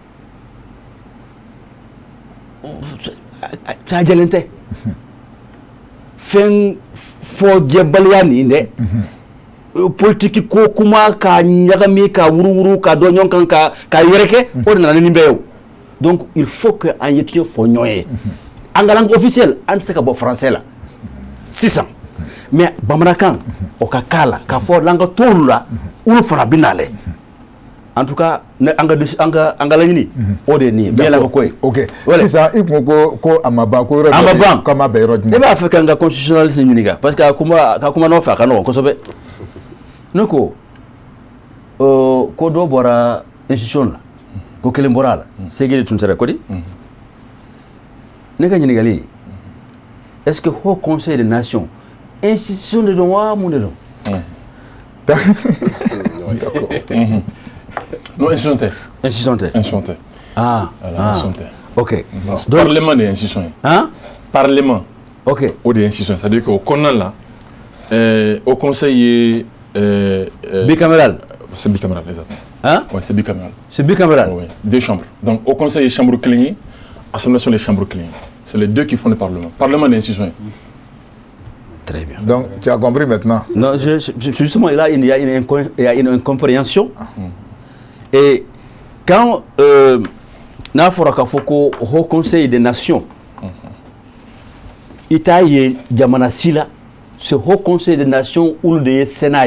S2: tsajelente fen fo jebaliya ni ne politique ko kuma ka nyagami ka wuru ka do nyon kan ka yereke o na ni mbeyo donc il faut que en yetio fo nyoye en langue officielle an se ka bo français la 600 mais bamanakan o ka kala ka fo langue tourla ulu fana binale. En tout cas, anga lañini o de ni bela ko koy.
S1: OK. C'est ça, il ko amaba ko
S2: amaba
S1: kama be rod.
S2: Ne ba fa kanga constitutionnaliste ni ga parce que kuma no fa kanu ko sobe. Noko ko do bora institution la. Ko kele mbora la. Segele tun sere ko di. Ne ga ni gali. Est-ce que Haut Conseil des Nations institution de droit mon de non.
S1: D'accord.
S4: Non, institution.
S2: Ah, ok.
S4: Donc, Parlement des institutions.
S2: Hein?
S4: Parlement.
S2: Ok.
S4: Ou des institutions. C'est-à-dire qu'au Conan là, au Conseil
S2: bicaméral.
S4: C'est bicaméral, exactement.
S2: Hein?
S4: Oui, c'est bicaméral.
S2: C'est bicaméral.
S4: Oui, des chambres. Donc, au Conseil, chambres clignées, Assemblée nationale, les chambres clignées. C'est les deux qui font le Parlement. Parlement des institutions.
S2: Très bien.
S1: Donc, tu as compris maintenant?
S2: Non, justement, là, il y a une incompréhension. Et quand Nafora Kafoko, Haut Conseil des Nations, Itaïe Djamanasila, ce Haut Conseil des Nations ou le Sénat.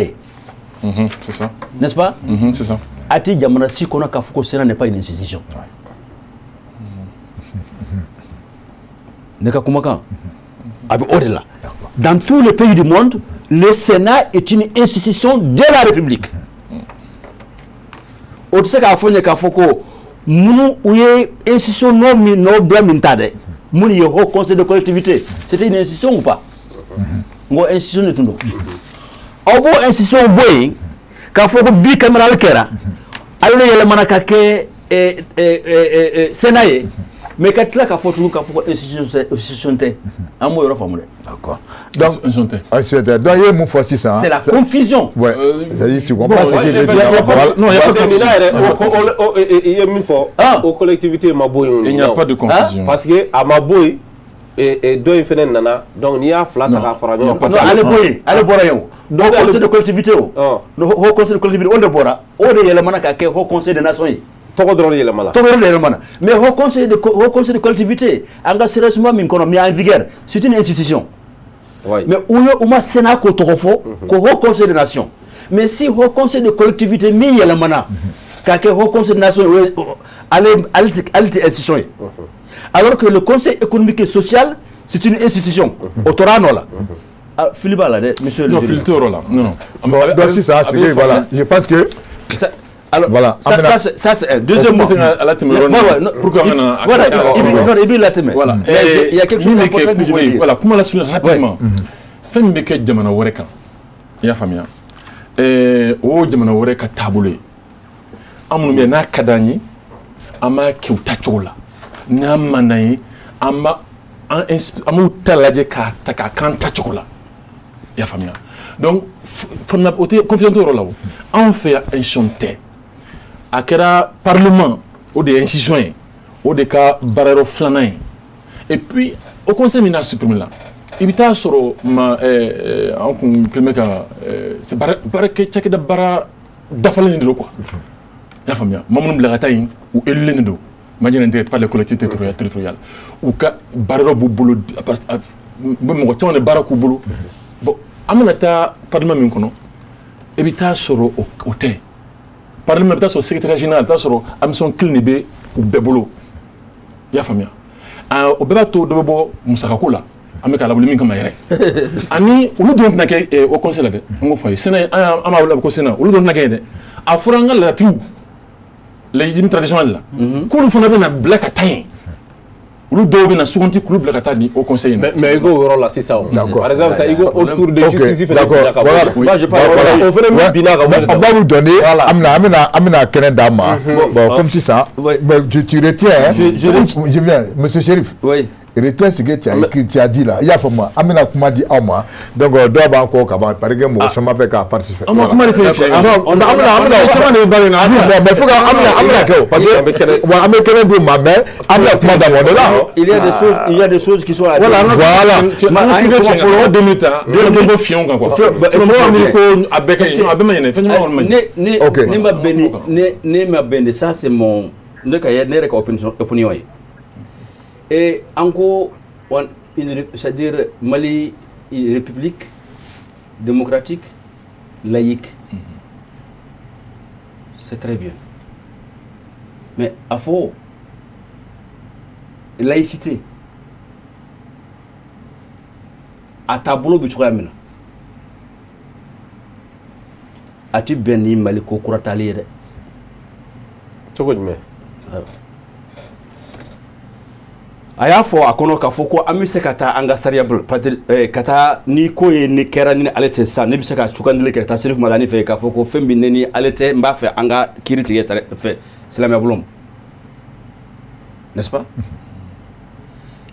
S4: C'est ça.
S2: N'est-ce pas?
S4: C'est ça.
S2: Ati Djamanasi, qu'on a Kafoko Sénat n'est pas une institution. Dans tous les pays du monde, le Sénat est une institution de la République. O tɛ se k'a fɔ n ye k'a fɔ ko minnu u ye institution n'o bila min ta dɛ minnu ye Haut Conseil de collectivité c'était une institution ou pas n ko institution de tun don aw b'o institution bɔ yen k'a fɔ ko bicaméral kɛra ale de yɛlɛmana ka kɛ Sénat ye mais quand tu as qu'à faire institution en mot
S1: D'accord. Donc, donc il y a mon fois 600.
S2: C'est la confusion.
S1: Ouais. C'est-à-dire tu comprends ce qu'il veut dire.
S4: Non, il n'y a pas de confusion.
S5: Il y a une fois aux collectivités Maboy.
S4: Il n'y a pas de confusion.
S5: Parce que à Maboy et deux infernés nana donc il y a flat à faire.
S2: Non, allez boire. Donc le conseil de collectivité le haut conseil de collectivité on de boira on de yelamana ka ke haut conseil de nation yi
S5: togo dron yelamana
S2: mais haut conseil de collectivité anga sérieusement min kono mi en vigueur c'est une institution.
S5: Oui.
S2: Mais où y a Sénat ko tofo ko haut conseil de nation mais si haut conseil de collectivité mi yelamana ka ke haut conseil de nation allez institution yi. Alors que le conseil économique et social c'est une institution autorano là. Philippe là, monsieur.
S4: Non, Philippe là. Non.
S1: Donc si ça, c'est que voilà, je pense que.
S2: Alors voilà. Ça c'est un deuxième mot.
S4: Pourquoi on
S2: voilà, il y a quelque chose d'important que je veux dire.
S4: Voilà, comment la suivre rapidement. Fais une mécanique de mana woreka. Il y a famille. Oh de mana woreka tabulé. Amuno na kadani, ama kiutachola. Na manai, ama amu talaje ka taka kanta chocolat. Il y a famille. Donc, confiance au rôle là. On fait un chantier. À quel parlement, ou des institutions, ou des cas barreaux flanants. Et puis, au conseil ministre supprimé là. Il y a sur ma c'est barre que chaque de barre d'affaires de quoi. Il y a famille. Maman blagataï ou elendo. Imagine par les collectivités territoriales. Ou ka barreau boulot bon on est barreau boulot. Bon, amanata parlement min kono e bi ta soro o te parlement bi ta so secrétaire général ta soro am son clinique ou bebolo ya famia o beba to do bo musaka kula ameka la bulimi kama yere ani ulu don na ke o conseil de ngo fay sene ama wala ko sene ulu don na ke de a furanga la tiu légitime traditionnel la ko lu fona be na black atain olu dɔw bɛ na suganti kulu bila ka taa di au conseil.
S5: Mais il go yɔrɔ la sisan. Par exemple ça il go autour de justice fana.
S1: D'accord.
S5: Moi je parle. O fana mi bina ka wari.
S1: On va vous donner. Amina kɛnɛ d'a ma. Bon comme si ça. Mais tu retiens. Je viens monsieur Chérif.
S2: Oui.
S1: Retiens ce que tu as écrit, tu as dit là. Il y a forcément Amina kuma dit à moi. Donc doit ba encore ka ba par exemple moi sama fait ka participer.
S2: On comment réfléchir.
S1: On Amina comment ne ba na. Mais faut que Amina ko parce que Amina kɛnɛ do ma mais Amina kuma da mon là.
S2: Il y a des choses qui sont à dire.
S1: Voilà.
S4: Il faut 2 minutes de bo fion kan quoi.
S2: Ne ma bene ça c'est mon ne ka ne rek opinion. Et encore, c'est-à-dire Mali, république démocratique, laïque. C'est très bien. Mais à faux, laïcité, à tableau, tu vois, as-tu béni Mali Kokuratali?
S5: Tu vois, mais.
S2: A y'a fɔ a kɔnɔ k'a fɔ ko an bɛ se ka taa an ka sariya bolo ka taa ni ko ye ne kɛra ni ale tɛ sisan ne bɛ se ka sugandili kɛ ka taa Sirif Madani fɛ k'a fɔ ko fɛn min ne ni ale tɛ n b'a fɛ an ka kiiri tigɛ fɛ silamɛya bolo ma n'est-ce pas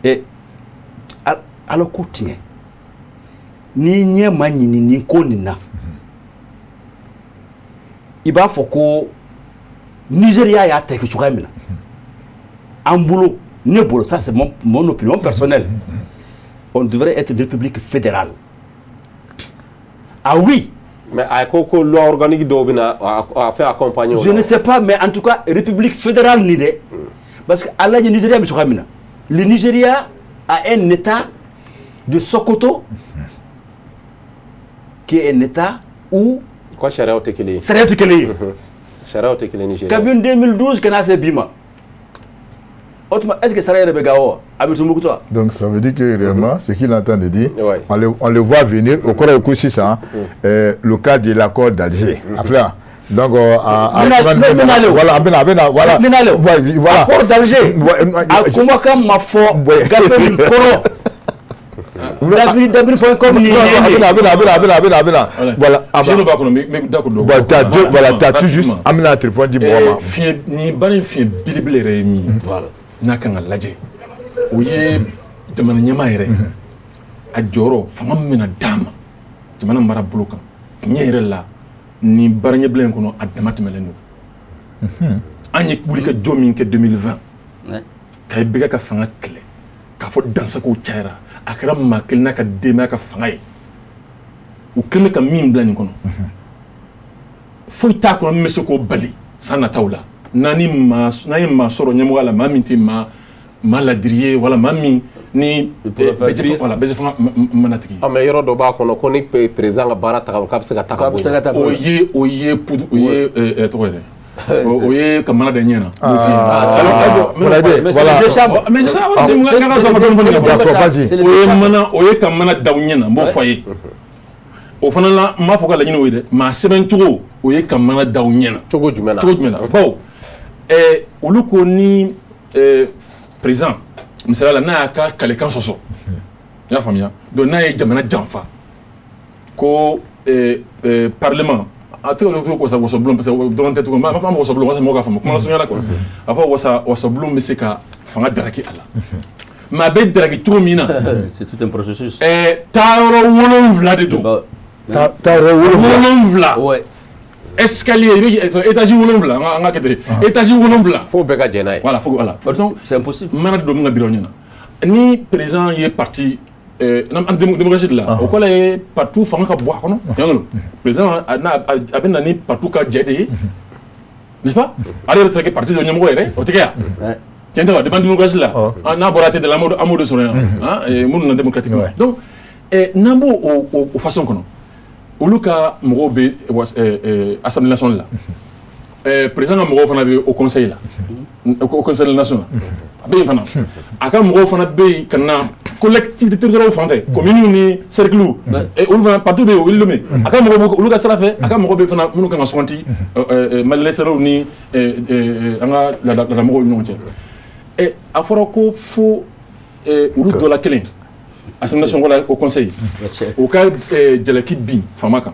S2: et ala ko tiɲɛ ni ɲɛ ma ɲini nin ko nin na i b'a fɔ ko Nigéria y'a tɛgɛ cogoya min na an bolo. Ça c'est mon opinion personnelle. On devrait être une république fédérale. Ah oui.
S5: Mais à quoi loi organique a fait accompagner.
S2: Je ne sais pas, mais en tout cas, république fédérale l'idée. Parce que Allah du Nigeria, le Nigeria a un état de Sokoto qui est un état où.
S5: Quoi, Sharia Otekele?
S2: Sharia Otekele.
S5: Sharia Otekele Nigeria.
S2: Kabine 2012, qu'on a ces bima. Est-ce que ça va être
S1: donc ça veut dire que réellement, ce qu'il entend de dire, on le voit venir au cours du coup, c'est ça, le cas de l'accord d'Alger. Donc, voilà.
S2: L'accord d'Alger. Comment comme ma foi,
S1: voilà, tu as tout juste amené à téléphone dit
S4: voilà. n'a kan ka lajɛ o ye jamana ɲɛmaa yɛrɛ a jɔyɔrɔ fanga min bɛna d'a ma jamana marabolo kan tiɲɛ yɛrɛ la ni baara ɲɛbila in kɔnɔ a dama tɛmɛlen don an ye wulikajɔ min kɛ 2020 k'a bɛɛ ka fanga kɛlɛ k'a fɔ dansagow cayara a kɛra maa kelen n'a ka denbaya ka fanga ye u kɛlen bɛ ka min bila nin kɔnɔ foyi t'a kɔnɔ min bɛ se k'o bali san nataw la n'an ye maa sɔrɔ ɲɛmɔgɔya la maa min tɛ maa ladiri ye wala maa min ni bɛɛ fanga manatigi
S5: mais yɔrɔ dɔ b'a kɔnɔ ko ni président ka baara taga k'a bɛ se ka taga bɔ yen
S4: o ye tɔgɔ yɛrɛ o ye ka mana da ɲɛ na o ye ka mana da ɲɛ na n b'o fɔ a ye o fana la n b'a fɔ ka laɲini o ye dɛ maa sɛbɛn cogo o ye ka mana da ɲɛ na
S5: cogo jumɛn na
S4: bawo olu ko ni président misaliya la n'a y'a ka kalekan sɔsɔ i y'a faamuya donc n'a ye jamana janfa ko parlement a tɛ se ka ko wasobulon parce que dɔrɔn tɛ tugun n b'a fɔ wasobulon walasa mɔgɔw k'a faamu kuma surunya la quoi a fɔ wasobulon bɛ se ka fanga daraki a la mais a bɛ daraki cogo min na
S2: c'est tout un processus
S4: taayɔrɔ 7 de don taayɔrɔ 7 escalier i bɛ étage 7 an ka kɛ ten étage 7
S5: fo bɛɛ ka jɛn n'a ye
S4: voilà voilà donc
S2: c'est impossible
S4: mana don min ka biro ɲɛna ni président ye parti démocratie de la o kɔrɔ ye parti fanga ka bɔ a kɔnɔ yango président a bɛ na ni parti ka jɛ de ye n'est-ce pas ale yɛrɛ sera kɛ parti dɔ ɲɛmɔgɔ yɛrɛ o tɛ kɛ yan tiɲɛ tɛ wa depuis démocratie la n'a bɔra tɛ de la an b'o de sɔrɔ yan minnu na démocratique donc n'an b'o o façon kɔnɔ olu ka mɔgɔw bɛ assemblée nationale la président ka mɔgɔw fana bɛ au conseil la au conseil de la nation a bɛ yen fana a ka mɔgɔw fana bɛ yen ka na collectivité territoriale fan fɛ communes ni cercles olu fana partout bɛ yen o wililen bɛ a ka mɔgɔw bɛ olu ka sira fɛ a ka mɔgɔw bɛ fana minnu kan ka suganti malilɛsɛrɛw ni an ka laadamɔgɔw ni ɲɔgɔn cɛ a fɔra ko fo olu dɔ la kelen assemblée nationale au conseil o ka jalaki bin fama kan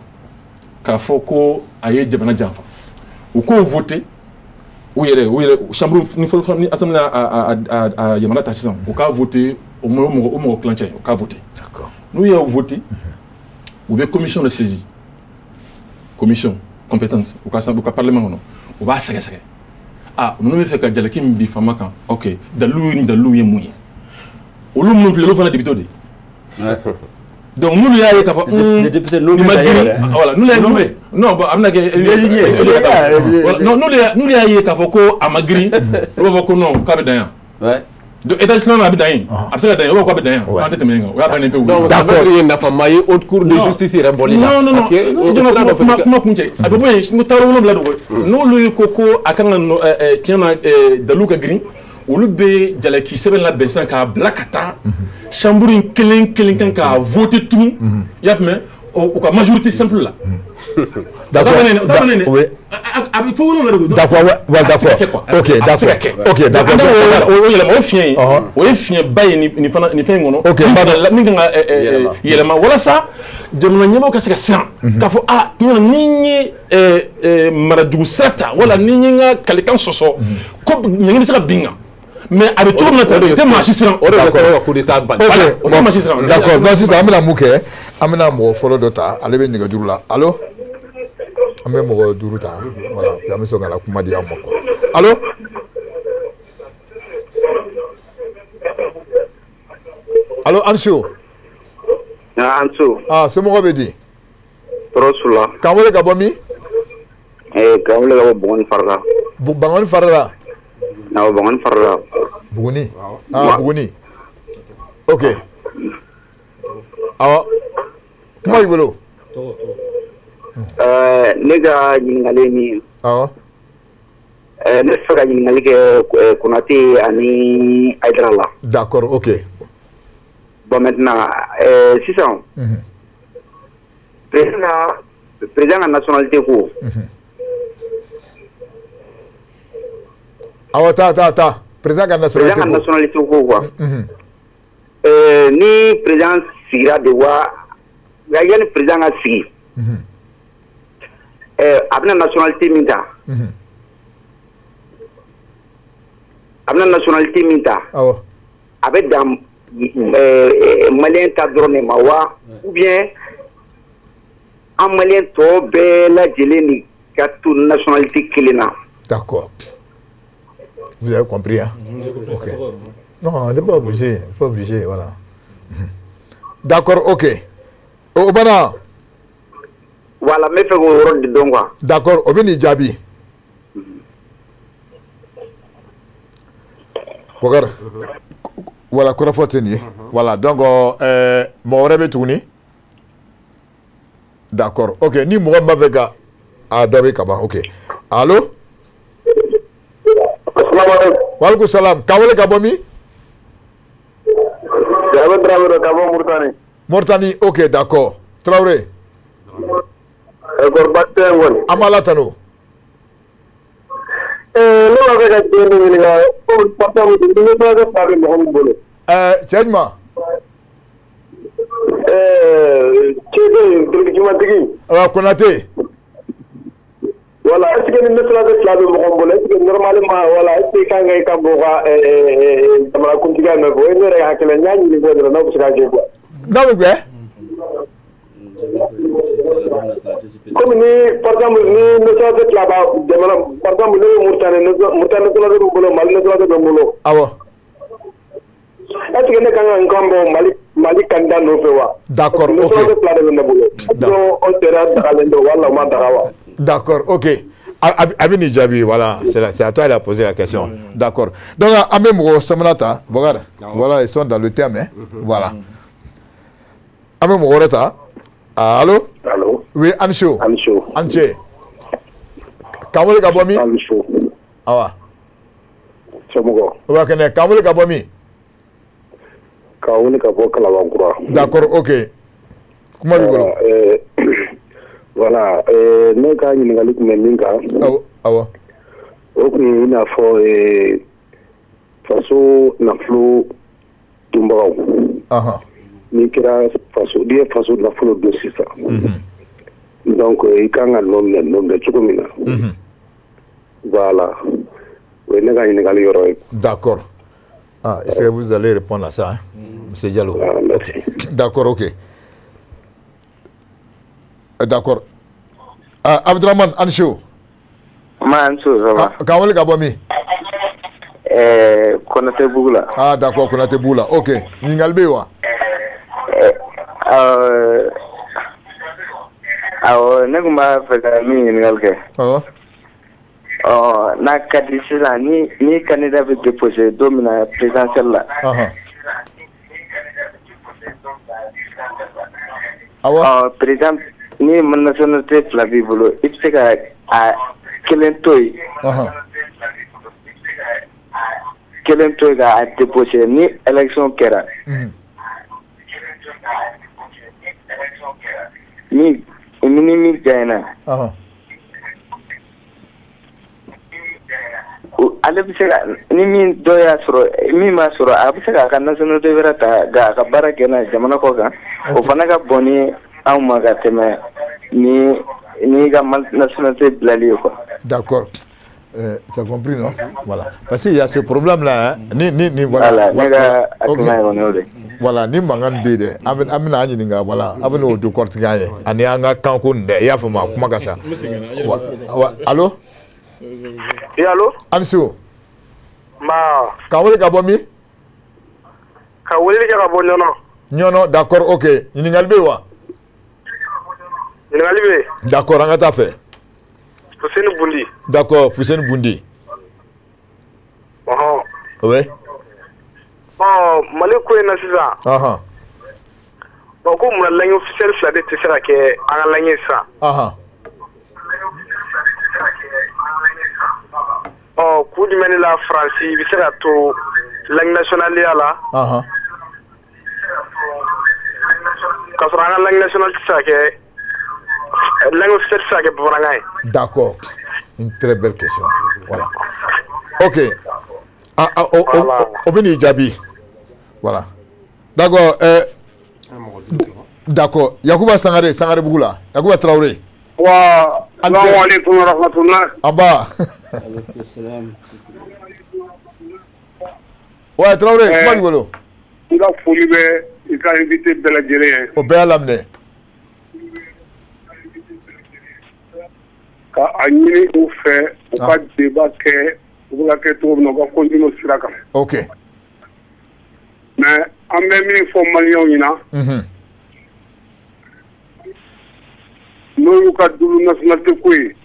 S4: k'a fɔ ko a ye jamana janfa u k'o voté u yɛrɛ chambre ni assemblée a yamana ta sisan u k'a voté o mɔgɔ kilancɛ u k'a voté n'u y'o voté u bɛ commission de saisie commission compétente u ka parlement kɔnɔ u b'a sɛgɛsɛgɛ ninnu bɛ fɛ ka jalaki min bin fama kan ok dalilu ni dalilu ye mun ye olu minnu filɛ olu fana député de donc n'olu y'a ye k'a fɔ ni ma girin voilà n'olu y'a nommé non bon a bɛna kɛ n'olu y'a ye k'a fɔ ko a ma girin olu b'a fɔ ko non k'a bɛ dan yan donc état national a bɛ dan yen a bɛ se ka dan yen o b'a fɔ k'a bɛ dan yan an tɛ tɛmɛ yen kan o y'a bannen pewu.
S5: donc ça veut dire nafama ye haute cour de justice yɛrɛ bɔli la
S4: parce que kuma kun cɛ a bɛ bɔ yen taayɔrɔ 7 de ko n'olu ko ko a kan ka tiɲɛ na dalilu ka girin olu bɛ jalaki sɛbɛn labɛn sisan k'a bila ka taa chambre in kelen kan k'a voté tugun i y'a faamuya u ka majorité simple la d'accord a bɛ fɔ wolonwula de ko d'accord
S1: ok d'accord
S4: o yɛlɛma o fiɲɛ in o ye fiɲɛba ye nin fɛn in kɔnɔ min kan ka yɛlɛma walasa jamana ɲɛmɔgɔw ka se ka siran k'a fɔ ni ye marajugu sira ta wala ni ye n ka kalikan sɔsɔ ko ɲɛgɛn bɛ se ka bin kan mais a bɛ cogo min na tan o tɛ maa si siran o de bɛ se ka coup d'état bali o tɛ maa si siran
S1: d'accord donc sisan an bɛna mun kɛ an bɛna mɔgɔ fɔlɔ dɔ ta ale bɛ nɛgɛjuru la allo an bɛ mɔgɔ 5 ta voilà puis an bɛ sɔn ka na kuma di aw ma quoi allo allo Anso
S6: Anso
S1: somɔgɔw bɛ di
S6: tɔɔrɔ su la
S1: k'an wele ka bɔ min
S6: k'an wele ka bɔ Buguni Farala
S1: Bangoni Farala
S6: awɔ Bangoni Farala
S1: Buguni Buguni ok awɔ kuma b'i bolo
S6: ne ka ɲininkali ye min ye
S1: awɔ
S6: ne bɛ fɛ ka ɲininkali kɛ Konate ani Ayidara la
S1: d'accord ok
S6: bon maintenant sisan président ka nationalité ko
S1: awɔ ta président ka nationalité ko quoi
S6: ni président sigira de wa yani président ka sigi a bɛna nationalité min ta a bɛna nationalité min ta a bɛ dan malien ta dɔrɔn de ma wa ou bien an malien tɔ bɛɛ lajɛlen ni ka to nationalité kelen na.
S1: D'accord. Vous avez compris, hein? Ok. Non, on n'est pas obligé. Pas obligé, voilà. D'accord, ok. Obana.
S6: Voilà, mais fait qu'on rôle de donc quoi.
S1: D'accord, Obini Djabi. Regarde. Voilà, qu'on a fait tenir. Voilà, donc, mon rêve tourné. D'accord, ok. Ni moi, ma vega. Ah, David Kaba, ok. Allô? Walaikum salam. Kawale Kabomi?
S7: Jabe Traoré Kabo Murtani.
S1: Murtani, ok, d'accord. Traoré.
S7: Gorbate won.
S1: Amala Tano.
S7: Lo ga ga tini ni ga ko pata mu ni ba ga pare mo bolo.
S1: Chedma.
S7: Chede dirigima digi.
S1: Konate.
S7: Voilà, est-ce que nous sommes là de Mokombole? Est-ce que normalement, voilà, est-ce que quand il y a un boga, tamara kuntiga me voye, ne rega kele nyani ni voye na no sika je quoi.
S1: Non mais
S7: comme ni par exemple ni nous sommes là-bas, par exemple ni Murtane ko la do bolo, Mali ne do do bolo.
S1: Awo.
S7: Est-ce que ne kan ngambo Mali kanda no fewa.
S1: D'accord,
S7: nous
S1: ok.
S7: sommes là de bolo. Donc on sera dalendo wala ma darawa.
S1: D'accord, ok. Abini Djabi, voilà, c'est à toi de poser la question. D'accord. Donc, Amemro Samanata, voilà, ils sont dans le thème, hein. Voilà. Amemro Reta, allô?
S7: Allô?
S1: Oui, Ancho.
S7: Ancho.
S1: Anche. Kamole Kabomi?
S7: Ancho.
S1: Awa.
S7: Chamugo.
S1: Wakene, Kamole Kabomi?
S7: Kawuni Kabo Kalawankura.
S1: D'accord, ok. Comment vous voulez?
S7: Voilà, ne ka ɲininkali kun bɛ min kan
S1: awɔ
S7: o kun ye i n'a fɔ faso nafolo dunbagaw n'i kɛra n'i ye faso nafolo dun sisan donc i kan ka nɔ minɛ cogo min na voilà o ye ne ka ɲininkali yɔrɔ ye.
S1: D'accord. Est-ce que vous allez répondre à ça, hein? Monsieur Diallo? Okay. D'accord, ok. D'accord. Abdraman Ansho.
S8: Ansho, ça va.
S1: Kawale Kabomi?
S8: Konate Boula.
S1: D'accord, Konate Boula. Ok. Ningalbewa?
S8: Ne ko b'a fɛ ka min ɲininkali kɛ. N'a ka di sisan ni candidat bɛ déposer don min na présidentielle la. Président ni nationalité fila b'i bolo i bɛ se ka a kelen to yen kelen to yen k'a déposer ni élection kɛra ni min gagnera ale bɛ se ka ni min dɔ y'a sɔrɔ min m'a sɔrɔ a bɛ se k'a ka nationalité wɛrɛ ta k'a ka baara kɛ n'a ye jamana kɔ kan o fana ka bon ni anw ma ka tɛmɛ ni ka nationalité bilali ye quoi.
S1: D'accord. Tu as compris, non? Voilà. Parce qu'il y a ce problème-là, hein?
S8: Voilà.
S1: Voilà, ni mangan bide. Amina anyinga voilà. Abino du kortigaye. Ani anga kankunde. Ya fama kuma kasa. Allô?
S7: Oui, allô?
S1: Ansu.
S7: Ma.
S1: Kawole Kabomi?
S7: Kawole Kabomi non.
S1: Nyono, d'accord, ok. Ningalbe wa?
S7: Ningalbe.
S1: D'accord, anga ta fait.
S7: Fuseni Bundi.
S1: D'accord, Fuseni Bundi. Oui.
S7: Mali ko na sisan. Ko mun laɲini officiel fila de tɛ se ka kɛ an ka laɲini sisan. Ku jumɛn la Faransi bɛ se ka to langue nationale ya la. K'a sɔrɔ an ka langue nationale tɛ se ka kɛ langue officielle tɛ se ka kɛ bamanankan ye.
S1: D'accord. Une très belle question. Voilà. Ok. Obini Djabi. Voilà. D'accord. D'accord. Yacouba Sangare Bougoula. Yacouba Traoré.
S7: Wa. Assalamu alaikum wa rahmatullah.
S1: Aba. Ouais, Traoré, comment tu veux?
S7: Il a fallu il a invité Beladjélé.
S1: Au Béa l'amener.
S7: Quand Agnini ou fait, on va débattre, on va continuer sur la carte.
S1: Ok.
S7: Mais en même temps, il faut Maliens, nous avons nationalité.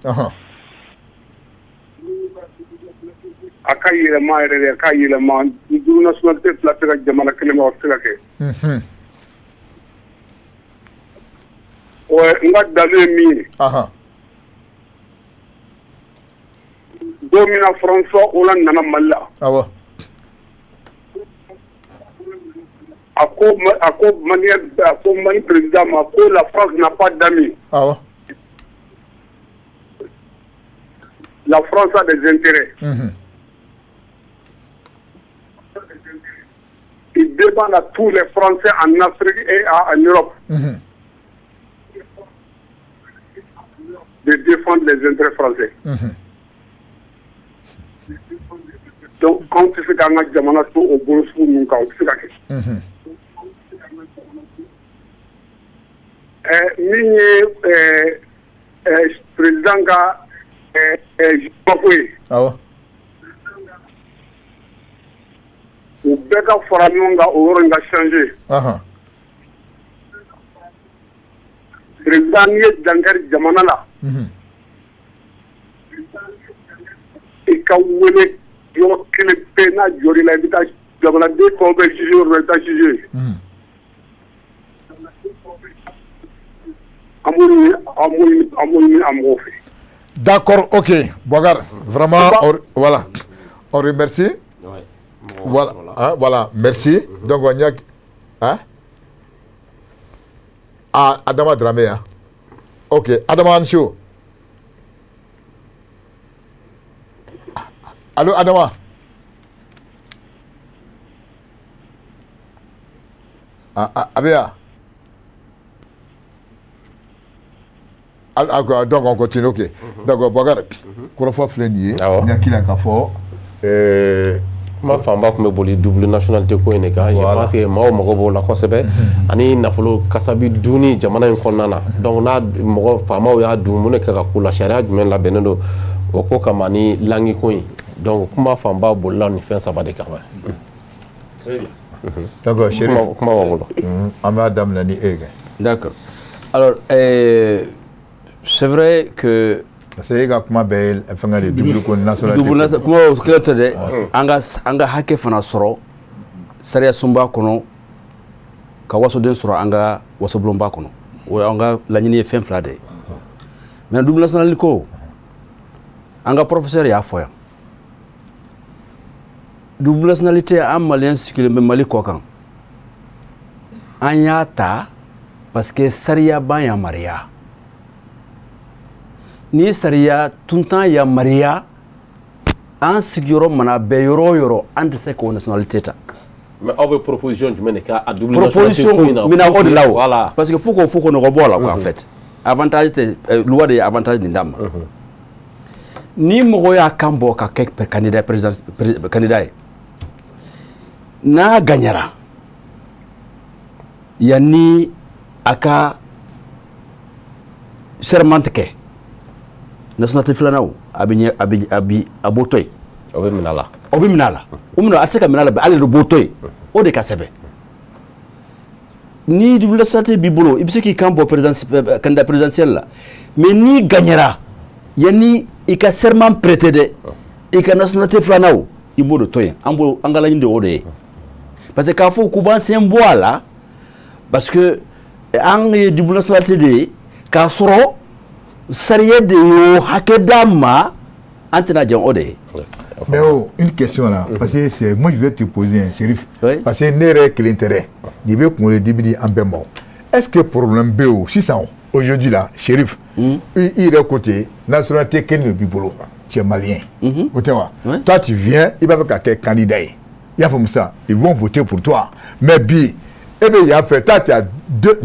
S7: A ka yɛlɛma yɛrɛ de a ka yɛlɛma duuru nationalité fila tɛ ka jamana kelen ma o tɛ se ka kɛ. N ka dalu ye min ye. Don min na François Hollande nana Mali la.
S1: Awɔ.
S7: A ko Mali président ma ko la France n'a pas d'amis.
S1: Awɔ.
S7: La France a des intérêts. Il demande à tous les Français en Afrique et en Europe de défendre les intérêts français. Donc, quand tu fais qu'un Jamana au bon sou, nous quand tu fais président ka u bɛɛ ka fara ɲɔgɔn kan o yɔrɔ in ka changer. Président n'i ye dankari jamana la i ka wele yɔrɔ kelen pe n'a jɔr'i la i bɛ taa jamanaden tɔw bɛ juger yɔrɔ la i bɛ taa juger. An b'o ɲini a mɔgɔw fɛ.
S1: D'accord, ok. Boubacar, vraiment, voilà. On remercie. Voilà, hein, voilà, merci. Donc, on y a. Hein? Ah, Adama Dramé. Hein? Ok, Adama Ancho. Allô, Adama. Abia. Donc, on continue, ok. Donc, Boubacar, Kourofo Flénier, il y a qui l'a fort.
S5: Ma famba kun bɛ boli double nationalité ko in de kan. Je pense que maaw mago b'o la kosɛbɛ ani nafolo kasabi dunni jamana in kɔnɔna na. Donc n'a mɔgɔ faamaw y'a dun mun de kɛ ka k'u la sariya jumɛn labɛnnen don o ko kama ni langi ko in. Donc kuma fanba bolila nin fɛn saba de kan. Très bien.
S1: D'accord, Chérif.
S5: Kuma b'a bolo.
S1: An b'a daminɛ ni e kɛ.
S2: D'accord. Alors, c'est vrai que
S1: parce que e ka kuma bɛɛ ye fɛngɛ de double ko nationalité.
S2: Double nationalité kuma o kelen tɛ dɛ. An ka hakɛ fana sɔrɔ sariya sunba kɔnɔ ka wasoden sɔrɔ an ka wasobulonba kɔnɔ. O y'an ka laɲini ye fɛn fila de ye. Mais double nationalité ko an ka professeur y'a fɔ yan. Double nationalité an maliyɛn sigilen bɛ Mali kɔ kan. An y'a ta parce que sariya b'an yamaruya. Ni sariya tuntan yamaruya an sigiyɔrɔ mana bɛɛ yɔrɔ o yɔrɔ an tɛ se k'o nationalité ta.
S5: Mais aw bɛ proposition jumɛn de kɛ a double
S2: nationalité ko in na? Mina o de la o.
S5: Voilà.
S2: Parce que fo k'o nɔgɔ bɔ a la quoi en fait. Avantage tɛ loi de ye avantage nin d'a ma. Ni mɔgɔ y'a kan bɔ ka kɛ candidat ye n'a gagnera yanni a ka serment kɛ nationalité filanan a b'o to yen.
S5: O bɛ minɛ a la.
S2: O bɛ minɛ a la. O minɛ a tɛ se ka minɛ a la ale de b'o to yen. O de ka sɛbɛn. Ni double nationalité b'i bolo i bɛ se k'i kan bɔ candidat présidentiel la mais n'i gagnera yanni i ka serment prêter dɛ i ka nationalité filanan i b'o de to yen an ka laɲini de o de ye parce que k'a fɔ k'u b'an sen bɔ a la parce que an ye double nationalité de ye k'a sɔrɔ sariya de y'o hakɛ d'a ma an tɛna jɛn o de ye.
S1: Mais une question là, parce que c'est moi je vais te poser un Chérif, parce que ne yɛrɛ kelen tɛ dɛ, n'i bɛ kunkolo dibidi an bɛɛ ma. Est-ce que problème bɛ o sisan aujourd'hui là, Chérif, i yɛrɛ côté nationalité kelen de b'i bolo, tu es malien, o tɛ wa? Toi tu viens, i b'a fɛ ka kɛ candidat ye, i y'a faamu sa, ils vont voter pour toi, mais bi e bɛ yan fɛ, toi tu as deux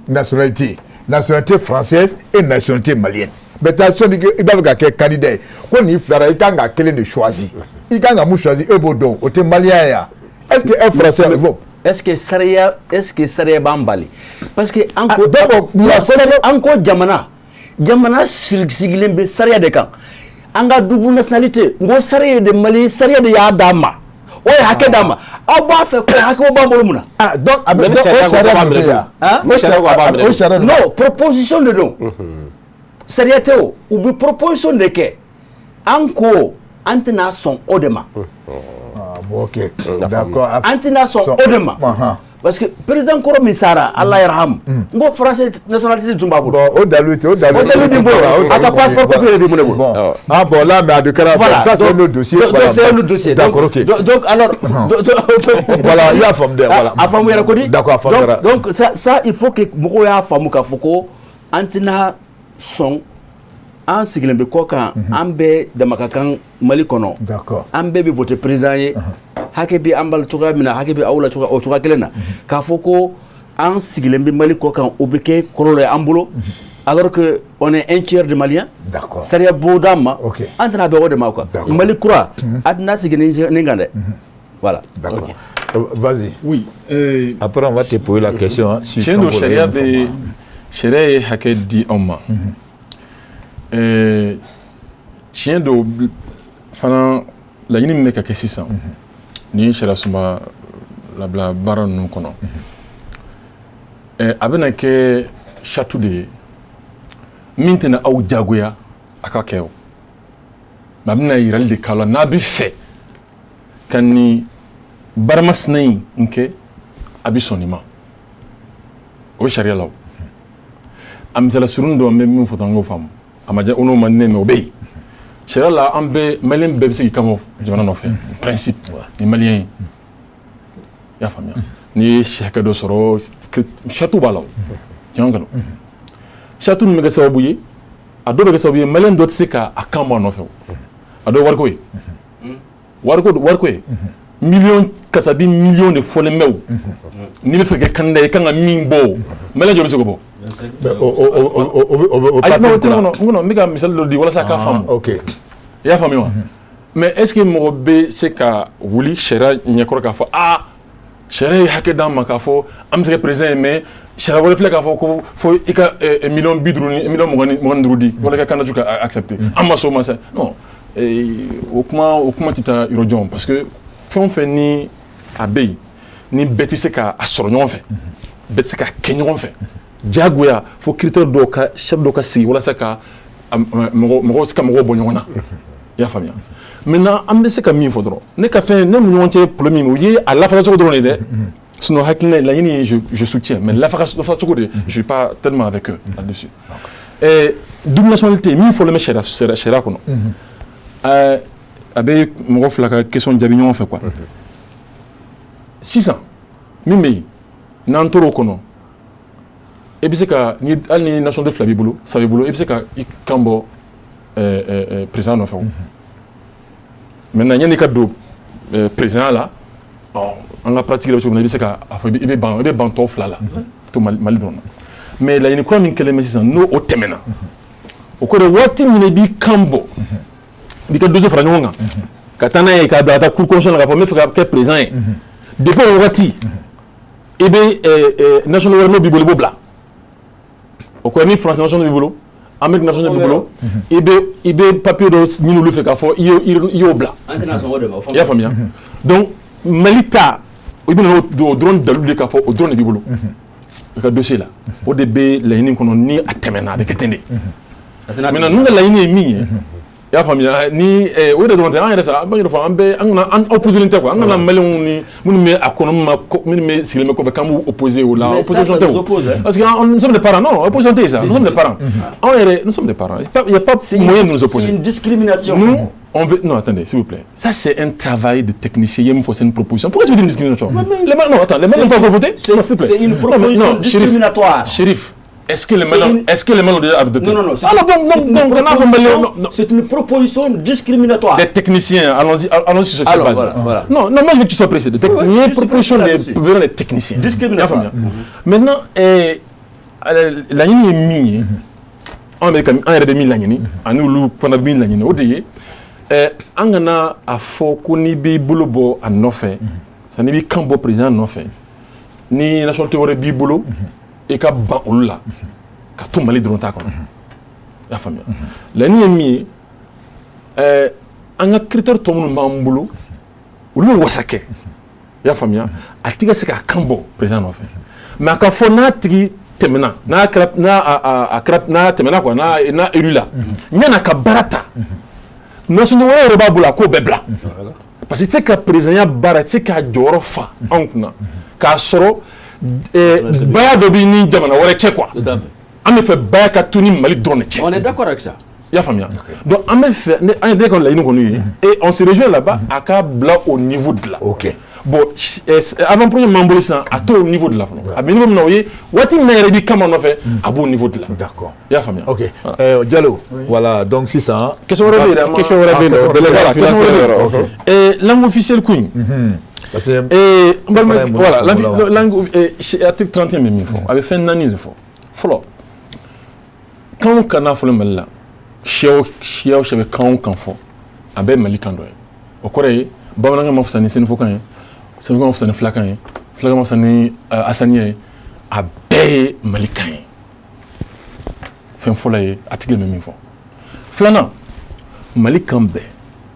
S1: nationalités, nationalité française et nationalité malienne. Mais tu as dit qu'il va y avoir candidat. Quand il fera, il y a quelqu'un de choisi. Il y a un choisi. Et bon, donc, tu es malien. est-ce que un Français
S2: est-ce que sariya b'an bali parce que encore jamana sigilen bɛ sariya de kan an ka double nationalité n ko sariya de Mali sariya de y'a d'an ma o ye hakɛ d'an ma aw b'a fɛ ko hakɛ b'an bolo mun na
S1: donc
S2: non proposition de don sariya tɛ o u bɛ proposition de kɛ an ko an tɛna sɔn o de ma
S1: ok d'accord
S2: an tɛna sɔn o de ma parce que président kɔrɔ min sara Allah yarham n ko français nationalité tun b'a bolo
S1: o dalu tɛ
S2: bolo a ka passeport papier de bɛ ne bolo
S1: bon là mais à de kɛra ça c'est le dossier
S2: c'est le dossier
S1: d'accord ok
S2: donc alors
S1: voilà il y a faamu dɛ voilà
S2: a faamu yɛrɛ ko di
S1: d'accord a faamu
S2: donc ça il faut que mɔgɔw y'a faamu k'a fɔ ko an tɛna sɔn an sigilen bɛ kɔ kan an bɛɛ dama ka kan Mali kɔnɔ an bɛɛ bɛ voter président ye hakɛ bɛ an bala cogoya min na hakɛ bɛ aw la o cogoya kelen na k'a fɔ ko an sigilen bɛ Mali kɔ kan o bɛ kɛ kɔlɔlɔ ye an bolo alors que on est un tiers de Maliens sariya b'o d'an ma an tɛna bɛn o de ma quoi Mali kura a tɛna sigi nin kan dɛ voilà.
S1: D'accord. Vas-y.
S4: Oui.
S1: Après on va te poser la question.
S4: Chez nous sariya bɛ sariya ye hakɛ di anw ma. Tiɲɛ do fana laɲini min bɛ ka kɛ sisan ni sariya sunba labila baara ninnu kɔnɔ a bɛna kɛ charte de ye min tɛna aw jagoya a ka kɛ o mais a bɛna yirali de k'a la n'a bɛ fɛ ka nin baaramasina in kɛ a bɛ sɔn nin ma o bɛ sariya la o a misaliya surunnin dɔ an bɛ min fɔ tan an k'o faamu a ma diya o n'o ma ne mɛ o bɛ yen sariya la an bɛɛ maliyɛn bɛɛ bɛ se k'i kama jamana nɔfɛ principe ni maliyɛn ye i y'a faamuya n'i ye si hakɛ dɔ sɔrɔ charte b'a la o tiɲɛ kɔnɔ charte min bɛ kɛ sababu ye a dɔw bɛ kɛ sababu ye maliyɛn dɔ tɛ se k'a kan bɔ a nɔfɛ o a dɔw ye wariko ye wariko ye miliyɔn kasabi miliyɔn de fɔlen bɛ o n'i bɛ fɛ kɛ candidat ye i kan ka min bɔ o maliyɛn jɔ bɛ se k'o bɔ. n bɛ ka misali dɔ di walasa a k'a faamu i y'a faamuya wa mais est ce que mɔgɔ bɛ se ka wuli sariya ɲɛkɔrɔ k'a fɔ sariya ye hakɛ d'an ma k'a fɔ an bɛ se kɛ président ye mais sariya wɛrɛ filɛ k'a fɔ ko fo i ka miliyɔn 50 ni miliyɔn 25 di wala i ka candidature ka accepter an ma s'o ma sa non o kuma tɛ taa yɔrɔ jan parce que fɛn o fɛn ni a bɛ yen ni bɛɛ tɛ se k'a sɔrɔ ɲɔgɔn fɛ bɛɛ tɛ se k'a kɛ ɲɔgɔn fɛ jagoya fo critère dɔw ka charte dɔw ka sigi walasa ka mɔgɔw se ka mɔgɔw bɔ ɲɔgɔn na i y'a faamuya maintenant an bɛ se ka min fɔ dɔrɔn ne ka fɛn ne ni ɲɔgɔn cɛ problème min o ye a lafaga cogo dɔrɔn de dɛ sinon hakilina laɲini ye je soutiens mais lafaga cogo de je suis pas tellement avec eux là-dessus double nationalité min fɔlen bɛ sariya kɔnɔ a bɛ mɔgɔ fila ka question jaabi ɲɔgɔn fɛ quoi sisan min bɛ yen n'an tor'o kɔnɔ i bɛ se ka hali ni nationalité fila b'i bolo saba b'i bolo i bɛ se ka i kan bɔ président nɔfɛ o maintenant yanni i ka don président la an ka pratique la cogo min na i bɛ se ka a fɔ i bɛ ban tɔ fila la to Mali dɔrɔn na mais laɲini kura min kɛlen bɛ sisan n'o tɛmɛna o kɔrɔ waati min na i b'i kan bɔ i b'i ka dossier fara ɲɔgɔn kan ka taa n'a ye ka taa cour constitutionnelle la k'a fɔ n bɛ fɛ ka kɛ président ye depuis o waati i bɛ national wɛrɛ n'o b'i bolo i b'o bila o kɔrɔ ni France national b'i bolo Amérique national b'i bolo i bɛ papier dɔ ɲini olu fɛ k'a fɔ i y'o bila i y'a faamuya donc Mali ta i bɛna o dɔrɔn dalu de k'a fɔ o dɔrɔn de b'i bolo i ka dossier la o de bɛ laɲini kɔnɔ ni a tɛmɛna a bɛ kɛ ten de maintenant ninnu ka laɲini ye min ye i y'a faamuya ni o de dɔrɔn tɛ an yɛrɛ sa an b'a yɛrɛ fɔ an opposé tɛ quoi an kana maliyɛnw ni minnu bɛ a kɔnɔ minnu bɛ sigilen bɛ kɔfɛ k'an b'u opposé o la opposition tɛ o parce que nous sommes des parents non opposition tɛ yen sa nous sommes des parents anw yɛrɛ nous sommes des parents il y a pas moyen de nous opposer.
S2: C'est une discrimination.
S4: Nous on veut non attendez s'il vous plaît ça c'est un travail de technicien il me faut c'est une proposition pourquoi tu veux dire une discrimination les Maliens non attends les Maliens n'ont pas encore voté
S2: c'est une proposition discriminatoire.
S4: Chérif est-ce que les Maliens ont déjà adopté?
S2: Non.
S4: C'est
S2: une proposition discriminatoire.
S4: Des techniciens, allons sur cette base.
S2: Voilà.
S4: Non, moi je veux que tu sois précis. Les propositions des techniciens.
S2: Discriminatoire.
S4: Maintenant, la ligne est mise. On a mis la ligne. On a mis la ligne. On a fait qu'on y ait bolobo à nos faits. ça ne b'i kan bɔ président nɔfɛ ni nationalité wɛrɛ b'i bolo i ka ban olu la ka to Mali dɔrɔn t'a kɔnɔ i y'a faamuya laɲini ye min ye an ka critère tɔ minnu b'an bolo olu bɛ wasa kɛ i y'a faamuya a tɛ ka se k'a kan bɔ président nɔfɛ mais a ka fɔ n'a tigi tɛmɛna n'a tɛmɛna quoi n'a élu la ɲana ka baara ta nationalité wɛrɛ yɛrɛ b'a bolo a k'o bɛɛ bila parce que tu sais ka présidenya baara tu sais k'a jɔyɔrɔ fa anw kunna k'a sɔrɔ baya dɔ b'i ni jamana wɛrɛ cɛ quoi an bɛ fɛ baya ka to ni Mali dɔrɔn de cɛ.
S2: On est d'accord avec ça.
S4: I y'a faamuya donc an bɛ fɛ an ye ka laɲini kɔni ye et on se rejoint là-bas a k'a bila au niveau de là.
S1: Ok.
S4: Bon avant premier m'an bolo sisan a to au niveau de là fɔlɔ a bɛ niveau min na o ye waati min na yɛrɛ b'i kama nɔfɛ a b'o niveau de là.
S1: D'accord.
S4: I y'a faamuya.
S1: Ok. Diallo voilà donc sisan.
S4: question wɛrɛ bɛ yen dɛ question wɛrɛ bɛ yen dɛ délégué la question wɛrɛ bɛ yen langue officielle ko in. Voilà langue article 31 bɛ min fɔ a bɛ fɛn 4 de fɔ fɔlɔ kan o kan n'a fɔlen Mali la siya o siya bɛ kan o kan fɔ a bɛɛ ye Mali kan dɔ ye o kɔrɔ ye bamanankan ma fisa ni sɛnɛfɔkan ye sɛnɛfɔkan ma fisa ni filakan ye filakan ma fisa ni asaniya ye a bɛɛ ye Mali kan ye fɛn fɔlɔ ye article bɛ min fɔ filanan Mali kan bɛɛ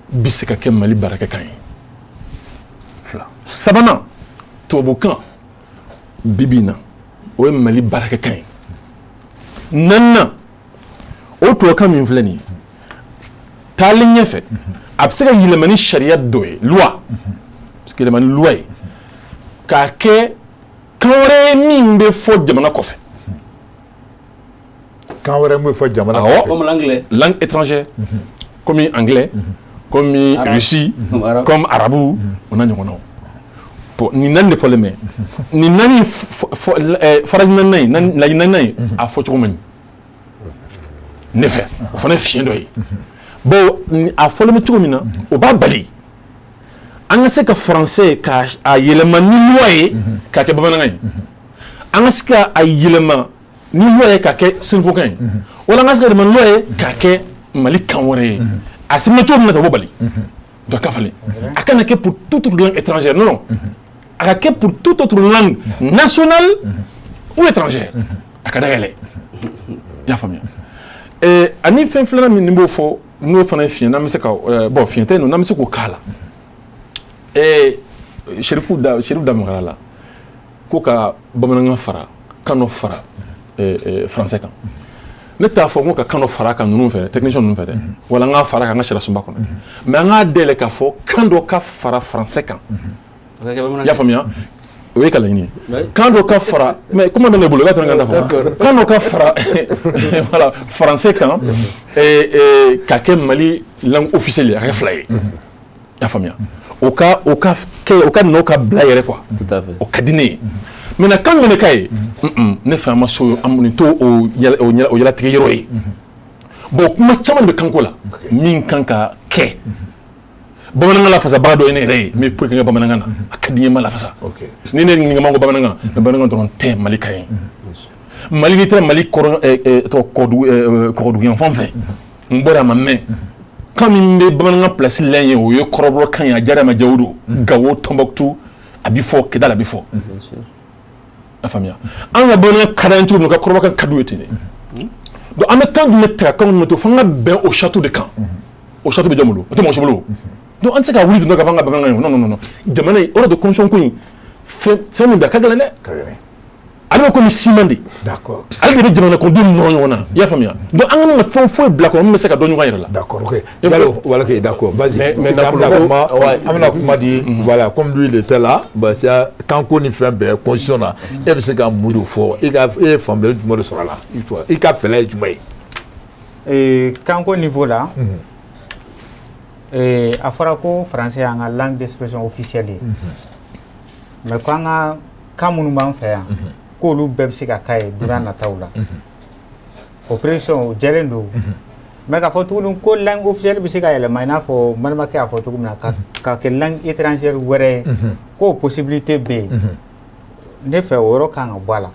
S4: bi se ka kɛ Mali baarakɛkan ye fila sabanan tubabukan bi bi in na o ye Mali baarakɛkan ye naaninan o tubabukan min filɛ nin ye taalen ɲɛfɛ a bɛ se ka yɛlɛma ni sariya dɔ ye loi parce que yɛlɛma ni loi ye k'a kɛ kan wɛrɛ ye min bɛ fɔ jamana kɔfɛ
S1: kan wɛrɛ min bɛ fɔ jamana kɔfɛ
S2: comme l'anglais
S4: langue étrangère comme anglais comme russie comme arabu o n'a ɲɔgɔnnaw bon nin naani de fɔlen bɛ nin naani phrase naaninan ye laɲini naaninan ye a fɔ cogo man ɲi ne fɛ o fana ye fiɲɛ dɔ ye bon a fɔlen bɛ cogo min na o b'a bali an ka se ka français ka a yɛlɛma ni loi ye k'a kɛ bamanankan ye an ka se ka a yɛlɛma ni loi ye k'a kɛ sɛnɛfɔkan ye wala an ka se ka yɛlɛma ni loi ye k'a kɛ Mali kan wɛrɛ ye a sɛbɛnna cogo min na ta o b'o bali donc ka falen a kana kɛ pour toute autre langue étrangère non a ka kɛ pour toute autre langue nationale ou étrangère a ka dayɛlɛ i y'a faamuya ani fɛn filanan min ni b'o fɔ n'o fana ye fiɲɛ n'an bɛ se ka bon fiɲɛ tɛ yen nɔ n'an bɛ se k'o k'a la Sherifu da magara la ko ka bamanankan fara kan dɔ fara français kan ne t'a fɔ ko ka kan dɔ fara kan ninnu fɛ technicien ninnu fɛ dɛ wala an k'a fara kan an ka sariya sunba kɔnɔ mais an k'a dayɛlɛ k'a fɔ kan dɔ ka fara français kan i y'a faamuya o ye ka laɲini ye kan dɔ ka fara mais comment dɔ de bolo i b'a to ne ka fɔ kan dɔ ka fara voilà français kan k'a kɛ Mali langue officielle ye a ka kɛ fila ye i y'a faamuya o ka n'o ka bila yɛrɛ quoi o ka di ne ye maintenant kan min ka ye ne fɛ an ma so an to o yɛlɛtigɛ yɔrɔ ye bon kuma caman de bɛ kanko la min kan ka kɛ bamanankan lafasabaga dɔ ye ne yɛrɛ ye mais pour que n ka bamanankan na a ka di n ye n ma lafasa ni ne ɲininka ko bamanankan mais bamanankan dɔrɔn tɛ Mali ka ye Mali n'i taara Mali kɔgɔduguyan fan fɛ n bɔra a ma mɛn kan min bɛ bamanankan place la ye o ye kɔrɔbɔrɔ kan ye a diyara ma jaw do Gawo Tombouctou a bɛ fɔ Kidal a bɛ fɔ a faamuya an ka bamanankan ka d'an ye cogo min na ka kɔrɔbɔrɔkan ka d'u ye ten dɛ donc an bɛ kan jumɛn ta kan jumɛn to fo an ka bɛn o château de kan o château bɛ jɔn bolo o tɛ mɔgɔ si bolo donc an tɛ se ka wuli dɔrɔn ka fɔ an ka bamanankan ye non jamana ye o de constitution ko in fɛn min bɛ a ka gɛlɛn dɛ ale bɛ komi siman de
S1: d'accord
S4: ale de bɛ jamana kɔnɔdenw nɔrɔ ɲɔgɔn na i y'a faamuya donc an kana fɛn foyi bila kɔnɔ min bɛ se ka dɔ ɲɔgɔn yɛrɛ la
S1: d'accord ok Diallo voilà ok d'accord vas-y an bɛna kuma di voilà comme lui il était là parce que kanko ni fɛn bɛɛ constitution na e bɛ se ka mun de fɔ e ye faamuyali jumɛn de sɔrɔ a la i ka fɛlɛ ye jumɛn
S3: ye kanko niveau la a fɔra ko français y'an ka langue d'expression officielle ye mais ko an ka kan minnu b'an fɛ yan k'olu bɛɛ bɛ se ka k'a ye dunan nataw la o précision o jɛlen don mais k'a fɔ tuguni ko langue officielle bɛ se ka yɛlɛma i n'a fɔ balimakɛ y'a fɔ cogo min na ka kɛ langue étrangère wɛrɛ ye k'o possibilité bɛ yen ne fɛ o yɔrɔ kan ka bɔ a la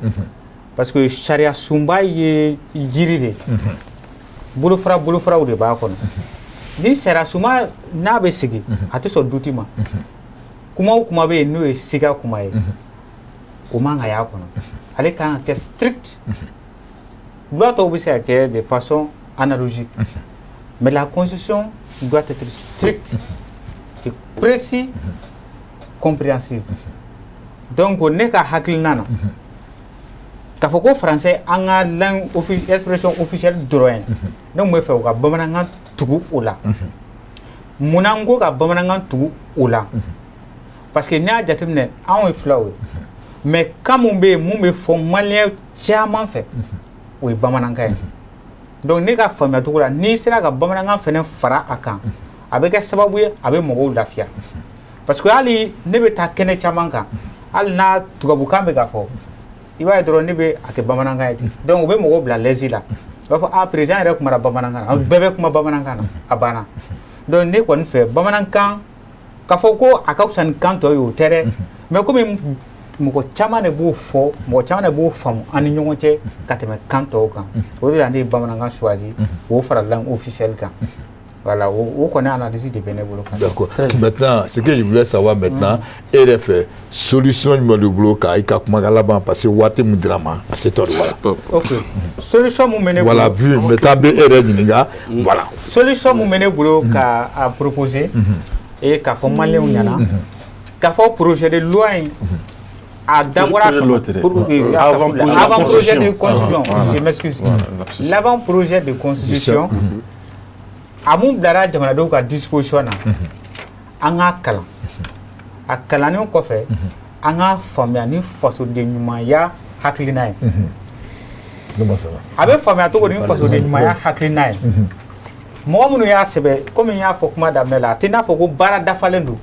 S3: parce que sariya sunba ye jiri de bolofaraw de b'a kɔnɔ ni sariya sunba n'a bɛ sigi a tɛ sɔn duti ma kuma o kuma bɛ yen n'o ye siga kuma ye o man ka y'a kɔnɔ ale kan ka kɛ strict loi tɔw bɛ se ka kɛ de façon analogique mais la constitution doit être stricte et précis compréhensible donc ne ka hakilina na k'a fɔ ko français an ka langue expression officielle dɔrɔn ne tun bɛ fɛ u ka bamanankan tugu o la munna n ko ka bamanankan tugu o la parce que n'i y'a jateminɛ anw ye filaw ye mais kan mun bɛ yen mun bɛ fɔ maliyɛn caman fɛ o ye bamanankan ye donc ne ka faamuya cogo la n'i sera ka bamanankan fɛnɛ fara a kan a bɛ kɛ sababu ye a bɛ mɔgɔw lafiya parce que hali ne bɛ taa kɛnɛ caman kan hali n'a tubabukan bɛ ka fɔ i b'a ye dɔrɔn ne bɛ a kɛ bamanankan ye ten donc u bɛ mɔgɔw bila l'aise la u b'a fɔ ah président yɛrɛ kumara bamanankan na bɛɛ bɛ kuma bamanankan na a banna donc ne kɔni fɛ bamanankan k'a fɔ ko a ka fisa ni kan tɔ ye o tɛ dɛ mais komi mɔgɔ caman de b'o fɔ mɔgɔ caman de b'o faamu an ni ɲɔgɔn cɛ ka tɛmɛ kan tɔw kan o de la ne ye bamanankan choisi k'o fara langue officielle kan voilà o kɔni analyse de bɛ ne bolo.
S1: D'accord. Maintenant ce que je voulais savoir maintenant e yɛrɛ fɛ solution jumɛn de bolo ka i ka kumakan laban parce que waati min dira ma a se tɔ de voilà.
S3: Ok solution mun bɛ ne bolo.
S1: Voilà vu maintenant bɛ e yɛrɛ ɲininka voilà.
S3: Solution mun bɛ ne bolo ka a proposer et k'a fɔ maliyɛnw ɲɛna k'a fɔ projet de loi in a dabɔra avant projet de constitution je m'excuse l'avant projet de constitution a mun bilara jamanadenw ka disposition na an k'a kalan a kalannen kɔfɛ an k'a faamuya ni fasoden ɲumanya hakilina ye a bɛ faamuya cogo di ni fasoden ɲumanya hakilina ye mɔgɔ minnu y'a sɛbɛ komi n y'a fɔ kuma daminɛ la a tɛ n'a fɔ ko baara dafalen don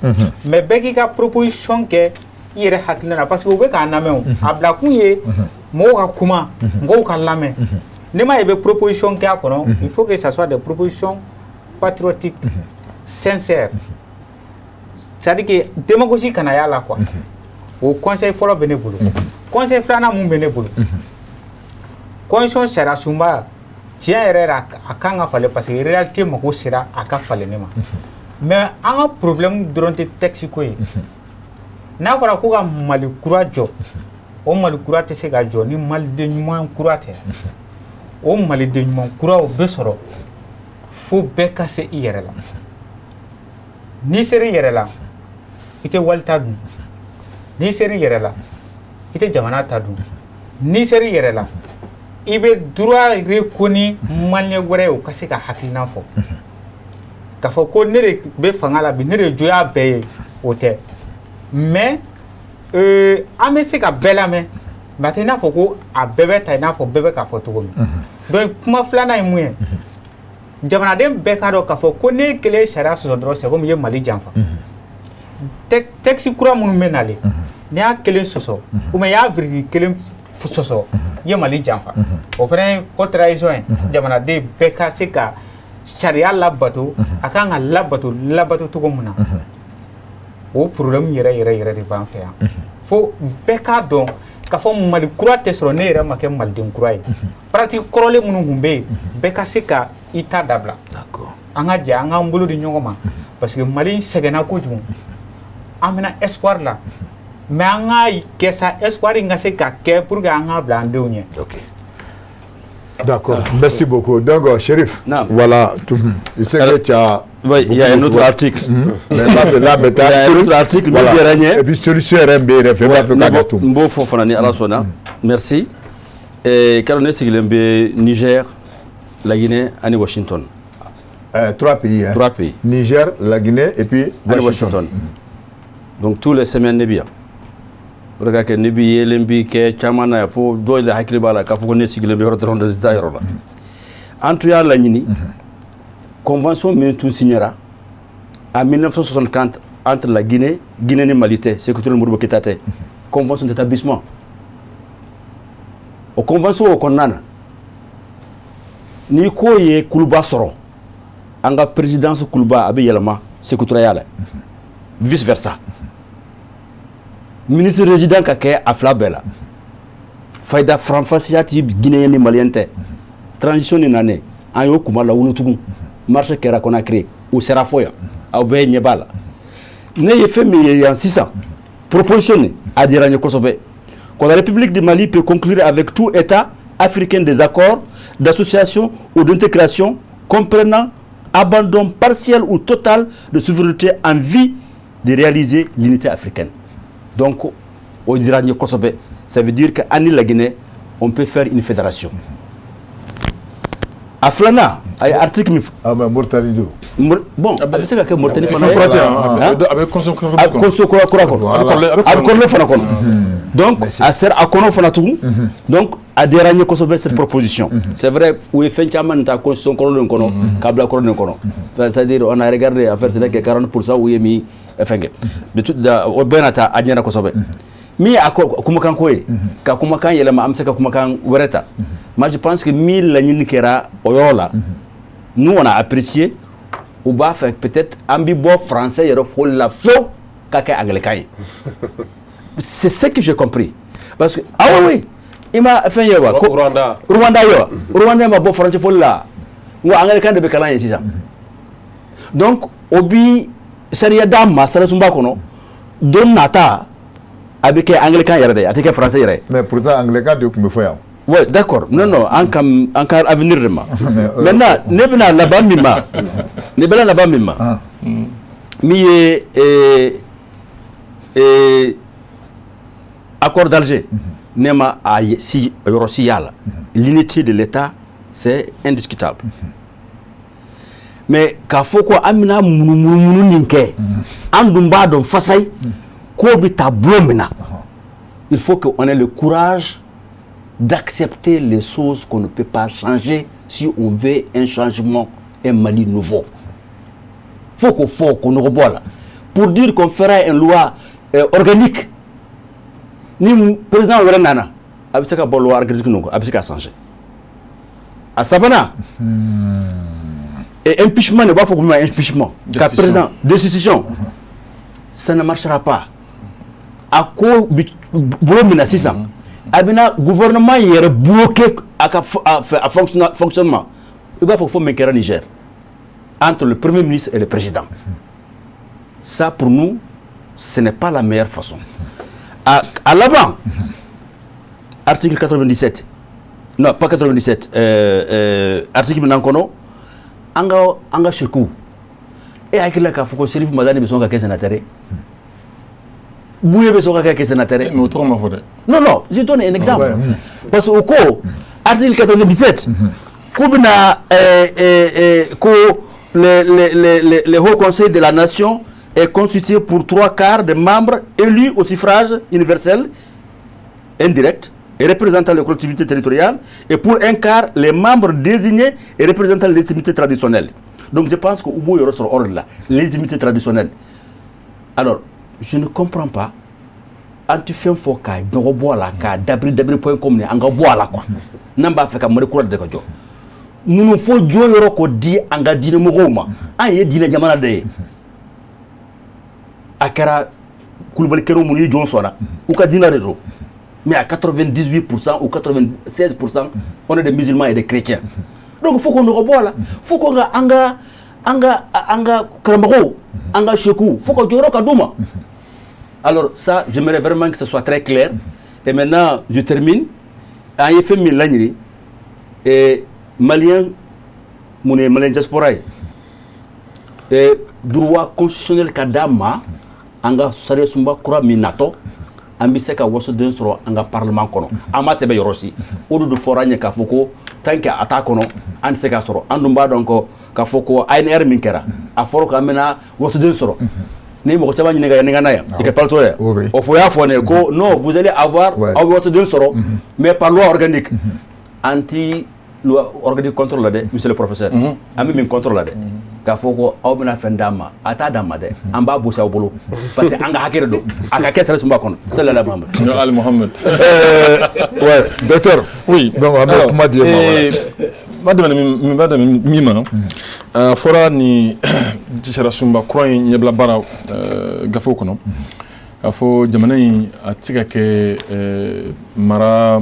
S3: mais bɛɛ k'i ka proposition kɛ i yɛrɛ hakilina na parce que u bɛ k'a lamɛn a bila kun ye mɔgɔw ka kuma mɔgɔw ka lamɛn ne ma ye i bɛ proposition kɛ a kɔnɔ il faut que ça soit des propositions patriotiques sincères c'est-à-dire que démagogie kana y'a la quoi o conseil fɔlɔ bɛ ne bolo conseil filanan mun bɛ ne bolo constitution sariya sunba tiɲɛ yɛrɛ a kan ka falen parce que réalité mago sera a ka falen ne ma mais an ka problème dɔrɔn tɛ texte ko ye n'a fɔra ko ka Mali kura jɔ o Mali kura tɛ se ka jɔ ni maliden ɲuman kura tɛ o maliden ɲuman kura o bɛ sɔrɔ fo bɛɛ ka se i yɛrɛ la n'i sera i yɛrɛ la i tɛ wali ta dun n'i sera i yɛrɛ la i tɛ jamana ta dun n'i sera i yɛrɛ la i bɛ droit reconnu maliyɛn wɛrɛ ye o ka se ka hakilina fɔ k'a fɔ ko ne de bɛ fanga la bi ne de jo y'a bɛɛ ye o tɛ mais an bɛ se ka bɛɛ lamɛn mais a tɛ i n'a fɔ ko a bɛɛ bɛ ta i n'a fɔ bɛɛ bɛ k'a fɔ cogo min donc kuma filanan ye mun ye jamanaden bɛɛ k'a dɔn k'a fɔ ko ne kelen ye sariya sɔsɔ dɔrɔn c'est comme i ye Mali janfa texte kura minnu bɛ nalen n'i y'a kelen sɔsɔ ou bien i y'a virgule kelen sɔsɔ i ye Mali janfa o fana ye haute trahison ye jamanaden bɛɛ ka se ka sariya labato a kan ka labato cogo min na o problème yɛrɛ de b'an fɛ yan fo bɛɛ k'a dɔn k'a fɔ Mali kura tɛ sɔrɔ ne yɛrɛ ma kɛ maliden kura ye pratique kɔrɔlen minnu tun bɛ yen bɛɛ ka se ka i ta dabila an ka jɛ an k'an bolo di ɲɔgɔn ma parce que Mali sɛgɛnna kojugu an bɛna espoir la mais an ka kɛ sa espoir in ka se ka kɛ pour que an ka bila an denw ɲɛ.
S1: D'accord, merci beaucoup. Donc, Chérif, voilà, il sait que tu as...
S2: Oui, il y a un autre article.
S1: Mais là, il y
S2: a un autre article.
S1: Et puis, solution RMB,
S2: Mbo Fofanani Alasona, merci. Et Caroline Siglembe, Niger, la Guinée, et Washington.
S1: 3 pays. Hein.
S2: 3 pays.
S1: Niger, la Guinée et puis
S2: Washington. Donc, tous les semaines, Nebia. Regarde que Nebi Yelembi, que Chamana, il faut doit le Hakibala, qu'il faut connaître le meilleur de Zaire. Entre la Nini, convention Mentou signera en 1964 entre la Guinée et Malité, c'est que tout le monde est convention d'établissement. Au convention au Konana, ni ko ye Kuluba soro, anga présidence Kuluba abe yelama, c'est que vice versa. Ministre résident kake afla bela faida franfasiati guinéen ni malien te transition ni nane ayo kuma la wunutugu marché kera kona créé ou sera foya au be nyebala n'ayez fait mais en 600 propositionné à Diranye Kosobe quand la République du Mali peut conclure avec tout État africain des accords d'association ou d'intégration comprenant abandon partiel ou total de souveraineté en vue de réaliser l'unité africaine. Donc, au Diranye Kosobe, ça veut dire qu'en la Guinée, on peut faire une fédération. À Flana, il y a un article.
S1: Ah, mais Mauritanie.
S2: Bon, c'est que Mauritanie. Donc, à ser à Kono Fanatou, donc, à Diranye Kosobe cette proposition. C'est vrai, où il fait un ta constitution colonne Kono, Kabla colonne Kono. C'est-à-dire, on a regardé, en fait, c'est que 40% où il est mis, de tout, au Benata, à Diranye Kosobe. Mi akumakan koye ka kumakan yelema am seka kumakan wereta moi je pense que 1000 la ñin kera oyola nous on a apprécié ou ba fait peut-être ambi bo français yero fo la fo ka kay anglais kay c'est ce que j'ai compris parce que ah oui ima fait yewa Rwanda ma bo français fo la ngo anglais kan de be kalan yesi donc obi sharia dama sala sumba kono don nata avec anglican yéré avec français yéré
S1: mais pourtant anglican de me faire
S2: ouais d'accord non encore avenir de maintenant nebna là-bas mima nebla là-bas mima mi accord d'Alger nema a si eurosial l'unité de l'état c'est indiscutable mais ka foko amina munu ninke andumba don fasay il faut qu'on ait le courage d'accepter les choses qu'on ne peut pas changer si on veut un changement, un Mali nouveau. Il faut qu'on nous revoie. Pour dire qu'on fera une loi organique, ni président Ourenana, avec cette loi organique, avec ce changer. À Sabana, et impeachement, il faut qu'on ait un impeachment. Qu'à présent, décision, ça ne marchera pas. À quoi boulot 600 abina gouvernement est bloqué à fonctionnement il faut maintenir Niger entre le premier ministre et le président. Ça pour nous ce n'est pas la meilleure façon. À l'avant article 97 non pas 97 article Nankono anga shekou et avec la kafoko Serif Madani besoin ka sénateur Bouye besoin ka sénateur non je donne un exemple parce que au co article 97 koubina le haut conseil de la nation est constitué pour 3/4 des membres élus au suffrage universel indirect et représentant les collectivités territoriales et pour 1/4 les membres désignés et représentant les légitimités traditionnelles. Donc je pense que Oubo Yoro sur ordre là, les légitimités traditionnelles. Alors, je ne comprends pas. Anti fait un faux cas, donc bois la cas, d'abri.com, anga bois la quoi. Namba fait qu'à me recourir de kojo. Nous nous faut Dieu Yoro ko di anga dine mogoma. Aye dine jamana de. Akara Koulibaly Kero Mouni Johnson ou ka dina réseau. Mais à 98% ou 96%, on est des musulmans et des chrétiens. Donc il faut qu'on nous revoie là. Il faut qu'on anga Karamaro, anga Chekou, il faut qu'on Joro Kadouma. Alors ça, j'aimerais vraiment que ce soit très clair. Et maintenant, je termine. En effet, Milani et Malien, mon Malien diaspora. Et droit constitutionnel Kadama, anga Sare Sumba Kura Minato. Ambiseka waso densro anga parlement kono ama sebe yorosi odu du foranye ka foko tanke ata kono an seka soro andumba donc ka foko ANR minkera a foro ka mena waso densro ni mo chaba nyinga yanga na ya ke palto ya o fo ya fone ko non vous allez avoir waso densro mais par loi organique anti loi organique contrôle là de monsieur le professeur ami min contrôle là de ka foko aw bina fendama ata dama de amba bossa bolo parce que anga hakere do aka kessere sumba kono sallallahu alaihi
S4: Mohamed
S1: ouais docteur
S4: oui
S1: donc on m'a dit
S4: madame mima fora ni tishara sumba croy nyebla bara gafo kono afo jamana yi atika ke mara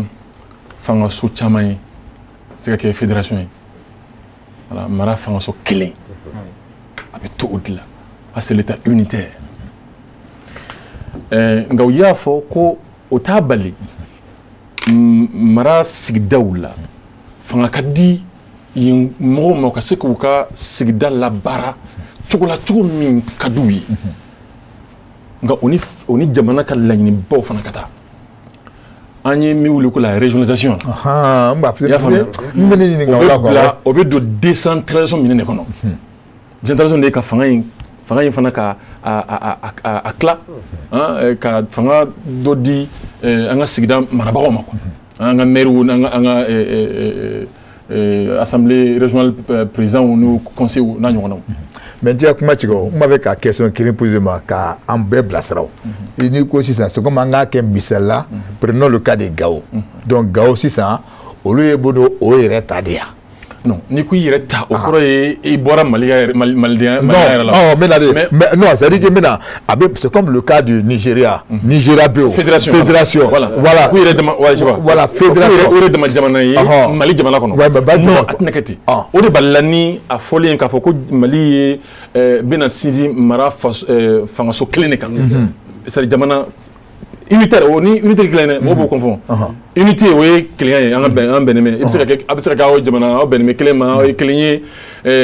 S4: fanga su chamay tika ke fédération yi voilà mara fanga so clé avec tout au-delà. C'est l'État unitaire. nka u y'a fɔ ko o t'a bali mara sigidaw la fanga ka di yen mɔgɔw ma u ka se k'u ka sigida labaara cogo la cogo min ka d'u ye nka o ni jamana ka laɲinibaw fana ka taa an ye min wuli ko la régionalisation o bɛ don décentralisation minɛn de kɔnɔ décentralisation de ye ka fanga in fana ka a tila ka fanga dɔ di an ka sigida marabagaw ma an ka maire an ka assemblée régionale président n'u conseil n'a ɲɔgɔnnaw.
S1: mais n tɛ kuma tigɛ o n b'a fɛ ka question kelen poser ma ka an bɛɛ bilasira o n'i ko sisan c'est comme an k'a kɛ misali la prenons le cas de Gao donc Gao sisan olu ye bolo o yɛrɛ ta de yan.
S4: non ni ko i yɛrɛ ta o kɔrɔ ye i bɔra malidenya yɛrɛ la.
S1: mais non c'est à dire que maintenant c'est comme le cas du Nigeria Nigeria bɛ o fédération voilà
S4: ko i yɛrɛ dama
S1: voilà fédération
S4: o yɛrɛ dama jamana ye Mali jamana kɔnɔ non a tɛna kɛ ten o de balila ni a fɔlen ye k'a fɔ ko Mali ye bɛna sinsin mara fangaso kelen de kan c'est à dire jamana unitaire o ni unité kelen dɛ mɔgɔw b'o confond unité o ye kelenya ye an bɛnnen bɛ a bɛ se ka kɛ aw jamana aw bɛnnen bɛ kelen ma aw ye kelen ye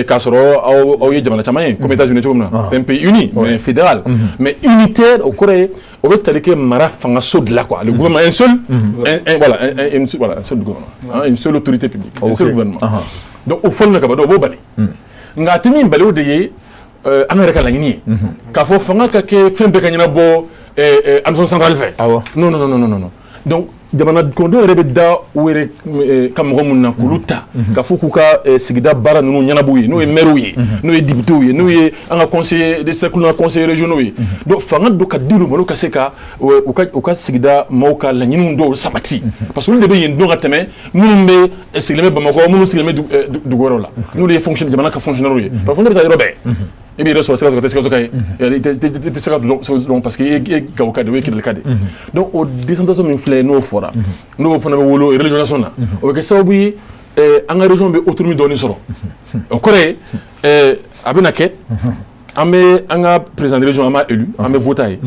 S4: k'a sɔrɔ aw ye jamana caman ye comme États-Unis cogo min na c'est un pays uni mais fédéral mais unitaire o kɔrɔ ye o bɛ tali kɛ mara fangaso de la quoi le gouvernement un seul gouvernement une seule autorité publique un seul gouvernement donc o fɔli na ka ban o b'o bali nka a tɛ min bali o de ye an yɛrɛ ka laɲini ye k'a fɔ fanga ka kɛ fɛn bɛɛ ka ɲɛnabɔ administration centrale fɛ non donc jamana kɔnɔdenw yɛrɛ bɛ da u yɛrɛ ka mɔgɔ minnu na k'olu ta ka fɔ k'u ka sigida baara ninnu ɲɛnabɔ ye n'o ye maires ye n'o ye députés ye n'o ye an ka conseillers des cercles na conseillers régionaux ye donc fanga dɔ ka di olu ma olu ka se ka u ka sigida maaw ka laɲiniw dɔw sabati parce que olu de bɛ yen dɔn ka tɛmɛ minnu bɛ sigilen bɛ Bamakɔ minnu sigilen bɛ dugu wɛrɛw la n'olu ye jamana ka fonctionnaires ye parce que ne bɛ taa yɔrɔ bɛɛ i b'i yɛrɛ sɔrɔ sikaso ka tɛ sikaso ka ye i tɛ se ka dɔn parce que i ye Gawo ka de o ye Kidali ka de donc o décentralisation min filɛ n'o fɔra n'o fana bɛ wolo régionalisation na o bɛ kɛ sababu ye an ka région bɛ autonomie dɔɔni sɔrɔ o kɔrɔ ye a bɛna kɛ an bɛ an ka président de région an b'a élu an bɛ voter a ye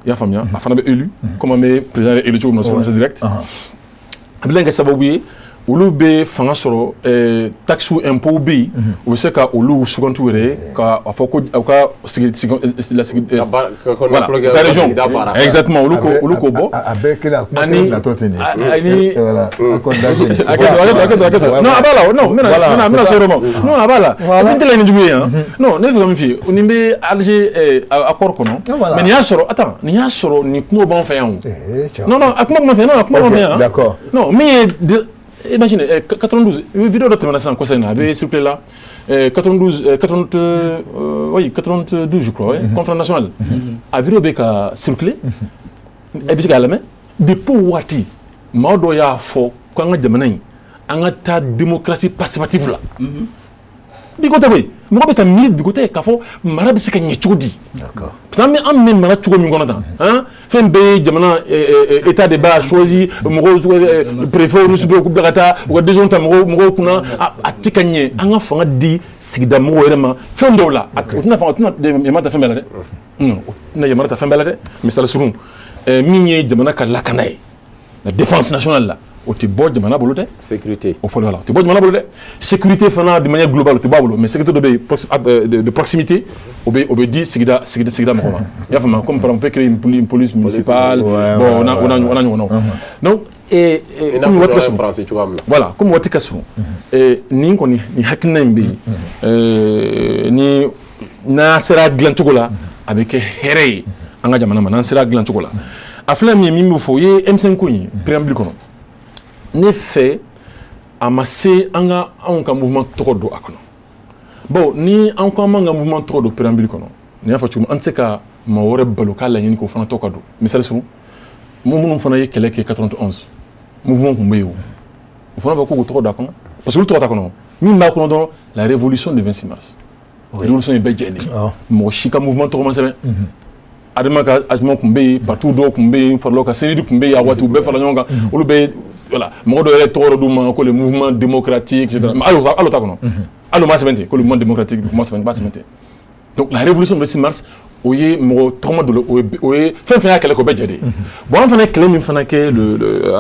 S4: i y'a faamuya a fana bɛ élu comme an bɛ président élu cogo min na suffrage direct a bɛ kɛ sababu ye olu bɛ fanga sɔrɔ taxe impôt bɛ yen u bɛ se ka olu suganti yɛrɛ ye k'a fɔ ko u ka la région exactement olu k'o bɔ
S1: a bɛɛ kelen a kuma kelen natɔ tɛ nin
S4: ani non a b'a la non n bɛna se yɔrɔ ma non a b'a la n tɛ la nin jugu ye yan non ne bɛ fɛ ka min f'i ye nin bɛ Alger accord kɔnɔ mais nin y'a sɔrɔ nin kuma b'an fɛ yan o non a kuma b'an fɛ yan
S1: d'accord
S4: non min ye imagine 92 vidéo dɔ tɛmɛna sisan kɔsa in na a bɛ circuler la 92 je crois conférence nationale a vidéo bɛ ka circuler e bɛ se k'a lamɛn depuis waati maa dɔ y'a fɔ ko an ka jamana in an ka taa démocratie participative la bi ko tɛ koyi mɔgɔ bɛ ka miiri bi ko tɛ k'a fɔ mara bɛ se ka ɲɛ cogo di parce que an bɛ mara cogo min kɔnɔ tan fɛn bɛɛ ye jamana état de b'a choisi mɔgɔw préfet ni sous-préfet bila ka taa u ka décision ta mɔgɔw kunna a tɛ ka ɲɛ an ka fanga di sigida mɔgɔw yɛrɛ ma fɛn dɔw la o tɛna yamaruya ta fɛn bɛɛ la dɛ o tɛna yamaruya ta fɛn bɛɛ la dɛ misali surun min ye jamana ka lakana ye la défense nationale la o tɛ bɔ jamana bolo dɛ
S5: sécurité
S4: o fɔlɔ la o tɛ bɔ jamana bolo dɛ sécurité fana de manière globale o tɛ bɔ a bolo mais sécurité dɔ bɛ yen de proximité o bɛ di sigida mɔgɔ ma i y'a faamuya comme par exemple on peut créer une police municipale bon on a ɲɔgɔnnaw donc voilà comme waati ka surun nin kɔni nin hakilina in bɛ yen ni n'an sera dilan cogo la a bɛ kɛ hɛrɛ ye an ka jamana ma n'an sera dilan cogo la a filɛ min ye min bɛ fɔ o ye M5 ko in ye préambule kɔnɔ ne fɛ a ma se anw ka mouvement tɔgɔ don a kɔnɔ bon ni an ko an b'an ka mouvement tɔgɔ don préambule kɔnɔ ni y'a fɔ cogo min an tɛ se ka maa wɛrɛ balo k'a laɲini k'o fana tɔgɔ ka don misali surun minnu fana ye kɛlɛ kɛ 91 mouvement tun bɛ yen o fana bɛ ko k'o tɔgɔ don a kɔnɔ parce que olu tɔgɔ t'a kɔnɔ min b'a kɔnɔ dɔrɔn la révolution du 26 mars révolution ye bɛɛ jɛni mɔgɔ si ka mouvement tɔgɔ ma sɛbɛn adama ka ajuma tun bɛ yen parti dɔw tun bɛ yen faralaw ka CND tun bɛ yen a waati u bɛɛ fara ɲɔgɔn kan olu bɛ voilà mɔgɔ dɔ yɛrɛ tɔgɔ dɔ d'u ma ko le mouvement démocratique etc mais allo t'a kɔnɔ allo ma sɛbɛn ten ko le mouvement démocratique ma sɛbɛn ten Donc la révolution de 26 mars, o ye mɔgɔ tɔgɔma dɔ la o ye fɛn fɛn y'a kɛlɛ k'o bɛɛ jɛ de bon an fana ye kɛlɛ min fana kɛ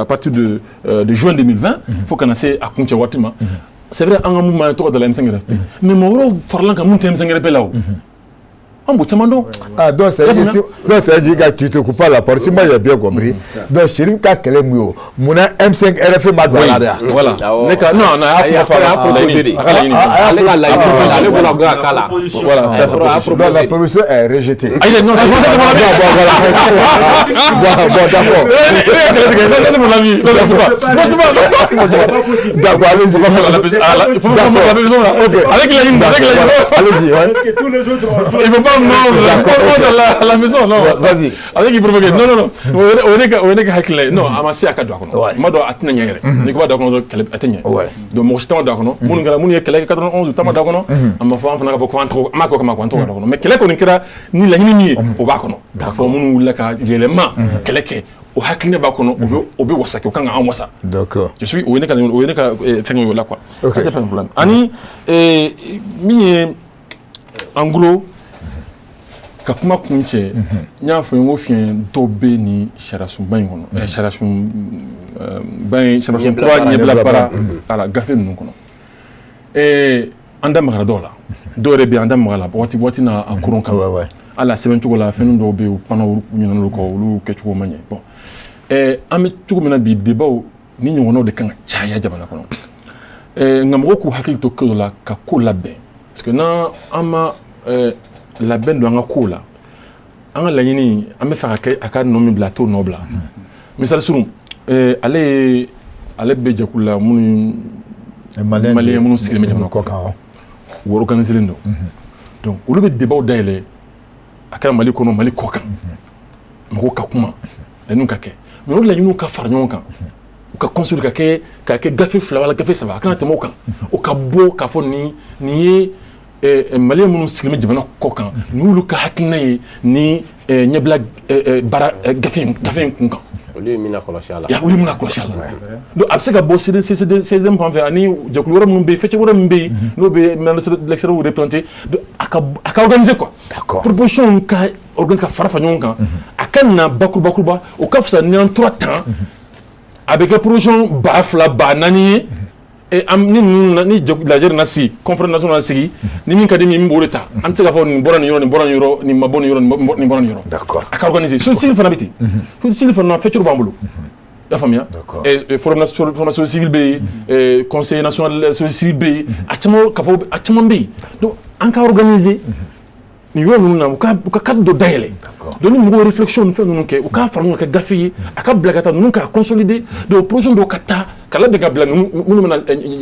S4: à partir de juin 2020 fo kana se a kuncɛ waati ma c'est vrai an ka mun ma tɔgɔ da la M5 RFP mais mɔgɔ wɛrɛw farala kan mun tɛ M5 RFP la o an b'o caman dɔn.
S1: Ah donc c'est dire que tu te coupes pas la parole si moi j'ai bien compris donc Chérif ka kɛlɛ mun ye mun na M5 RFP ma don a la de
S4: voilà ne ka non a y'a kuma fɔ
S5: ale ka laɲini ale bɔra ko a kala
S4: voilà c'est
S1: donc la proposition est rejetée.
S4: ayi non c'est
S1: d'accord allez-y
S4: parce que tous les autres il faut pas non la maison non
S1: vas-y
S4: avec qui provoquer non on est hakile non amasi aka do akono ma do atina nyere ni ko ba do akono kele atenya do mo stama do akono mun ngala mun ye kele 91 tama do akono amma fo fana ko kwantro ma ko kwantro do akono mais kele ko ni kira ni la ni o ba akono da fo mun wula ka jelema kele ke o hakine ba akono obe wasake o kan an wasa
S1: d'accord
S4: je suis o ne ka fengo la quoi c'est pas un problème ani mi en gros ka kuma kun cɛ n y'a fɔ n ko fiɲɛ dɔ bɛ ni sariyasunba in kɔnɔ sariyasunba in sariyasun kura ɲɛbila baara ala gafe ninnu kɔnɔ an da magara dɔw la dɔw yɛrɛ bɛ an da maga la waati n'a a kurun kan ala sɛbɛn cogo la fɛn dɔw bɛ yen u pana ɲinɛna olu kɔ olu kɛcogo man ɲɛ bon an bɛ cogo min na bi debaw ni ɲɔgɔnnaw de kan ka caya jamana kɔnɔ nka mɔgɔw k'u hakili to ko dɔ la ka ko labɛn parce que n'an ma labɛn don an ka kow la an ka laɲini an bɛ fɛ a ka nɔ min bila a t'o nɔ bila misali surun ale bɛ jɛkulu la minnu maliyɛn minnu sigilen bɛ jamana kɔ kan u organiselen don donc olu bɛ debaw dayɛlɛ a kɛra mali kɔnɔ mali kɔ kan mɔgɔw ka kuma laɲiniw ka kɛ mais olu laɲiniw ka fara ɲɔgɔn kan u ka construire ka kɛ gafe 2 wala gafe 3 a kana tɛmɛ o kan o ka bɔ k'a fɔ nin ye maliyɛn minnu sigilen bɛ jamana kɔ kan n'olu ka hakilina ye ni ɲɛbila baara gafe in kun kan
S5: olu ye min lakɔlɔsi a la
S4: olu ye min lakɔlɔsi a la donc a bɛ se ka bɔ CDM fan fɛ ani jɛkulu wɛrɛ minnu bɛ yen fɛcɛ wɛrɛ min bɛ yen n'o bɛ lecteurs représentés a ka organiser quoi proposition ka organiser ka fara ɲɔgɔn kan a ka na bakuruba o ka fisa ni an tora tan a bɛ kɛ proposition 2000 2004 ye ni lajɛri na sigi conférence nationale sigi ni min ka di min b'o de ta an tɛ se k'a fɔ nin bɔra nin yɔrɔ nin bɔra nin yɔrɔ nin ma bɔ nin yɔrɔ nin bɔra nin yɔrɔ
S1: d'accord
S4: a ka organiser société civile fana bɛ ten société civile fana fɛn b'an bolo i y'a faamuya formation civile bɛ yen conseil national société civile bɛ yen a caman bɛ yen donc an ka organiser nin yɔrɔ ninnu na u ka cadre dɔ dayɛlɛ donc ni mɔgɔw réflexion ni fɛn ninnu kɛ u k'a fara ɲɔgɔn kan ka gafe ye a ka bila ka taa ninnu k'a consolider donc proposition dɔw ka taa ka labɛn ka bila minnu bɛna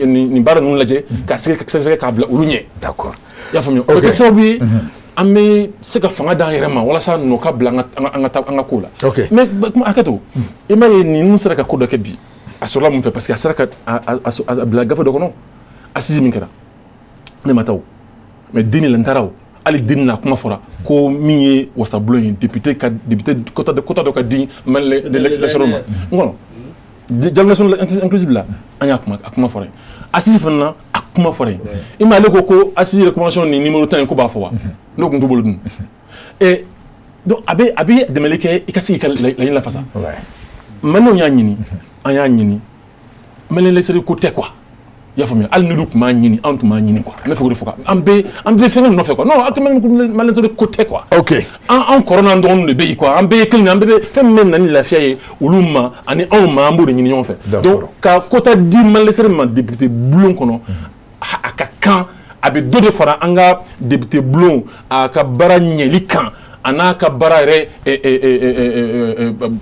S4: nin baara ninnu lajɛ ka sɛgɛsɛgɛ k'a bila olu ɲɛ d'accord i y'a faamuya o bɛ kɛ sababu ye an bɛ se ka fanga d'an yɛrɛ ma walasa ninnu ka bila an ka ko la mais hakɛ to i m'a ye ninnu sera ka ko dɔ kɛ bi a sɔrɔla mun fɛ parce que a sera ka a bila gafe dɔ kɔnɔ assise min kɛra ne ma taa o mais denni la n taara o hali denni na kuma fɔra ko min ye wasabulon ye député kota dɔ ka di l'élection ma n kɔnɔ dialogue national inclusive la an y'a kuma fɔra yen assise fana na a kuma fɔra yen i ma ale ko assise recommandation ni numéro 10 ko b'a fɔ wa n'o tun t'u bolo dun donc a bɛ dɛmɛli kɛ i ka se k'i ka laɲini lafasa maliyɛnw y'a ɲini an y'a ɲini maliyɛn laïcité ko tɛ quoi i y'a faamuya hali n'olu tun b'a ɲini anw tun b'a ɲini quoi an bɛ fɛ k'o de fɔ an bɛ fɛn min nɔfɛ quoi non maliyɛn laïcité ko tɛ quoi an kɔrɔ n'an dɔgɔninw de bɛ yen quoi an bɛɛ ye kelen an bɛɛ bɛ fɛn min bɛ na ni lafiya ye olu ma ani anw ma an b'o de ɲini ɲɔgɔn fɛ donc ka quota di maliyɛn laïcité ma député bulon kɔnɔ a ka kan a bɛ dɔ de fara an ka député bulon a ka baara ɲɛli kan a n'a ka baara yɛrɛ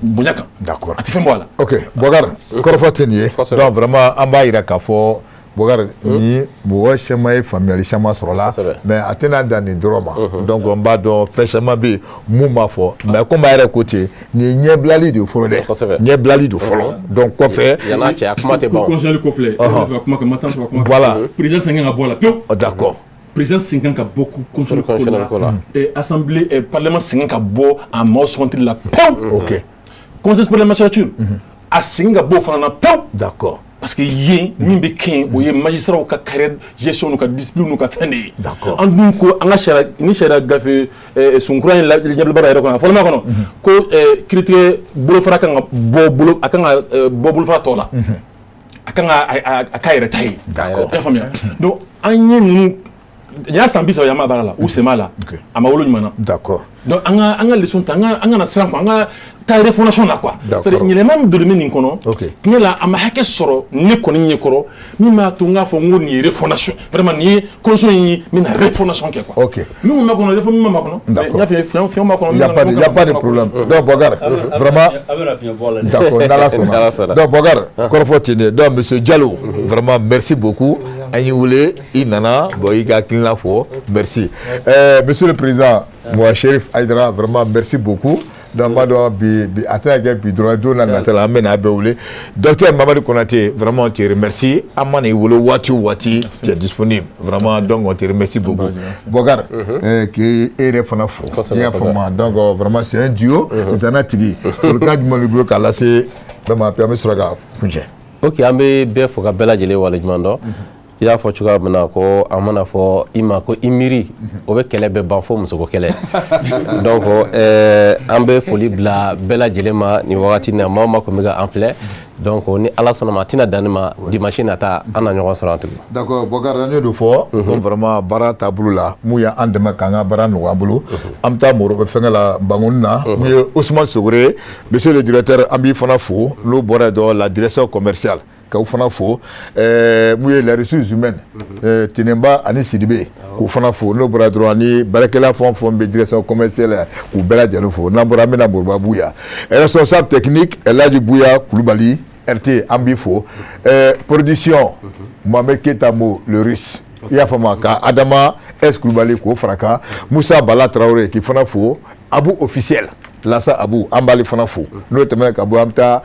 S4: bonya kan d'accord a tɛ fɛn bɔ a la
S1: ok Boubacar kɔrɔfɔ tɛ nin ye donc vraiment an b'a jira k'a fɔ Boubacar ni mɔgɔ caman ye faamuyali caman sɔrɔ la mais a tɛna dan nin dɔrɔn ma donc n b'a dɔn fɛn caman bɛ yen mun b'a fɔ mais komi a yɛrɛ ko ten nin ye ɲɛbilali de fɔlɔ dɛ ɲɛbilali de fɔlɔ donc kɔfɛ
S5: yan'a cɛ a kuma tɛ ban
S4: conseil kɔfɛ kuma kan matan sɔrɔ kuma
S1: voilà
S4: président sɛgɛn ka bɔ a la pewu
S1: d'accord
S4: président sɛgɛn ka bɔ conseil ko la assemblée parlement sɛgɛn ka bɔ a maaw sugantili la pewu
S1: ok
S4: conseil pour la magistrature a sɛgɛn ka bɔ o fana na pewu
S1: d'accord
S4: parce que yen min bɛ kɛ o ye magistrat ka carrière gestion n'u ka discipline n'u ka fɛn de ye an dun ko an ka sariya ni sariya gafe sunkura in ɲɛbilibara yɛrɛ kɔnɔ a fɔlɔma kɔnɔ ko kiiritigɛ bolofara kan ka bɔ bolofara tɔ la a kan a k'a yɛrɛ ta ye i y'a faamuya donc an ye ninnu n y'a san 30 yama baara la u sema la a ma wolo ɲuman na
S1: d'accord
S4: donc an ka leçon ta an kana siran quoi an ka taa refondation la quoi c'est-à-dire ɲɛnɛma min donni nin kɔnɔ tiɲɛ la a ma hakɛ sɔrɔ ne kɔni ɲɛ kɔrɔ min b'a to n k'a fɔ n ko nin ye refondation vraiment nin ye condition ye min na refondation kɛ quoi min ma kɔnɔ refondation min ma kɔnɔ n y'a f'i ye fiɲɛ ma kɔnɔ
S1: il y a pas de problème donc Bokar vraiment d'accord n'Ala sɔnna donc Bokar kɔrɔfɔ ten de donc monsieur Diallo vraiment merci beaucoup an y'i wele i nana bon i ka hakilina fɔ merci monsieur le président moi Cherif Aïdara vraiment merci beaucoup donc b'a dɔn bi a tɛna kɛ bi dɔrɔn don na nata la an bɛ n'a bɛɛ wele docteur Mamadi Konate vraiment on te remercie an mana i wele waati o waati tu es disponible vraiment donc on te remercie beaucoup Bokar k'i yɛrɛ fana fo i y'a faamu donc vraiment c'est un duo zana tigi folikan jumɛn b'i bolo k'a lase bɛɛ ma puis an bɛ sɔrɔ ka kuncɛ
S5: ok an bɛ bɛɛ fo ka bɛɛ lajɛlen waleɲuman dɔn i y'a fɔ cogoya min na ko an mana fɔ i ma ko i miiri o bɛ kɛlɛ bɛɛ ban fo musoko kɛlɛ donc an bɛ foli bila bɛɛ lajɛlen ma nin wagati na maa o maa kɔni bɛ ka an filɛ donc ni Ala sɔnna ma a tɛna dan ne ma dimanche nata an na ɲɔgɔn sɔrɔ an tugun
S1: d'accord Bokar an y'o de fɔ ko vraiment baara taabolo la mun y'an dɛmɛ k'an ka baara nɔgɔya an bolo an bɛ taa Moro fɛngɛ la Bangoni na mun ye Ousmane Sogore monsieur le directeur an b'i fana fo n'o bɔra yen dɔrɔn la direction commerciale k'aw fana fo mun ye les ressources humaines Tenenba ani Sidibe k'u fana fo n'o bɔra dɔrɔn ani baarakɛla fɛn o fɛn bɛ direction commerciale k'u bɛɛ lajɛlen fo n'an bɔra an bɛ na Moriba Bouya responsable technique Elhaji Bouya Kulubali RT an b'i fo production Mohamed Keita Mo le russe i y'a faamu ka Adama S Kulubali k'o fara kan Musa Bala Traoré k'i fana fo Abu officiel Lassa Abu an b'ale fana fo n'o tɛmɛna ka bɔ an bɛ taa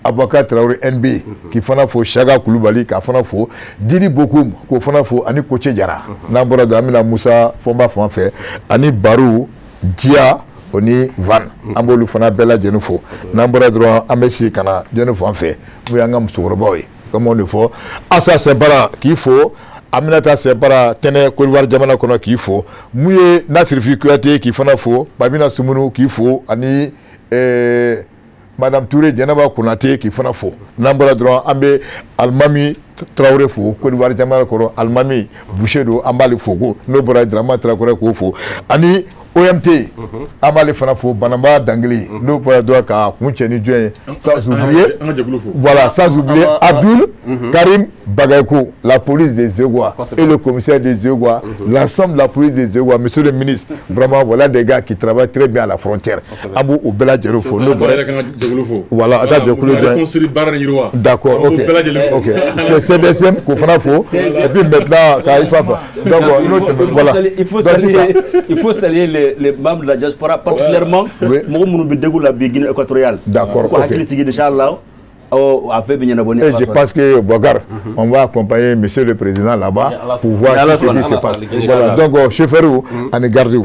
S1: Aboubacar Traoré NB k'i fana fo Chaga Kulubali k'a fana fo Didi Bokoum k'o fana fo ani Koche Jara n'an bɔra dɔrɔn an bɛna Musa Fɔnba fan fɛ ani Barou Dia o ni Van an b'olu fana bɛɛ lajɛlen fo n'an bɔra dɔrɔn an bɛ sigi ka na jɔnni fan fɛ n'o y'an ka musokɔrɔbaw ye comme on le fɔ Assa Sɛnpara k'i fo Aminata Sɛnpara tɛnɛ Côte d'Ivoire jamana kɔnɔ k'i fo mun ye Nasirifi Kuyate k'i fana fo Babina Sumunu k'i fo ani Madame Touré Djenaba Konate k'i fana fo n'an bɔra dɔrɔn an bɛ Alimami Traoré fo Côte d'Ivoire jamana kɔrɔ Alimami Boucher do an b'ale fo ko n'o bɔra Dramane Traoré k'o fo ani OMT an b'ale fana fo Banamba Dangeli n'o bɔra dɔrɔn ka kun cɛ ni jɔn ye sans oublier voilà sans oublier Abdul Karim Bagayoko la police des Zégois et le commissaire des Zégois l'ensemble de la police des Zégois monsieur le ministre vraiment voilà des gars qui travaillent très bien à la frontière an b'o bɛɛ lajɛlen fo n'o bɔra voilà a ka jɛkulu jɔn d'accord ok c'est CDSM k'o fana fo et puis maintenant ka IFA donc n'o tɛmɛ voilà
S2: il faut saluer les membres de la diaspora particulièrement mɔgɔ minnu bɛ Dégou la bi Guinée équatoriale
S1: d'accord
S2: ko hakili sigi inchallah
S1: je pense que Bokar, on va accompagner monsieur le président là-bas pour voir ce qui se passe. Voilà, donc chauffeur ani garde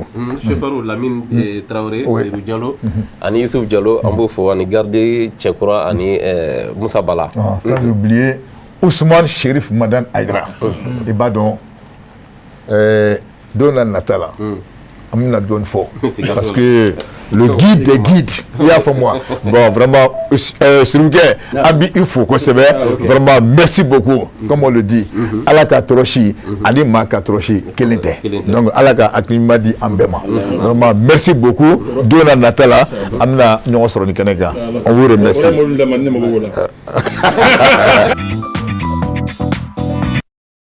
S5: chauffeur Lamine Traoré, Seydou Diallo, ani Youssouf Diallo, Ambofo, ani garde Tchekura, ani Moussa Bala.
S1: Sans oublier Ousmane Cherif Madan Aïdra. Et bah donc, Dona Natala. Amina donne fort parce que le guide des guides il y a pour moi bon vraiment Sirouké Ambi il faut que c'est vraiment merci beaucoup comme on le dit Alaka Trochi Ali Maka Trochi Kelente donc Alaka Akimadi Ambema vraiment merci beaucoup Dona Natala Amina Nyon Soronikanga on vous remercie